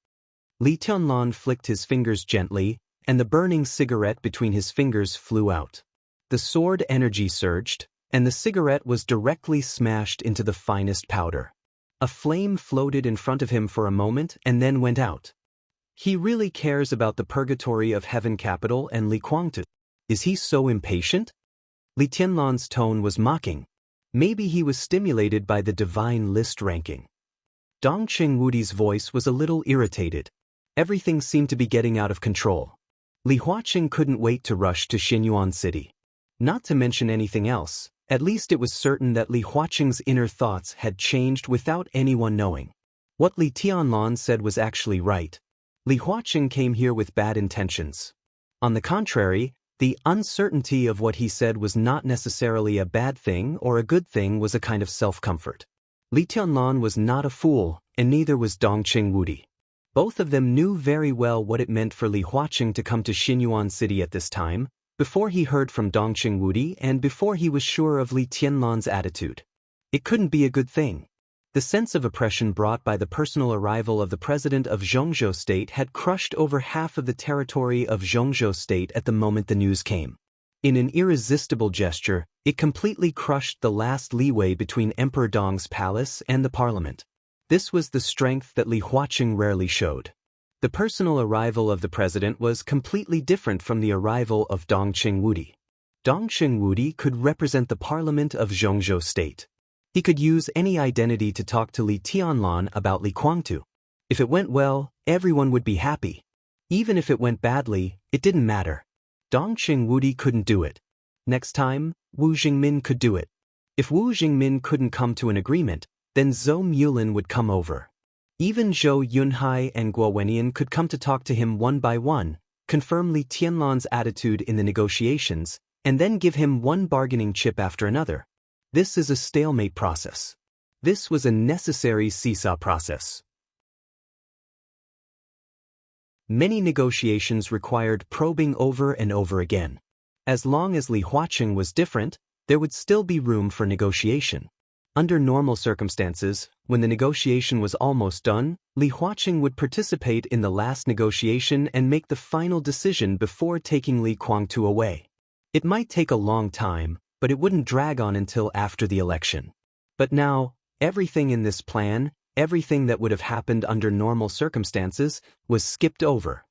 Li Tianlan flicked his fingers gently, and the burning cigarette between his fingers flew out. The sword energy surged, and the cigarette was directly smashed into the finest powder. A flame floated in front of him for a moment and then went out. He really cares about the purgatory of heaven capital and Li Kuangtu. Is he so impatient? Li Tianlan's tone was mocking. Maybe he was stimulated by the divine list ranking. Dongqing Wudi's voice was a little irritated. Everything seemed to be getting out of control. Li Huaqing couldn't wait to rush to Xinyuan City. Not to mention anything else, At least it was certain that Li Huaqing's inner thoughts had changed without anyone knowing. What Li Tianlan said was actually right. Li Huaqing came here with bad intentions. On the contrary, the uncertainty of what he said was not necessarily a bad thing or a good thing, was a kind of self-comfort. Li Tianlan was not a fool, and neither was Dongqing Wudi. Both of them knew very well what it meant for Li Huaqing to come to Xinyuan City at this time, before he heard from Dongqing Wudi and before he was sure of Li Tianlan's attitude. It couldn't be a good thing. The sense of oppression brought by the personal arrival of the president of Zhongzhou State had crushed over half of the territory of Zhongzhou State at the moment the news came. In an irresistible gesture, it completely crushed the last leeway between Emperor Dong's palace and the parliament. This was the strength that Li Huaqing rarely showed. The personal arrival of the president was completely different from the arrival of Dongqing Wudi. Dongqing Wudi could represent the parliament of Zhongzhou State. He could use any identity to talk to Li Tianlan about Li Guangtu. If it went well, everyone would be happy. Even if it went badly, it didn't matter. Dongqing Wudi couldn't do it. Next time, Wu Jingmin could do it. If Wu Jingmin couldn't come to an agreement, then Zhou Mulin would come over. Even Zhou Yunhai and Guo Wenian could come to talk to him one by one, confirm Li Tianlan's attitude in the negotiations, and then give him one bargaining chip after another. This is a stalemate process. This was a necessary seesaw process. Many negotiations required probing over and over again. As long as Li Huaqing was different, there would still be room for negotiation. Under normal circumstances, when the negotiation was almost done, Li Huaqing would participate in the last negotiation and make the final decision before taking Li Guangtu away. It might take a long time, but it wouldn't drag on until after the election. But now, everything in this plan, everything that would have happened under normal circumstances, was skipped over.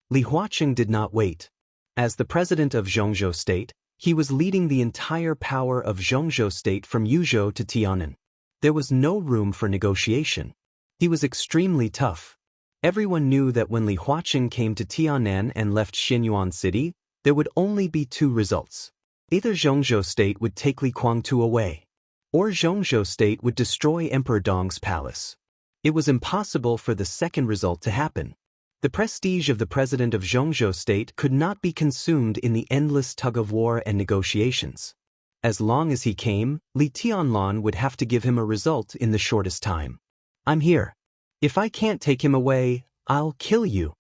Li Huaqing did not wait. As the president of Zhongzhou State, he was leading the entire power of Zhongzhou State from Yuzhou to Tianan. There was no room for negotiation. He was extremely tough. Everyone knew that when Li Huaqing came to Tianan and left Xinyuan City, there would only be two results. Either Zhongzhou State would take Li Guangtu away, or Zhongzhou State would destroy Emperor Dong's palace. It was impossible for the second result to happen. The prestige of the president of Zhongzhou State could not be consumed in the endless tug-of-war and negotiations. As long as he came, Li Tianlan would have to give him a result in the shortest time. "I'm here. If I can't take him away, I'll kill you."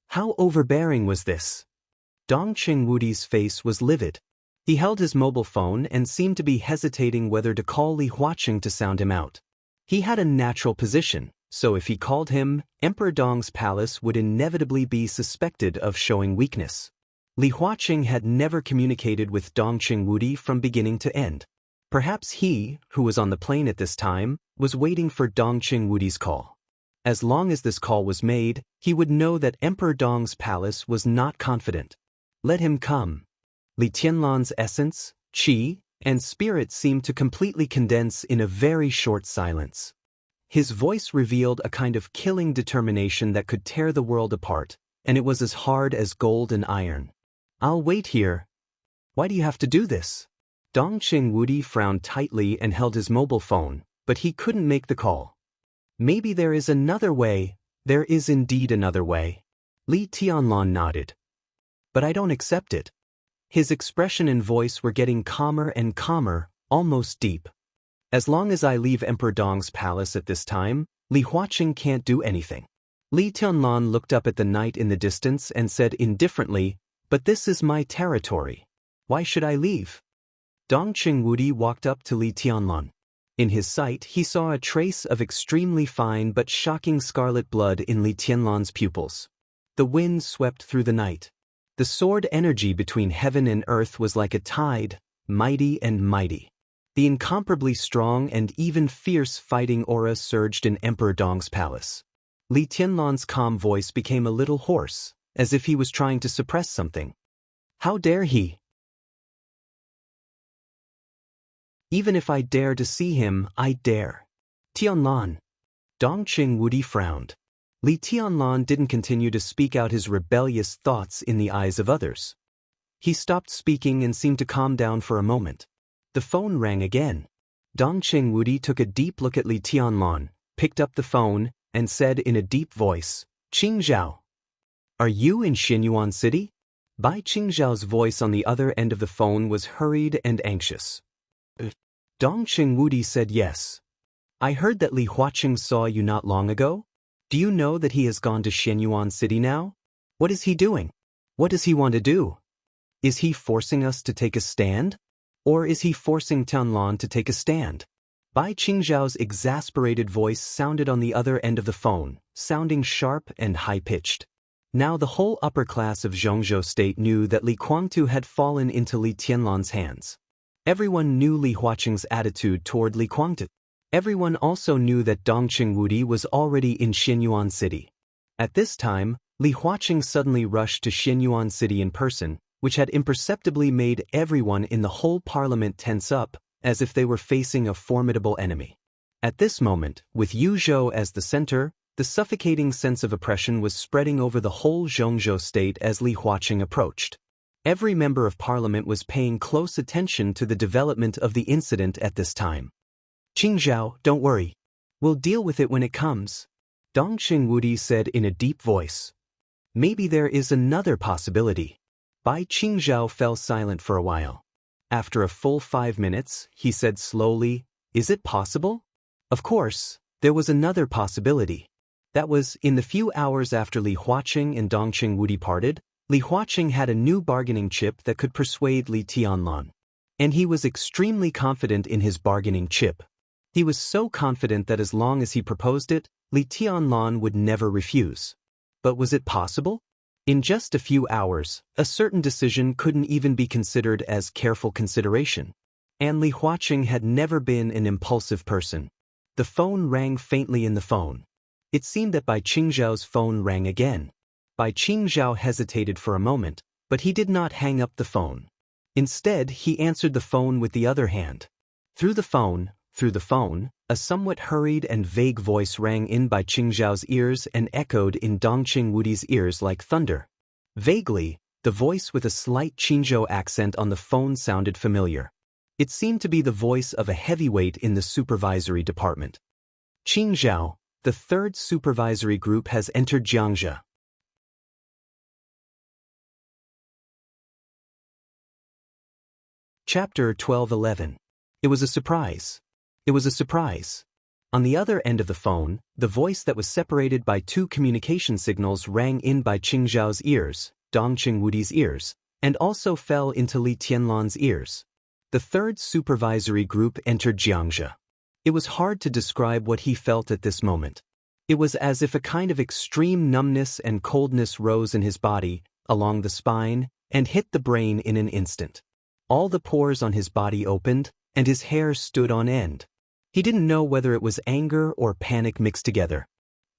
How overbearing was this? Dongqing Wudi's face was livid. He held his mobile phone and seemed to be hesitating whether to call Li Huaqing to sound him out. He had a natural position, so if he called him, Emperor Dong's palace would inevitably be suspected of showing weakness. Li Huaqing had never communicated with Dongqing Wudi from beginning to end. Perhaps he, who was on the plane at this time, was waiting for Dongqing Wudi's call. As long as this call was made, he would know that Emperor Dong's palace was not confident. Let him come. Li Tianlan's essence, qi, and spirit seemed to completely condense in a very short silence. His voice revealed a kind of killing determination that could tear the world apart, and it was as hard as gold and iron. "I'll wait here." "Why do you have to do this?" Dongqing Wudi frowned tightly and held his mobile phone, but he couldn't make the call. "Maybe there is another way." "There is indeed another way." Li Tianlan nodded. "But I don't accept it." His expression and voice were getting calmer and calmer, almost deep. "As long as I leave Emperor Dong's palace at this time, Li Huaqing can't do anything." Li Tianlan looked up at the night in the distance and said indifferently, "But this is my territory. Why should I leave?" Dongqing Wudi walked up to Li Tianlan. In his sight he saw a trace of extremely fine but shocking scarlet blood in Li Tianlan's pupils. The wind swept through the night. The sword energy between heaven and earth was like a tide, mighty and mighty. The incomparably strong and even fierce fighting aura surged in Emperor Dong's palace. Li Tianlan's calm voice became a little hoarse, as if he was trying to suppress something. "How dare he? Even if I dare to see him, I dare." "Tianlan." Dongqing Wudi frowned. Li Tianlan didn't continue to speak out his rebellious thoughts in the eyes of others. He stopped speaking and seemed to calm down for a moment. The phone rang again. Dongqing Wudi took a deep look at Li Tianlan, picked up the phone, and said in a deep voice, "Qingzhao. Are you in Xinyuan City?" Bai Qingzhao's voice on the other end of the phone was hurried and anxious. Dongqing Wudi said yes. "I heard that Li Huaqing saw you not long ago. Do you know that he has gone to Xinyuan City now? What is he doing? What does he want to do? Is he forcing us to take a stand? Or is he forcing Tianlan to take a stand?" Bai Qingzhao's exasperated voice sounded on the other end of the phone, sounding sharp and high-pitched. Now the whole upper class of Zhongzhou State knew that Li Guangtu had fallen into Li Tianlan's hands. Everyone knew Li Huaqing's attitude toward Li Guangtu. Everyone also knew that Dongqing Wudi was already in Xinyuan City. At this time, Li Huaqing suddenly rushed to Xinyuan City in person, which had imperceptibly made everyone in the whole parliament tense up, as if they were facing a formidable enemy. At this moment, with Yuzhou as the center, the suffocating sense of oppression was spreading over the whole Zhongzhou State as Li Huaqing approached. Every member of parliament was paying close attention to the development of the incident at this time. "Qingzhao, don't worry. We'll deal with it when it comes," Dongqing Wudi said in a deep voice. "Maybe there is another possibility." Bai Qingzhao fell silent for a while. After a full 5 minutes, he said slowly, "Is it possible?" Of course, there was another possibility. That was, in the few hours after Li Huaqing and Dongqing Wudi parted, Li Huaqing had a new bargaining chip that could persuade Li Tianlan. And he was extremely confident in his bargaining chip. He was so confident that as long as he proposed it, Li Tianlan would never refuse. But was it possible? In just a few hours, a certain decision couldn't even be considered as careful consideration. And Li Huaqing had never been an impulsive person. The phone rang faintly in the phone. It seemed that Bai Qingzhao's phone rang again. Bai Qingzhao hesitated for a moment, but he did not hang up the phone. Instead, he answered the phone with the other hand. Through the phone, a somewhat hurried and vague voice rang in Bai Qingzhao's ears and echoed in Dongqing Wudi's ears like thunder. Vaguely, the voice with a slight Qingzhou accent on the phone sounded familiar. It seemed to be the voice of a heavyweight in the supervisory department. "Qingzhao, the third supervisory group has entered Jiangxia." Chapter 12:11. It was a surprise. It was a surprise. On the other end of the phone, the voice that was separated by 2 communication signals rang in Bai Qingzhao's ears, Dongqing Wudi's ears, and also fell into Li Tianlan's ears. The third supervisory group entered Jiangxia. It was hard to describe what he felt at this moment. It was as if a kind of extreme numbness and coldness rose in his body, along the spine, and hit the brain in an instant. All the pores on his body opened, and his hair stood on end. He didn't know whether it was anger or panic mixed together.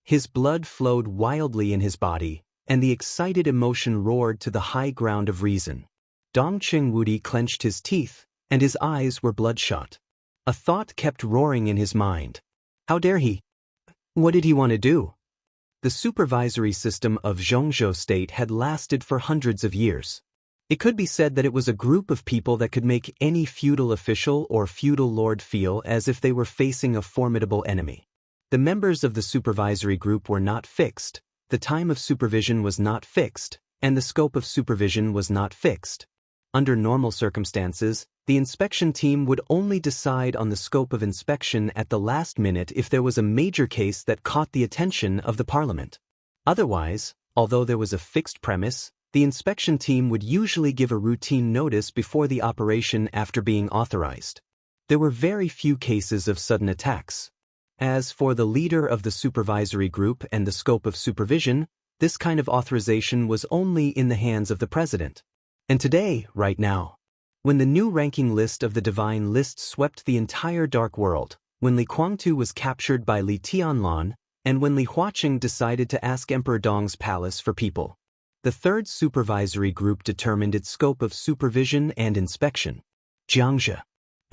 His blood flowed wildly in his body, and the excited emotion roared to the high ground of reason. Dongqing Wudi clenched his teeth, and his eyes were bloodshot. A thought kept roaring in his mind. How dare he? What did he want to do? The supervisory system of Zhongzhou State had lasted for hundreds of years. It could be said that it was a group of people that could make any feudal official or feudal lord feel as if they were facing a formidable enemy. The members of the supervisory group were not fixed, the time of supervision was not fixed, and the scope of supervision was not fixed. Under normal circumstances, the inspection team would only decide on the scope of inspection at the last minute if there was a major case that caught the attention of the parliament. Otherwise, although there was a fixed premise, the inspection team would usually give a routine notice before the operation after being authorized. There were very few cases of sudden attacks. As for the leader of the supervisory group and the scope of supervision, this kind of authorization was only in the hands of the president. And today, right now, when the new ranking list of the divine list swept the entire dark world, when Li Guangtu was captured by Li Tianlan, and when Li Huaqing decided to ask Emperor Dong's palace for people, the third supervisory group determined its scope of supervision and inspection. Jiangxia.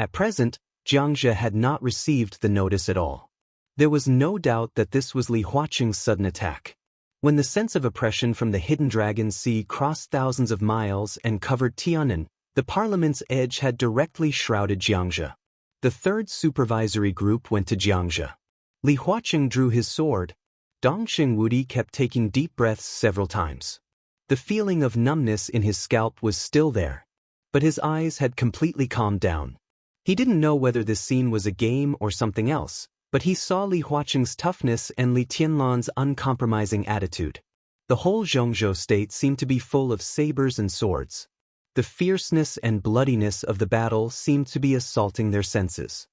At present, Jiangxia had not received the notice at all. There was no doubt that this was Li Huaqing's sudden attack. When the sense of oppression from the hidden dragon sea crossed thousands of miles and covered Tianan, The parliament's edge had directly shrouded Xianxia. The third supervisory group went to Xianxia. Li Huaqing drew his sword. Dongqing Wudi kept taking deep breaths several times. The feeling of numbness in his scalp was still there, but his eyes had completely calmed down. He didn't know whether this scene was a game or something else, but he saw Li Huaqing's toughness and Li Tianlan's uncompromising attitude. The whole Zhongzhou state seemed to be full of sabers and swords. The fierceness and bloodiness of the battle seemed to be assaulting their senses.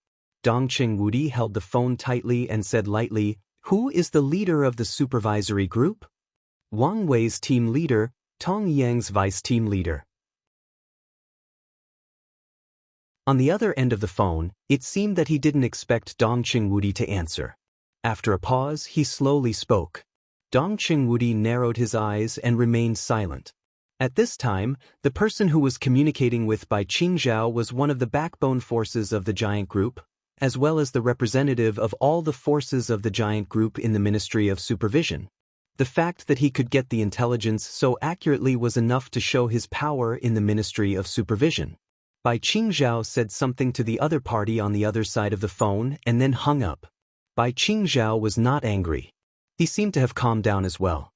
Dongqing Wudi held the phone tightly and said lightly, "Who is the leader of the supervisory group?" "Wang Wei's team leader, Tong Yang's vice team leader." On the other end of the phone, it seemed that he didn't expect Dongqing Wudi to answer. After a pause, he slowly spoke. Dongqing Wudi narrowed his eyes and remained silent. At this time, the person who was communicating with by Qingzhao was one of the backbone forces of the giant group, as well as the representative of all the forces of the giant group in the Ministry of Supervision. The fact that he could get the intelligence so accurately was enough to show his power in the Ministry of Supervision. Bai Qingzhao said something to the other party on the other side of the phone and then hung up. Bai Qingzhao was not angry. He seemed to have calmed down as well.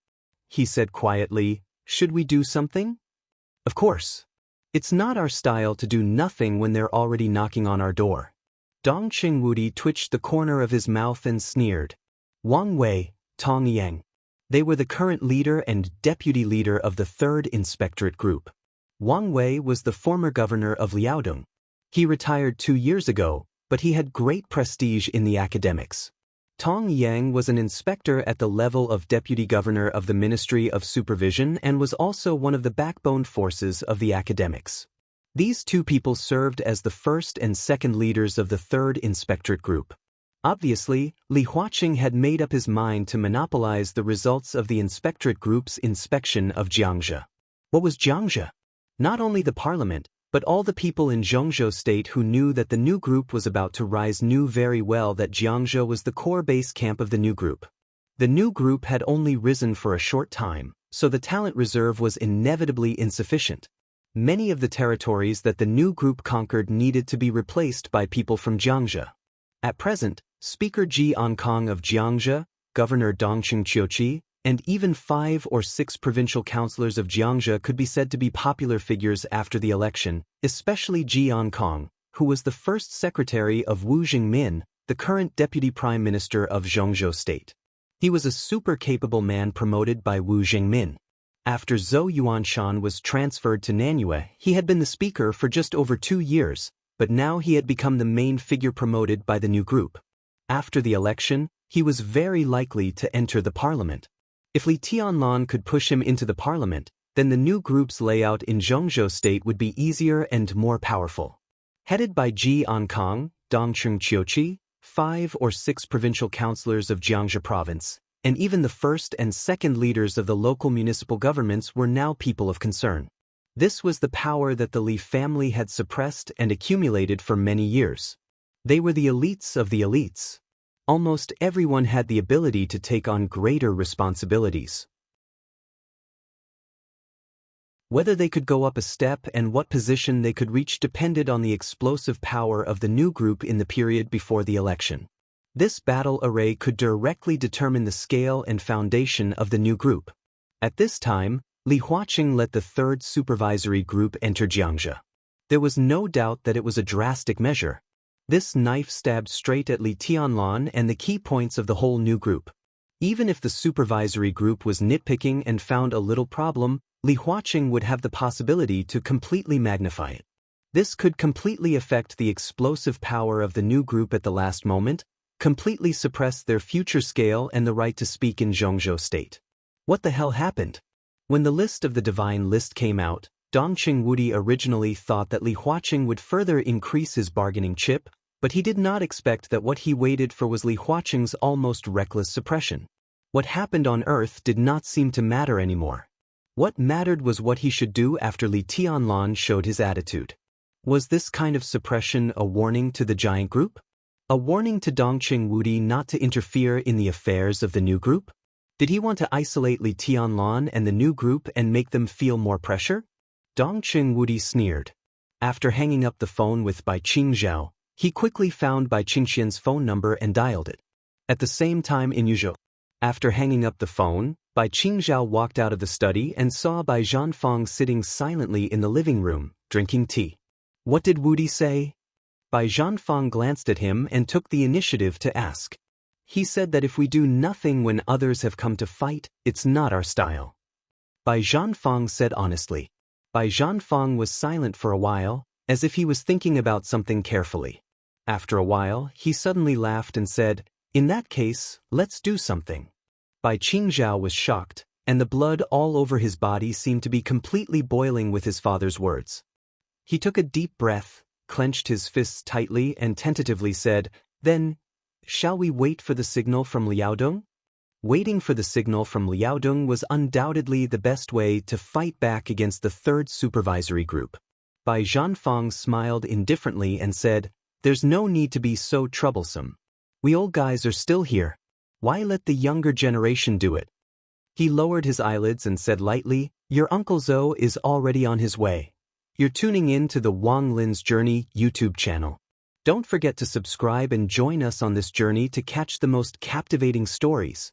He said quietly, "Should we do something?" "Of course. It's not our style to do nothing when they're already knocking on our door." Dongqing Wudi twitched the corner of his mouth and sneered. Wang Wei, Tong Yang. They were the current leader and deputy leader of the third inspectorate group. Wang Wei was the former governor of Liaodong. He retired 2 years ago, but he had great prestige in the academics. Tong Yang was an inspector at the level of deputy governor of the Ministry of Supervision and was also one of the backbone forces of the academics. These two people served as the first and second leaders of the third inspectorate group. Obviously, Li Huaqing had made up his mind to monopolize the results of the inspectorate group's inspection of Xianxia. What was Xianxia? Not only the parliament, but all the people in Zhongzhou state who knew that the new group was about to rise knew very well that Xianxia was the core base camp of the new group. The new group had only risen for a short time, so the talent reserve was inevitably insufficient. Many of the territories that the new group conquered needed to be replaced by people from Xianxia. At present, Speaker Ji Ankong of Xianxia, Governor Dongqing Qiuqi, and even 5 or 6 provincial councillors of Xianxia could be said to be popular figures after the election, especially Ji Ankong, who was the first secretary of Wu Jingmin, the current deputy prime minister of Zhongzhou state. He was a super capable man promoted by Wu Jingmin. After Zhou Yuanshan was transferred to Nanyue, he had been the speaker for just over 2 years, but now he had become the main figure promoted by the new group. After the election, he was very likely to enter the parliament. If Li Tianlan could push him into the parliament, then the new group's layout in Zhongzhou state would be easier and more powerful. Headed by Ji Ankong, Dongqing Qiuqi, 5 or 6 provincial councillors of Jiangxia province, and even the first and second leaders of the local municipal governments were now people of concern. This was the power that the Li family had suppressed and accumulated for many years. They were the elites of the elites. Almost everyone had the ability to take on greater responsibilities. Whether they could go up a step and what position they could reach depended on the explosive power of the new group in the period before the election. This battle array could directly determine the scale and foundation of the new group. At this time, Li Huaqing let the third supervisory group enter Xianxia. There was no doubt that it was a drastic measure. This knife stabbed straight at Li Tianlan and the key points of the whole new group. Even if the supervisory group was nitpicking and found a little problem, Li Huaqing would have the possibility to completely magnify it. This could completely affect the explosive power of the new group at the last moment, completely suppress their future scale and the right to speak in Zhongzhou state. What the hell happened? When the list of the divine list came out, Dongqing Wudi originally thought that Li Huaqing would further increase his bargaining chip, but he did not expect that what he waited for was Li Huaqing's almost reckless suppression. What happened on Earth did not seem to matter anymore. What mattered was what he should do after Li Tianlan showed his attitude. Was this kind of suppression a warning to the giant group? A warning to Dongqing Wudi not to interfere in the affairs of the new group? Did he want to isolate Li Tianlan and the new group and make them feel more pressure? Dongqing Wudi sneered. After hanging up the phone with Bai Qingzhao, he quickly found Bai Qingxian's phone number and dialed it. At the same time in Yuzhou. After hanging up the phone, Bai Qingzhao walked out of the study and saw Bai Zhanfang sitting silently in the living room, drinking tea. What did Wudi say? Bai Zhanfang glanced at him and took the initiative to ask. He said that if we do nothing when others have come to fight, it's not our style. Bai Zhanfang said honestly. Bai Zhanfang was silent for a while, as if he was thinking about something carefully. After a while, he suddenly laughed and said, "In that case, let's do something." Bai Qingzhao was shocked, and the blood all over his body seemed to be completely boiling with his father's words. He took a deep breath, clenched his fists tightly and tentatively said, "Then, shall we wait for the signal from Liaodong?" Waiting for the signal from Liaodong was undoubtedly the best way to fight back against the third supervisory group. Bai Zhanfang smiled indifferently and said, "There's no need to be so troublesome. We old guys are still here. Why let the younger generation do it?" He lowered his eyelids and said lightly, "Your Uncle Zhou is already on his way. You're tuning in to the Wang Lin's Journey YouTube channel. Don't forget to subscribe and join us on this journey to catch the most captivating stories.